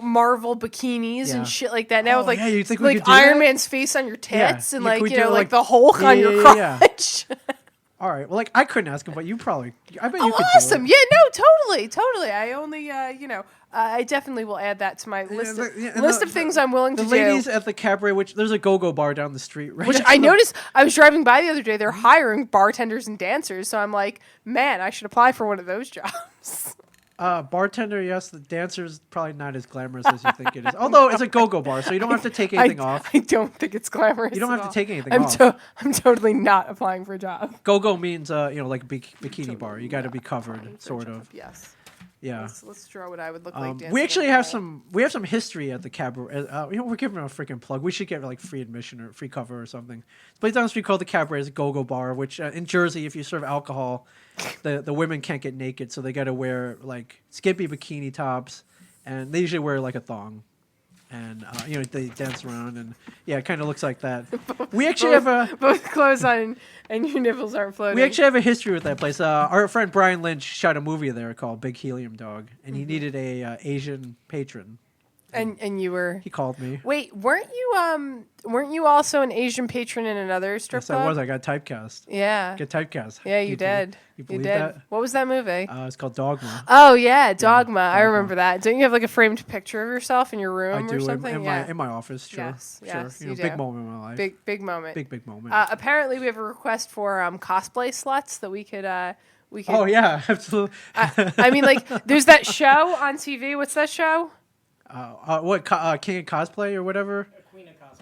Marvel bikinis and shit like that now with you think we could do Iron that? Man's face on your tits and like the Hulk on your crotch. All right. Well, I couldn't ask him, but you probably. I bet you could awesome. do it. Yeah, no, totally. I only, I definitely will add that to my list of things I'm willing to do. The ladies at the cabaret, which there's a go-go bar down the street, right? Which I noticed. I was driving by the other day. They're hiring bartenders and dancers. So I'm like, man, I should apply for one of those jobs. Bartender, yes. The dancer's probably not as glamorous as you think it is. Although it's a go-go bar, so you don't have to take anything off. I don't think it's glamorous. You don't have to take anything off. I'm totally not applying for a job. Go-go means like a bikini bar. You got to be covered, sort of. Yes. Yeah. Let's draw what I would look like. We actually have some history at the cabaret. We're giving a freaking plug. We should get free admission or free cover or something. It's a place down the street called the Cabaret. It's a go-go bar, which in Jersey, if you serve alcohol, the women can't get naked, so they got to wear skimpy bikini tops, and they usually wear a thong. And they dance around, and it kind of looks like that. We actually have both clothes on, and your nipples aren't floating. We actually have a history with that place. Our friend Brian Lynch shot a movie there called Big Helium Dog, and he needed a Asian patron. And you were. He called me. Wait, weren't you also an Asian patron in another strip club? Yes, I was. I got typecast. Yeah. Get typecast. Yeah, you did. You believe that? What was that movie? It's called Dogma. Oh yeah, Dogma. I remember that. Don't you have a framed picture of yourself in your room or something? In my office. Sure. Yes, sure. Yes, you do. Big moment in my life. Big moment. Big moment. Apparently, we have a request for cosplay sluts that we could. Oh yeah, absolutely. I mean, there's that show on TV. What's that show? King of Cosplay or whatever?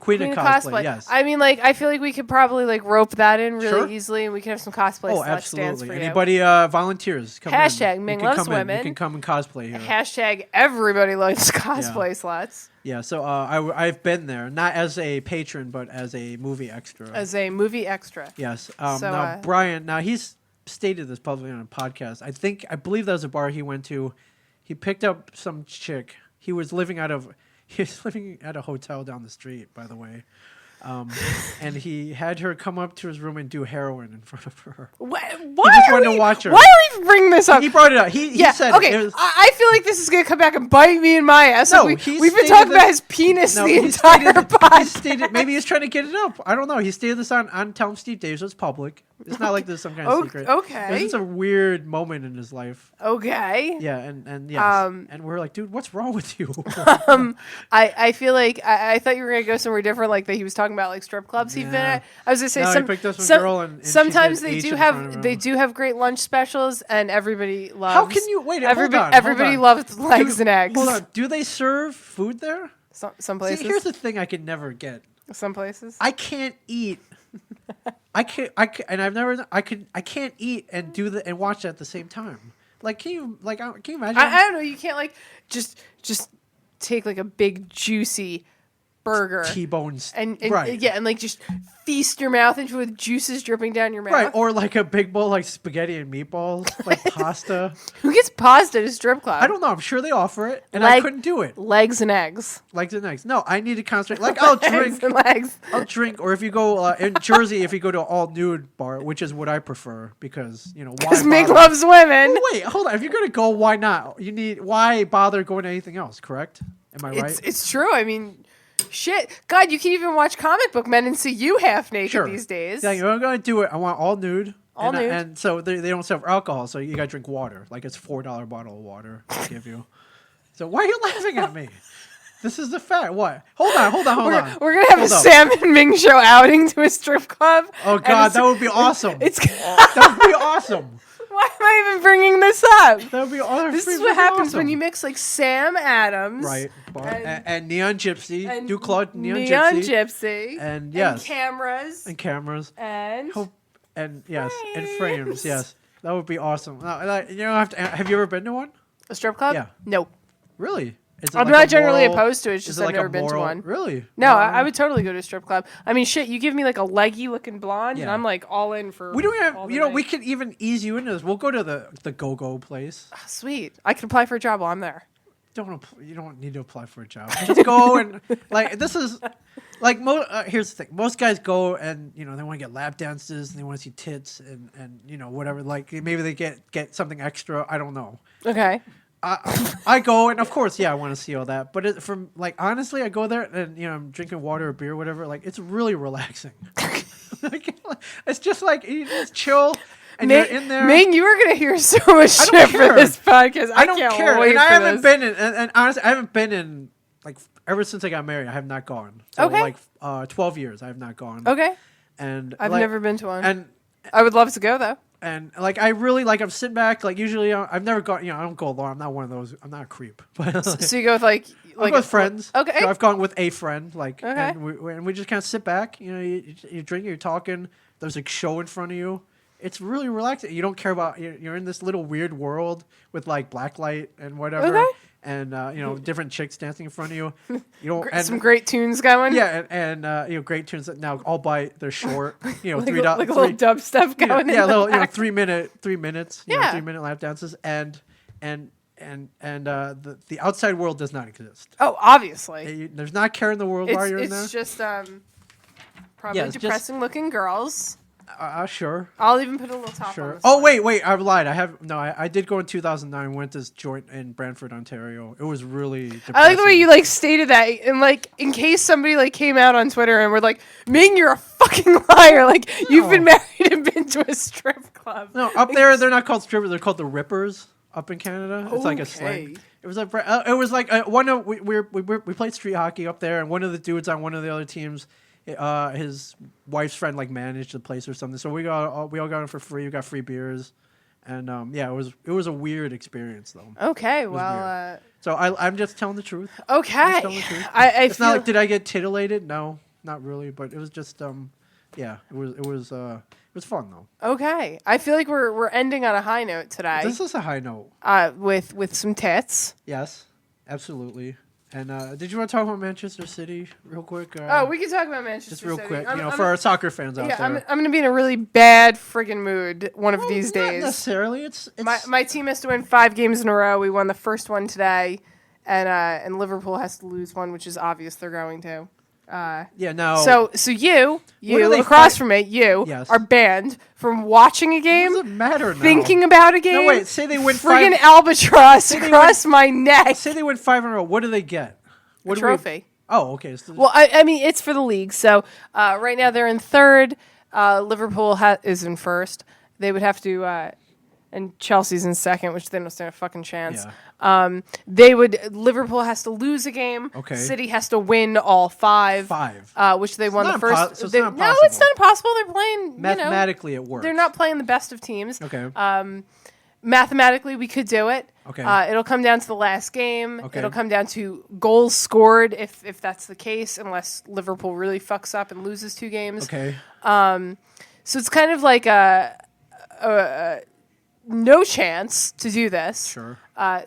Queen of Cosplay, yes. I mean, I feel like we could probably rope that in really easily, and we can have some cosplay sluts dance for you. Anybody volunteers? Come Hashtag in. Ming loves women. You can come and cosplay here. Hashtag everybody loves cosplay sluts. Yeah, so I've been there, not as a patron, but as a movie extra. Yes. Now, Brian, he's stated this publicly on a podcast. I believe that was a bar he went to. He picked up some chick. He was living at a hotel down the street, by the way. And he had her come up to his room and do heroin in front of her. Why wanted to watch her. Why are we bringing this up? He brought it up. He said okay. I feel like this is going to come back and bite me in my ass. No, we've been talking about his penis the entire podcast. Maybe he's trying to get it up. I don't know. He stated this on Tell Him Steve Daves. It's public. It's not like this is some kind of secret. Okay. This is a weird moment in his life. Okay. Yeah, and yes. And we're like, dude, what's wrong with you? I feel like I thought you were gonna go somewhere different, like that he was talking about strip clubs he'd been at. I was gonna say he picked up some girl and sometimes they do have great lunch specials, and everybody loves. How can you wait? Everybody loves legs and eggs. Hold on. Do they serve food there? Some places. See, here's the thing I could never get. Some places. I can't eat. I can't eat and do and watch at the same time. Can you imagine? I don't know. You can't just take a big juicy burger, T-bones, and right? Yeah, and like just feast your mouth into it with juices dripping down your mouth, Right, or like a big bowl like spaghetti and meatballs, like pasta. Who gets pasta at a strip club? I don't know. I'm sure they offer it, and I couldn't do it. Legs and eggs. Legs and eggs. No, I need to concentrate. Like I'll drink. Eggs and legs. I'll drink, or if you go in Jersey, if you go to an all nude bar, which is what I prefer, because why? Because Ming loves women. Well, wait, hold on. If you're gonna go, why not? Why bother going to anything else? Correct? Am I right? It's true. I mean, shit. God, you can even watch comic book men and see you half naked these days. Yeah, I'm going to do it. I want all nude. All nude. And so they don't serve alcohol, so you got to drink water. Like it's $4 bottle of water they give you. So why are you laughing at me? This is the fact. What? Hold on. We're going to have a Sam and Ming show outing to a strip club. Oh, God, that would be awesome. That would be awesome. Why am I even bringing this up? That would be awesome. This is what happens when you mix like Sam Adams, right? And Neon Gypsy, and Duclaw Neon Gypsy, and yes, and cameras, and yes, and frames. Yes, that would be awesome. Have you ever been to one? A strip club? Yeah. No. Really? I'm not generally opposed to it. It's just I've never been to one. Really? No, I would totally go to a strip club. I mean, shit, you give me like a leggy looking blonde, and I'm like all in for. We don't have. We could even ease you into this. We'll go to the go-go place. Oh, sweet. I can apply for a job while I'm there. You don't need to apply for a job. Just go and like this is like here's the thing. Most guys go and they want to get lap dances and they want to see tits and whatever. Like maybe they get something extra. I don't know. Okay. I go and of course, I want to see all that. But from like honestly, I go there and I'm drinking water or beer, or whatever. Like it's really relaxing. It's just like you just chill and you're in there. Ming, you are gonna hear so much shit for this podcast. I don't care. And I haven't been in. And honestly, I haven't been in like ever since I got married. I have not gone. So, okay. Like 12 years, I have not gone. Okay. And I've never been to one. And I would love to go though. And like I really like I'm sitting back like usually I've never gone I don't go alone. I'm not one of those. I'm not a creep. But so you go with like I go with friends. Okay. So I've gone with a friend okay. and we just kind of sit back. You drinking, you're talking. There's a show in front of you. It's really relaxing. You don't care about you're in this little weird world with like blacklight and whatever. Okay. And different chicks dancing in front of you. Some great tunes going. Yeah, and great tunes that now all by they're short. like a little dubstep going. Yeah, little 3 minutes. 3 minute lap dances and the outside world does not exist. Oh, obviously. There's not care in the world while you're in there. It's just probably depressing looking girls. Sure. I'll even put a little top on this. Oh, wait, I lied. I did go in 2009. Went to this joint in Brantford, Ontario. It was really depressing. I like the way you like stated that, and like in case somebody like came out on Twitter and were like, Ming, you're a fucking liar. Like you've been married and been to a strip club. No, up there they're not called strippers. They're called the Rippers. Up in Canada, it's like a slang. It was like one of we played street hockey up there, and one of the dudes on one of the other teams, his wife's friend like managed the place or something. So we all got in for free. We got free beers, and it was a weird experience though. Okay, well, so I'm just telling the truth. Okay, I'm just telling the truth. It's not like did I get titillated? No, not really. But it was just it was fun though. Okay, I feel like we're ending on a high note today. This is a high note. With some tits. Yes, absolutely. And did you want to talk about Manchester City real quick? We can talk about Manchester just real City. quick, for our soccer fans out there. I'm going to be in a really bad friggin' mood one of these days. Not necessarily. It's my team has to win 5 games in a row. We won the first one today, and Liverpool has to lose one, which is obvious they're going to. No. So you across from me, are banned from watching a game. What does it matter now? Thinking about a game. No, wait. Say they win friggin' albatross across my neck. Say they win 5 in a row. What do they get? A trophy. Oh, okay. Well, I mean, it's for the league. So right now they're in 3rd. Liverpool is in 1st. They would have to, and Chelsea's in 2nd, which they don't stand a fucking chance. Yeah. Liverpool has to lose a game. Okay. City has to win all 5. Which they won the first. So it's not no, it's not impossible. They're playing. Mathematically, it works. They're not playing the best of teams. Okay. Mathematically, we could do it. Okay. It'll come down to the last game. Okay. It'll come down to goals scored if that's the case, unless Liverpool really fucks up and loses 2 games. Okay. So it's kind of like a no chance to do this. Sure.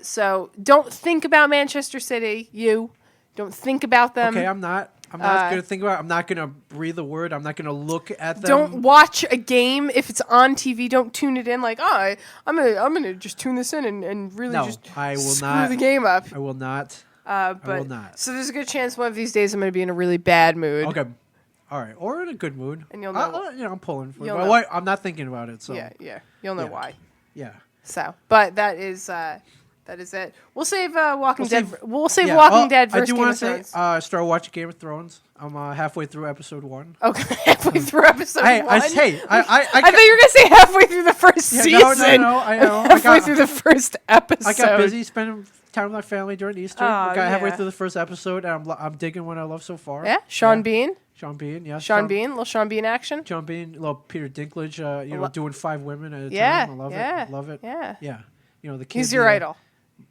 So don't think about Manchester City. You don't think about them. Okay, I'm not. I'm not gonna think about it. I'm not gonna breathe a word. I'm not gonna look at them. Don't watch a game if it's on TV. Don't tune it in like, I'm gonna just tune this in and really I will screw not. the game up. I will not. I will not. So there's a good chance one of these days I'm gonna be in a really bad mood. Okay. All right, or in a good mood. And you'll know. I'm pulling for it. You'll But know. I'm not thinking about it. So Yeah. You'll know why. Yeah. So, but that is it. We'll save Walking Dead. We'll save Yeah. Walking Dead I versus do Game want of to Thrones. say, start watching Game of Thrones. I'm halfway through episode 1. Okay, halfway through episode 1. I thought you were gonna say halfway through the first season. No, I know. Halfway through the first episode. I got busy spending time with my family during Easter. Oh, Got halfway through the first episode, and I'm digging what I love so far. Yeah, Sean Bean. Sean Bean, yes. Sean Bean, little Sean Bean action. Sean Bean, little Peter Dinklage, doing 5 women at a Yeah, time. I love yeah, it. Love it. yeah. Yeah. The kid. He's your idol.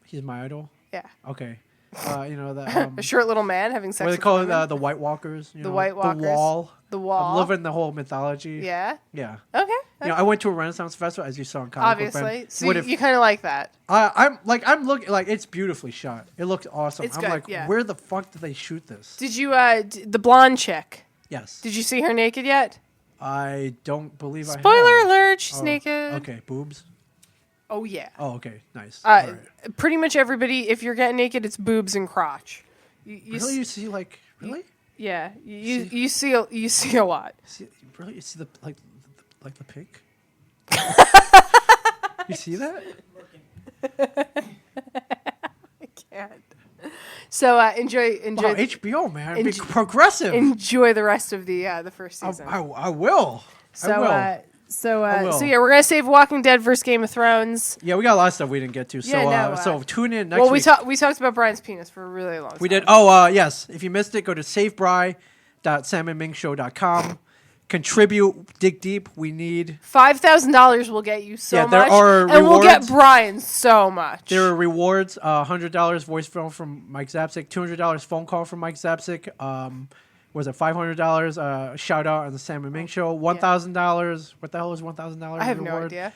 He's my idol. Yeah. Okay. The a short little man having sex. What with they call women. it? The White Walkers. The White Walkers. The Wall. The Wall. I'm living the whole mythology. Yeah. Yeah. Okay. I went to a Renaissance festival, as you saw in Comic Book Obviously, Band. so you kind of like that. I'm looking like it's beautifully shot. It looks awesome. It's I'm good, like, yeah. where the fuck did they shoot this? Did you the blonde chick? Yes. Did you see her naked yet? I don't believe I have. Spoiler alert, she's naked. Okay, boobs. Oh yeah. Oh, okay, nice. All right. Pretty much everybody, if you're getting naked, it's boobs and crotch. You see really? Yeah, you see a lot. Really, you see the pink? You see that? I can't. So enjoy. Wow, HBO man, be progressive. Enjoy the rest of the first season. I will. So I will. So we're gonna save Walking Dead versus Game of Thrones. Yeah, we got a lot of stuff we didn't get to. So tune in next week. Well, we talked about Brian's penis for a really long time. We did. Oh, yes. If you missed it, go to savebry.samandmingshow.com. Contribute, dig deep. We need $5,000 will get you so much. There are and rewards. We'll get Brian so much. There are rewards. $100 voice film from Mike Zapsik. $200 phone call from Mike Zapsik. Was it $500 shout out on the Sam and Ming Show? $1,000. What the hell is $1,000? I have reward? no idea.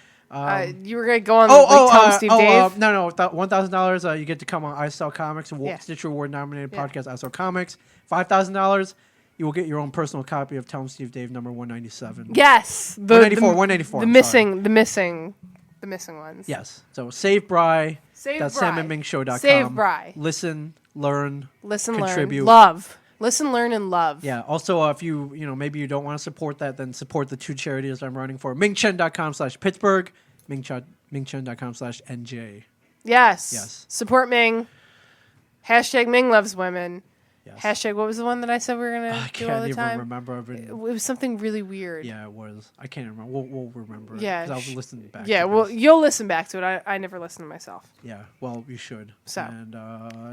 You were gonna go on Tom Steve Dave. No, $1,000. You get to come on I Sell Comics, Stitcher Award nominated podcast I Sell Comics. $5,000. You will get your own personal copy of Tom Steve Dave number 197. Yes, 194. The missing ones. Yes. So save Bry. Save samandmingshow.com. Save Bry. Listen, learn, contribute. Learn, love. Listen, learn, and love. Yeah. Also, if you maybe you don't want to support that, then support the 2 charities I'm running for: mingchen.com/Pittsburgh, mingchen.com/NJ. Yes. Support Ming. # Ming loves women. Yes. # what was the one that I said we were gonna do all the time? I can't even remember. It was something really weird. Yeah, it was. I can't remember. We'll remember. Yeah. Because I'll listen back. Yeah. Well, you'll listen back to it. I never listen to myself. Yeah. Well, you should. So. And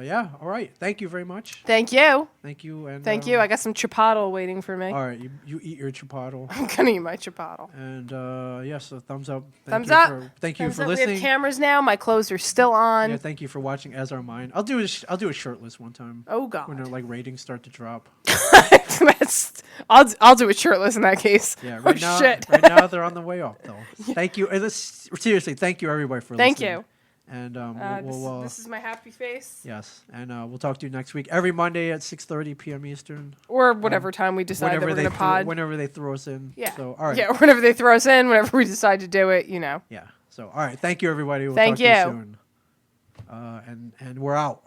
yeah. All right. Thank you very much. Thank you. Thank you. And thank you. I got some chipotle waiting for me. All right. You eat your chipotle. I'm gonna eat my chipotle. And yes, so thumbs up. Thumbs up. Thank you for listening. We have cameras now. My clothes are still on. Yeah. Thank you for watching As Are Mine. I'll do a shirtless one time. Oh God. When ratings start to drop. I'll do it shirtless in that case. Yeah, right now they're on the way up though. Yeah. Thank you. Seriously, thank you everybody for listening. Thank you. And this is my happy face. Yes, and we'll talk to you next week every Monday at 6:30 p.m. Eastern, or whatever time we decide that we're gonna pod. Whenever they throw us in. Yeah. So all right. Yeah, whenever they throw us in, whenever we decide to do it, Yeah. So all right, thank you everybody. We'll thank talk to you soon. And we're out.